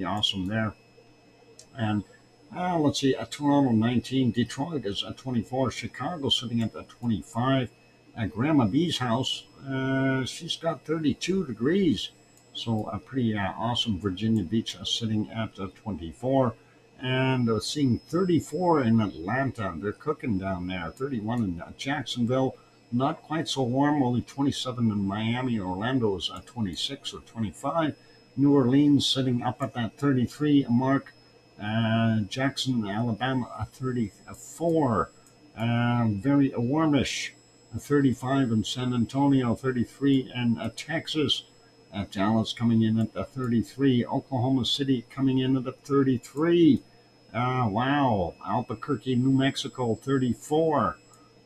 A: awesome there. And let's see, Toronto 19, Detroit is at 24, Chicago sitting at 25. Grandma B's house, she's got 32 degrees. So a pretty awesome. Virginia Beach sitting at 24. And seeing 34 in Atlanta. They're cooking down there. 31 in Jacksonville. Not quite so warm, only 27 in Miami. Orlando is at 26 or 25. New Orleans sitting up at that 33 mark. Jackson, Alabama, 34. Very warmish. 35 in San Antonio, 33 in Texas. Dallas coming in at 33. Oklahoma City coming in at 33. Wow. Albuquerque, New Mexico, 34.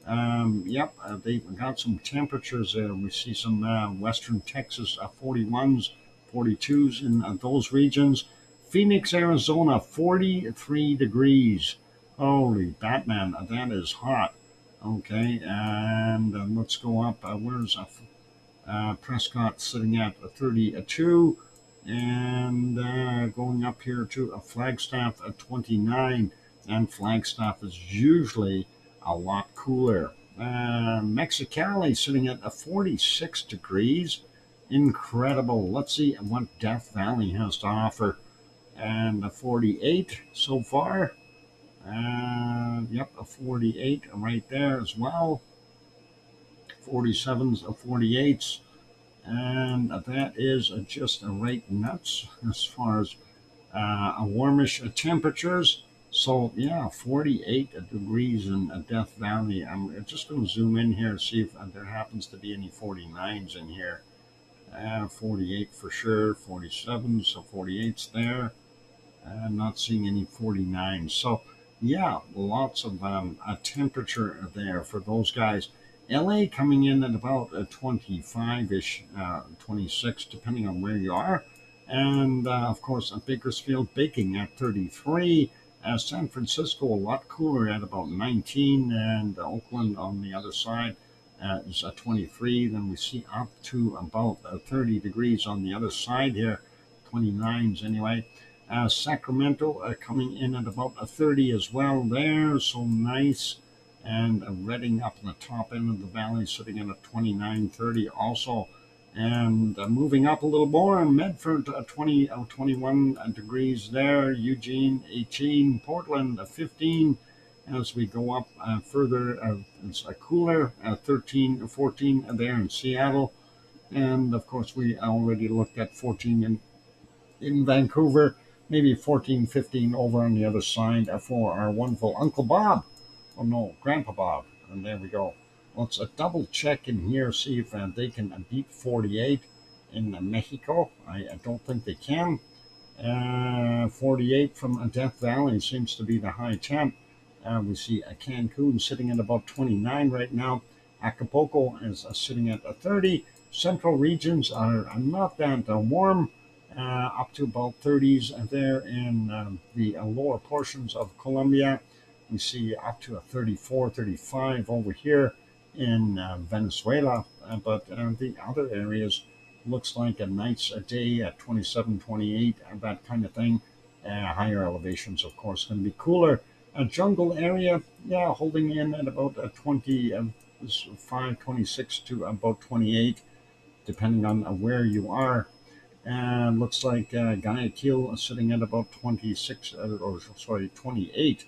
A: Yep, they've got some temperatures there. We see some western Texas 41s, 42s in those regions. Phoenix, Arizona, 43 degrees. Holy Batman, that is hot. Okay, and let's go up. Where's Prescott sitting at 32, and going up here to Flagstaff at 29, and Flagstaff is usually a lot cooler. Mexicali sitting at 46 degrees. Incredible. Let's see what Death Valley has to offer. And 48 so far. Yep, a 48 right there as well. 47s, 48s. And that is just right nuts as far as warmish temperatures. So yeah, 48 degrees in Death Valley. I'm just going to zoom in here and see if there happens to be any 49s in here. 48 for sure, 47s, so 48's there. I'm not seeing any 49s. So yeah, lots of temperature there for those guys. LA coming in at about 25-ish, 26, depending on where you are. And of course, Bakersfield baking at 33. San Francisco a lot cooler at about 19, and Oakland on the other side is at 23. Then we see up to about 30 degrees on the other side here, 29s anyway. Sacramento coming in at about 30 as well there, so nice. And Redding up in the top end of the valley, sitting at a 29, 30 also. And moving up a little more, Medford 21 degrees there, Eugene 18, Portland 15. As we go up further, it's cooler, 13, 14 there in Seattle. And of course, we already looked at 14 in Vancouver, maybe 14, 15 over on the other side for our wonderful Uncle Bob. Oh no, Grandpa Bob. And there we go. Let's double check in here, see if they can beat 48 in Mexico. I don't think they can. 48 from Death Valley seems to be the high temp. We see Cancun sitting at about 29 right now. Acapulco is sitting at 30. Central regions are not that warm. Up to about 30s there in the lower portions of Colombia. We see up to a 34, 35 over here in Venezuela, but the other areas looks like a nice day at 27, 28, that kind of thing. Higher elevations, of course, going to be cooler. A jungle area, yeah, holding in at about 25, 26 to about 28, depending on where you are. And looks like Guayaquil is sitting at about 26, 28,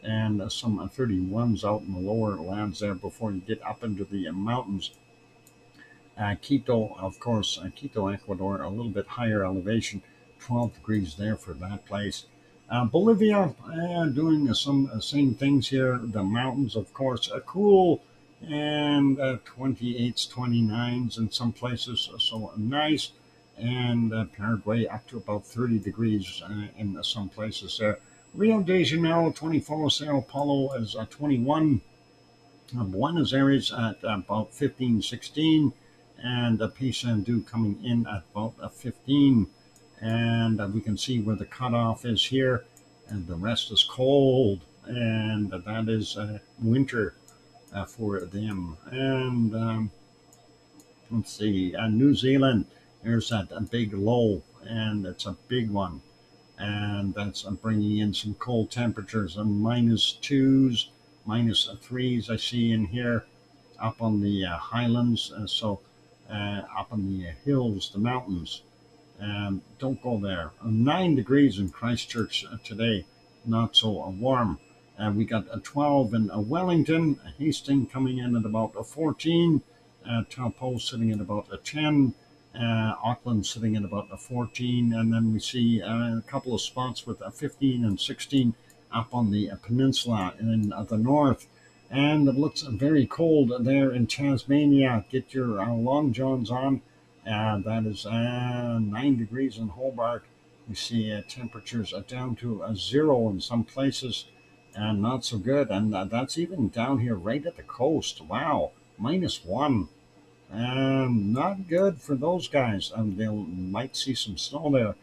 A: and some 31s out in the lower lands there before you get up into the mountains. Quito, of course, Quito, Ecuador, a little bit higher elevation, 12 degrees there for that place. Bolivia, doing some same things here. The mountains, of course, are cool, and 28s, 29s in some places, so nice. And Paraguay up to about 30 degrees in some places there. Rio de Janeiro, 24. Sao Paulo is 21. Buenos Aires at about 15, 16. And Paysandu coming in at about 15. And we can see where the cutoff is here, and the rest is cold, and that is winter for them. And let's see, New Zealand, there's that a big low, and it's a big one, and that's bringing in some cold temperatures and -2s, -3s I see in here up on the highlands, up on the hills, the mountains. Don't go there. 9 degrees in Christchurch today, not so warm. We got a 12 in Wellington, Hastings coming in at about a 14, Taupo sitting at about a 10, Auckland sitting at about a 14, and then we see a couple of spots with a 15 and 16 up on the peninsula in the north. And it looks very cold there in Tasmania. Get your long johns on. That is 9 degrees in Hobart. We see temperatures down to 0 in some places, and not so good. And that's even down here right at the coast. Wow, -1. Not good for those guys. They might see some snow there.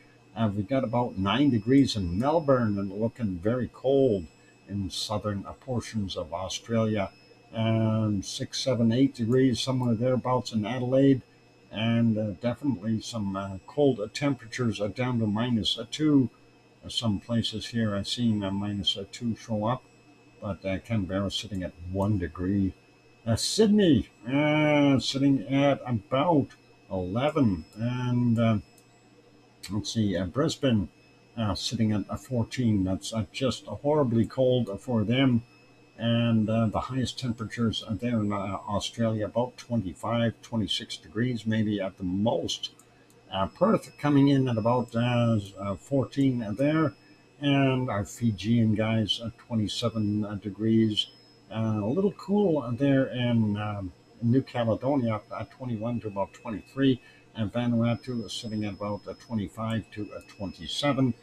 A: We've got about 9 degrees in Melbourne, and looking very cold in southern portions of Australia. 6, 7, 8 degrees, somewhere thereabouts in Adelaide. And definitely some cold temperatures are down to -2. Some places here I've seen -2 show up, but Canberra sitting at 1 degree. Sydney sitting at about 11, and let's see, Brisbane sitting at 14. That's just horribly cold for them. And the highest temperatures there in Australia, about 25, 26 degrees, maybe at the most. Perth coming in at about 14 there, and our Fijian guys 27 degrees. A little cool there in New Caledonia, 21 to about 23, and Vanuatu is sitting at about 25 to 27.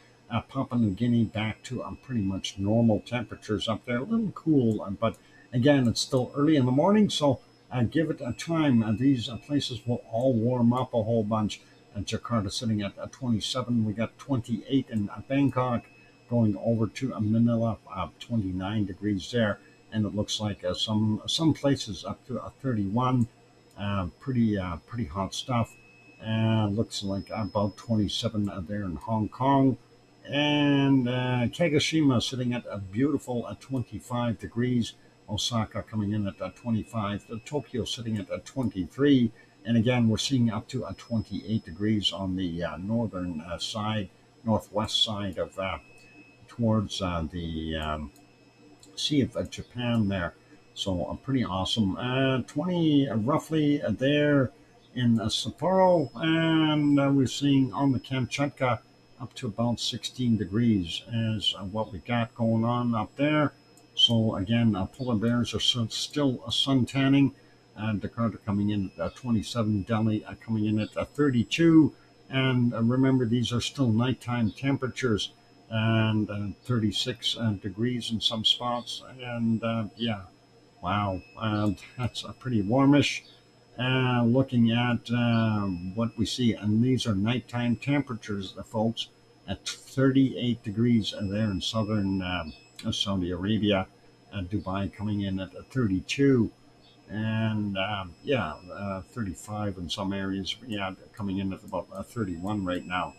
A: Papua New Guinea back to pretty much normal temperatures up there. A little cool, but again, it's still early in the morning, so give it a time. These places will all warm up a whole bunch. Jakarta sitting at 27. We got 28 in Bangkok, going over to Manila, 29 degrees there, and it looks like some places up to 31. Pretty hot stuff. Looks like about 27 there in Hong Kong. And Kagoshima sitting at a beautiful 25 degrees. Osaka coming in at 25. Tokyo sitting at 23. And again, we're seeing up to 28 degrees on the northern side, northwest side of towards the Sea of Japan there. So pretty awesome. 20 roughly there in Sapporo, and we're seeing on the Kamchatka up to about 16 degrees is what we got going on up there. So again, polar bears are still sun tanning. Jakarta coming in at 27, Delhi coming in at 32. And remember, these are still nighttime temperatures, and 36 degrees in some spots. And yeah, wow, that's pretty warmish. Looking at what we see, and these are nighttime temperatures, folks, at 38 degrees there in southern Saudi Arabia, Dubai coming in at 32, and 35 in some areas. Yeah, coming in at about 31 right now.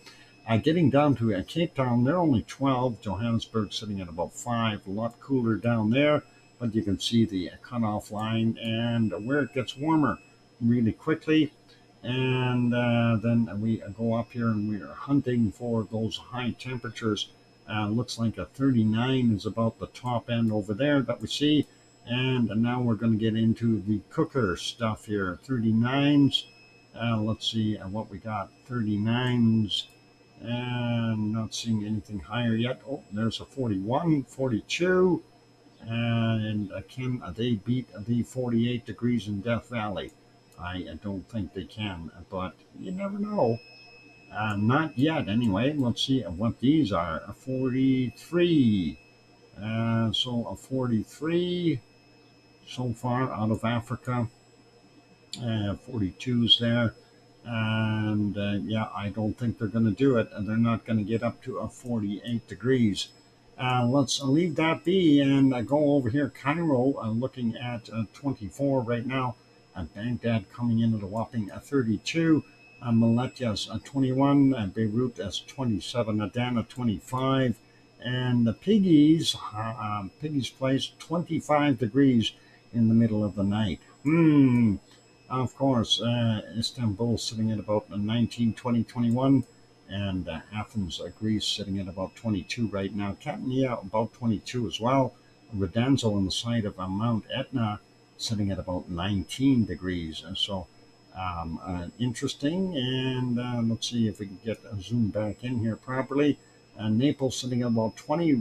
A: Getting down to Cape Town, they're only 12. Johannesburg sitting at about 5, a lot cooler down there, but you can see the cutoff line and where it gets warmer really quickly. And then we go up here and we are hunting for those high temperatures. Looks like a 39 is about the top end over there that we see. And now we're going to get into the cooker stuff here. 39s. Let's see what we got. 39s. and not seeing anything higher yet. Oh, there's a 41, 42, and can they beat the 48 degrees in Death Valley? I don't think they can, but you never know. Not yet, anyway. Let's see what these are. A 43. So a 43 so far out of Africa. 42's there. And yeah, I don't think they're going to do it. And they're not going to get up to a 48 degrees. Let's leave that be and go over here. Cairo, looking at 24 right now. Baghdad coming in at a whopping 32. Malatya's 21. Beirut is 27. Adana 25. And the Piggy's Place 25 degrees in the middle of the night. Of course, Istanbul sitting at about 19, 20, 21, and Athens, Greece, sitting at about 22 right now. Catania, about 22 as well. Redanzo on the side of Mount Etna, sitting at about 19 degrees. And so interesting. And let's see if we can get a zoom back in here properly. Naples sitting at about 20.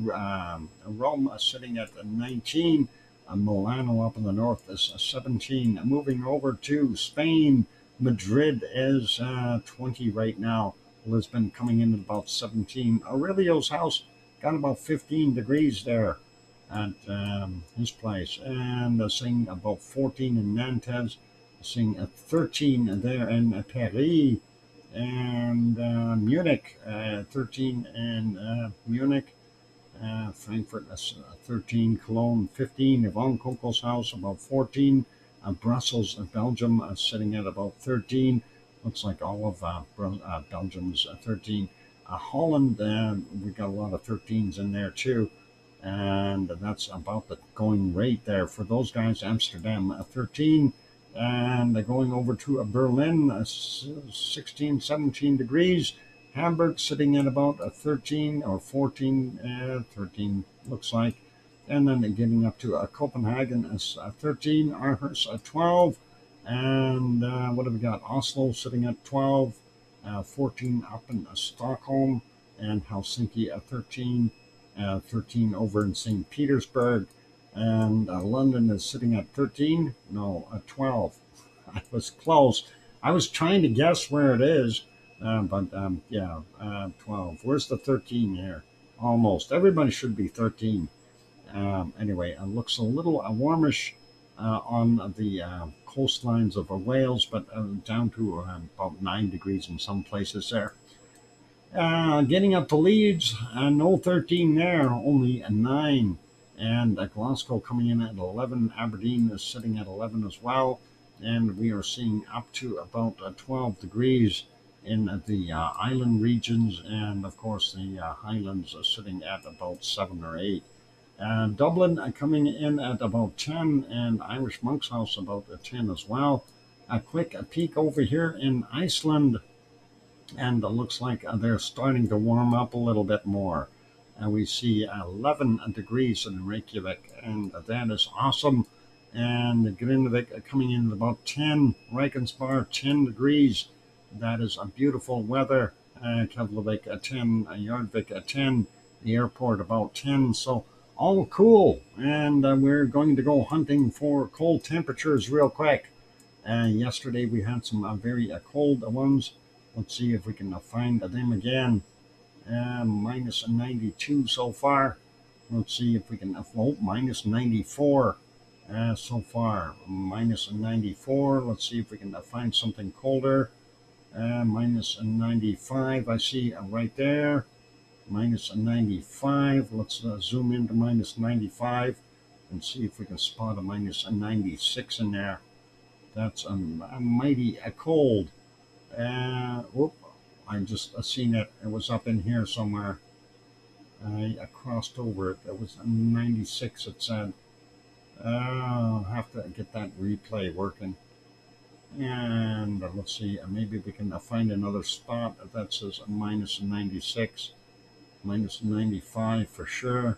A: Rome sitting at 19. Milano up in the north is 17. Moving over to Spain, Madrid is 20 right now. Lisbon coming in at about 17. Aurelio's house got about 15 degrees there at his place. And seeing about 14 in Nantes, seeing 13 there in Paris. And Munich, 13 in Munich. Frankfurt, 13. Cologne, 15. Yvonne Coco's house, about 14. Brussels, Belgium, sitting at about 13. Looks like all of Belgium's 13. Holland, we got a lot of 13s in there too. And that's about the going rate there for those guys. Amsterdam, 13. And going over to Berlin, 16, 17 degrees. Hamburg sitting at about 13 or 14, 13 looks like. And then getting up to Copenhagen is 13, Aarhus 12. And what have we got? Oslo sitting at 12, 14 up in Stockholm, and Helsinki at 13, 13 over in St. Petersburg. And London is sitting at 13, no, 12. I was close. I was trying to guess where it is. But yeah, 12. Where's the 13 here? Almost. Everybody should be 13. Anyway, it looks a little warmish on the coastlines of Wales, but down to about 9 degrees in some places there. Getting up to Leeds, no 13 there, only 9. And Glasgow coming in at 11. Aberdeen is sitting at 11 as well. And we are seeing up to about 12 degrees in the island regions, and of course the highlands are sitting at about 7 or 8. Dublin coming in at about 10, and Irish Monk's House about 10 as well. A quick peek over here in Iceland, and it looks like they're starting to warm up a little bit more. And we see 11 degrees in Reykjavik, and that is awesome. And Grindavik coming in at about 10, Reykjanes 10 degrees. That is a beautiful weather. Keflavik at 10, Yardvik at 10, the airport about 10. So all cool. And we're going to go hunting for cold temperatures real quick. Yesterday we had some very cold ones. Let's see if we can find them again. Minus 92 so far. Let's see if we can, minus 94 so far. Minus 94. Let's see if we can find something colder. Minus 95, I see right there. Minus 95. Let's zoom into minus 95 and see if we can spot a minus 96 in there. That's a mighty cold. I just seen it. It was up in here somewhere. I crossed over it. It was 96, it said. I'll have to get that replay working. And let's see, maybe we can find another spot that says minus 96, minus 95 for sure.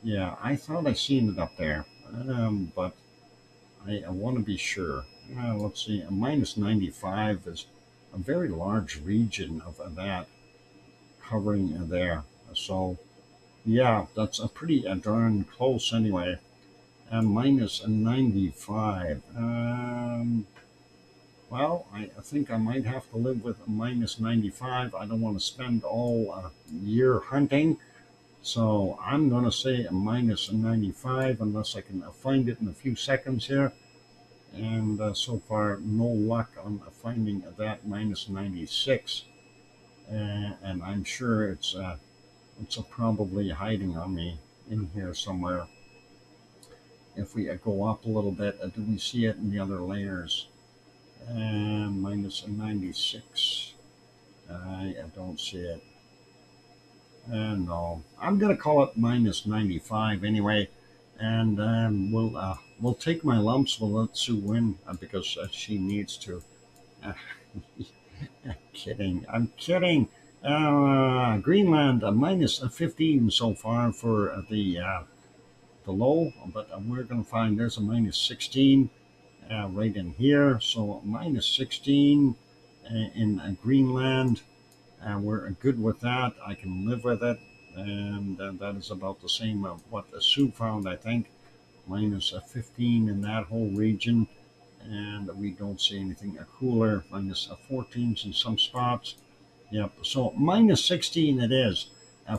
A: Yeah, I thought I seen it up there, but I want to be sure. Let's see, minus 95 is a very large region of that covering there. So yeah, that's a pretty darn close anyway. Minus 95. Well, I think I might have to live with a minus 95. I don't want to spend all year hunting. So I'm going to say a minus 95 unless I can find it in a few seconds here. And so far, no luck on finding that minus 96. And I'm sure it's probably hiding on me in here somewhere. If we go up a little bit, do we see it in the other layers? And minus 96. I don't see it. No, I'm gonna call it minus 95 anyway, and we'll take my lumps. We'll let Sue win because she needs to. Uh, I'm kidding. Greenland minus 15 so far for the low, but we're gonna find there's a minus 16 right in here. So minus 16 in Greenland. We're good with that. I can live with it. And that is about the same what the Sue found, I think. Minus 15 in that whole region. And we don't see anything cooler. Minus 14s in some spots. Yep. So minus 16 it is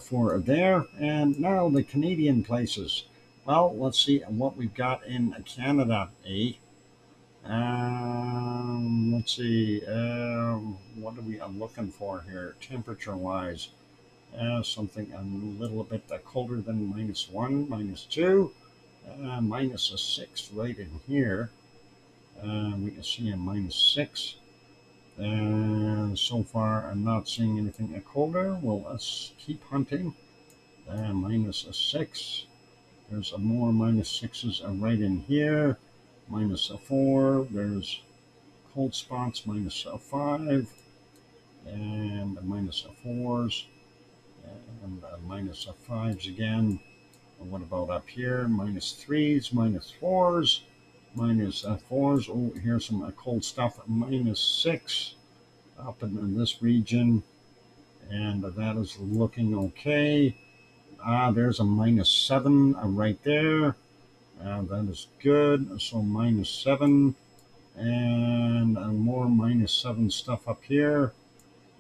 A: for there. And now the Canadian places. Well, let's see what we've got in Canada, eh? Let's see. What are we looking for here, temperature-wise? Something a little bit colder than minus 1, minus 2, minus 6 right in here. We can see a minus 6. And so far, I'm not seeing anything colder. Well, let's keep hunting. Minus 6. There's more minus 6s right in here. Minus 4. There's cold spots, minus 5. And minus 4s. And minus 5s again. And what about up here? Minus 3s, minus 4s, minus 4s. Oh, here's some cold stuff. Minus 6 up in this region. And that is looking okay. There's a minus 7 right there. That is good. So minus 7. And more minus 7 stuff up here.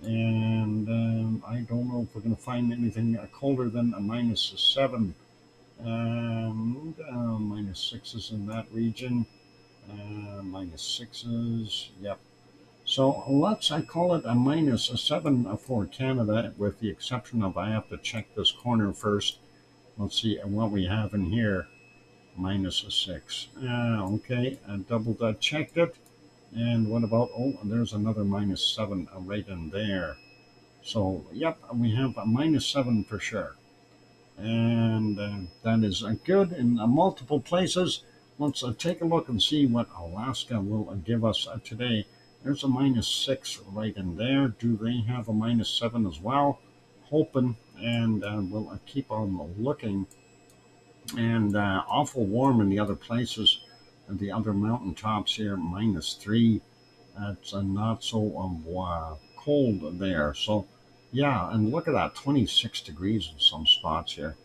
A: And I don't know if we're going to find anything colder than a minus 7. And minus 6s in that region. Minus 6s, yep. So I call it a minus 7 for Canada, with the exception of I have to check this corner first. Let's see what we have in here. Minus 6. Okay, I double checked it. And what about, oh, there's another minus 7 right in there. So, yep, we have a minus 7 for sure. And that is good in multiple places. Let's take a look and see what Alaska will give us today. There's a minus 6 right in there. Do they have a minus 7 as well? Hoping, and we'll keep on looking. And awful warm in the other places. The other mountaintops here, minus 3. It's not so cold there. So, yeah, and look at that, 26 degrees in some spots here.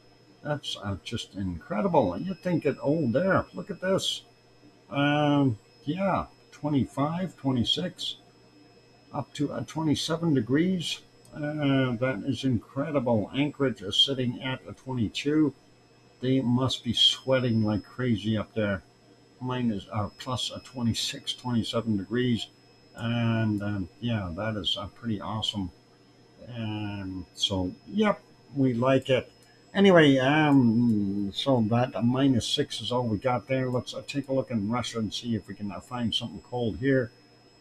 A: That's just incredible. You'd think it, oh, there, look at this. Yeah, 25, 26, up to 27 degrees. That is incredible. Anchorage is sitting at 22. They must be sweating like crazy up there. Minus plus 26, 27 degrees. And yeah, that is pretty awesome. And so, yep, we like it. Anyway, so that minus 6 is all we got there. Let's take a look in Russia and see if we can find something cold here.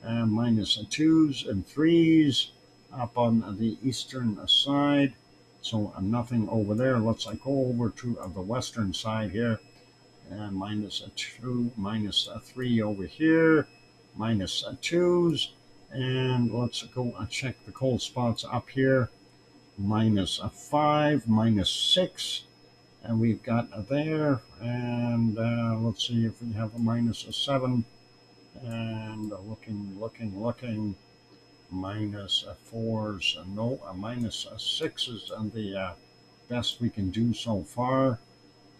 A: Minus 2s and 3s up on the eastern side. So nothing over there. Let's go over to the western side here. And minus 2, minus 3 over here. Minus 2s. And let's go check the cold spots up here. Minus 5, minus 6, and we've got there. And let's see if we have a minus 7. And looking. minus 4s, no, minus 6s, and the best we can do so far.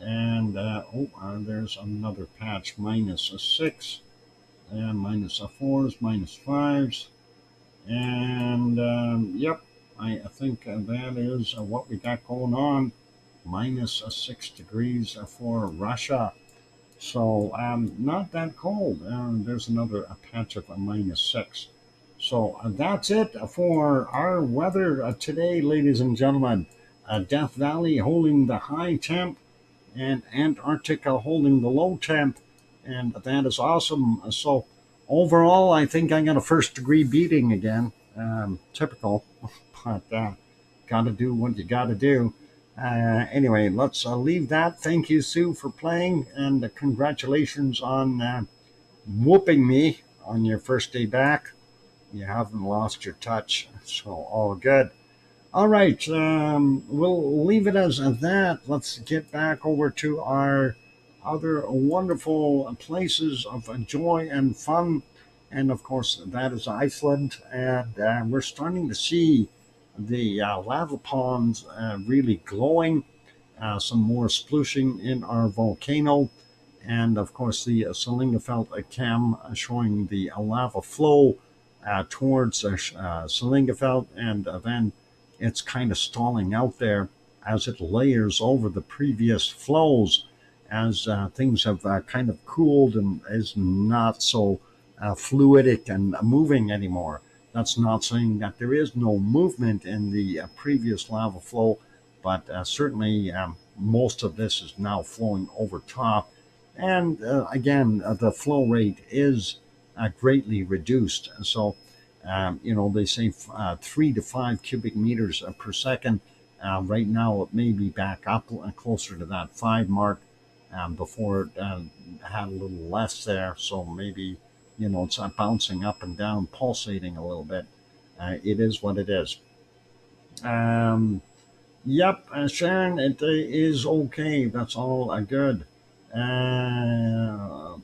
A: And there's another patch, minus 6, and minus 4s, minus 5s. And yep, I think that is what we got going on. Minus 6 degrees for Russia. So not that cold. There's another patch of a minus 6. So that's it for our weather today, ladies and gentlemen. Death Valley holding the high temp, and Antarctica holding the low temp, and that is awesome. So overall, I think I got a first degree beating again. Typical, but got to do what you got to do. Anyway, let's leave that. Thank you, Sue, for playing, and congratulations on whooping me on your first day back. You haven't lost your touch, so all good. All right, we'll leave it as that. Let's get back over to our other wonderful places of joy and fun. And of course, that is Iceland. And we're starting to see the lava ponds really glowing, some more sploshing in our volcano. And of course, the Salingafeld cam showing the lava flow towards Salingafeld, and then it's kind of stalling out there as it layers over the previous flows, as things have kind of cooled and is not so fluidic and moving anymore. That's not saying that there is no movement in the previous lava flow, but certainly most of this is now flowing over top. And again, the flow rate is greatly reduced. So they say 3 to 5 cubic meters per second. Right now, it may be back up closer to that 5 mark. Before it had a little less there. So maybe, it's bouncing up and down, pulsating a little bit. It is what it is. Yep, Sharon, it is okay. That's all good.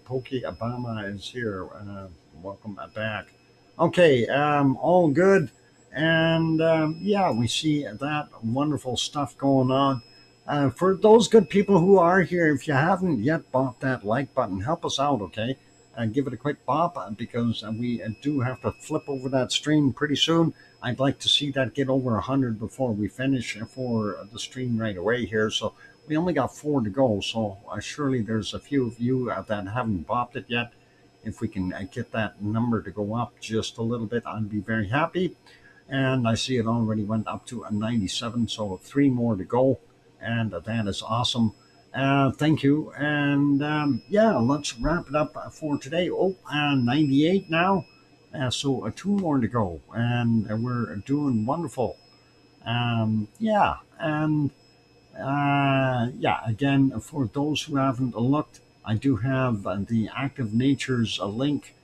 A: Pokey Obama is here. Welcome back. Okay, all good. And yeah, we see that wonderful stuff going on. For those good people who are here, if you haven't yet bought that like button, help us out, okay? Give it a quick bop because we do have to flip over that stream pretty soon. I'd like to see that get over 100 before we finish for the stream right away here. So we only got 4 to go. So surely there's a few of you that haven't bopped it yet. If we can get that number to go up just a little bit, I'd be very happy. And I see it already went up to a 97, so 3 more to go. And that is awesome. Thank you. And yeah, let's wrap it up for today. 98 now. So 2 more to go. And we're doing wonderful. Yeah. And yeah, again, for those who haven't looked, I do have the Active Nature's link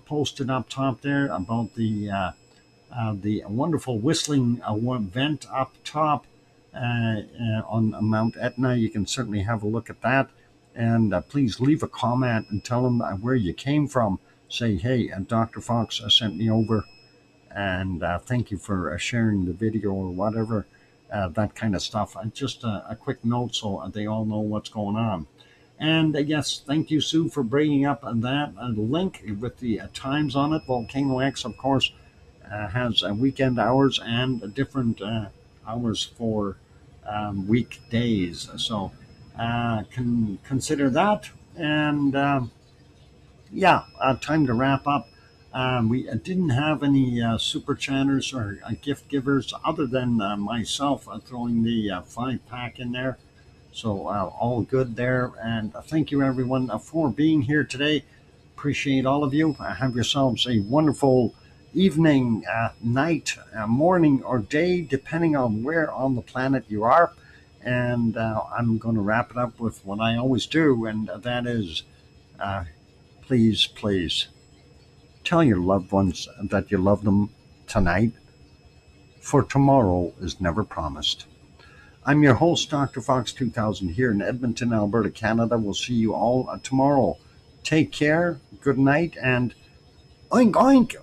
A: posted up top there about the wonderful whistling vent up top on Mount Etna. You can certainly have a look at that. And please leave a comment and tell them where you came from. Say, hey, Dr. Fox sent me over. And thank you for sharing the video or whatever, that kind of stuff. Just a quick note so they all know what's going on. And yes, thank you, Sue, for bringing up that link with the times on it. VolcanoX, of course, has weekend hours and different hours for weekdays. So can consider that. And yeah, time to wrap up. We didn't have any super chatters or gift givers other than myself throwing the 5-pack in there. So all good there. And thank you, everyone, for being here today. Appreciate all of you. Have yourselves a wonderful evening, night, morning, or day, depending on where on the planet you are. And I'm going to wrap it up with what I always do, and that is please, please tell your loved ones that you love them tonight, for tomorrow is never promised. I'm your host, Dr. Fox2000, here in Edmonton, Alberta, Canada. We'll see you all tomorrow. Take care, good night, and oink oink.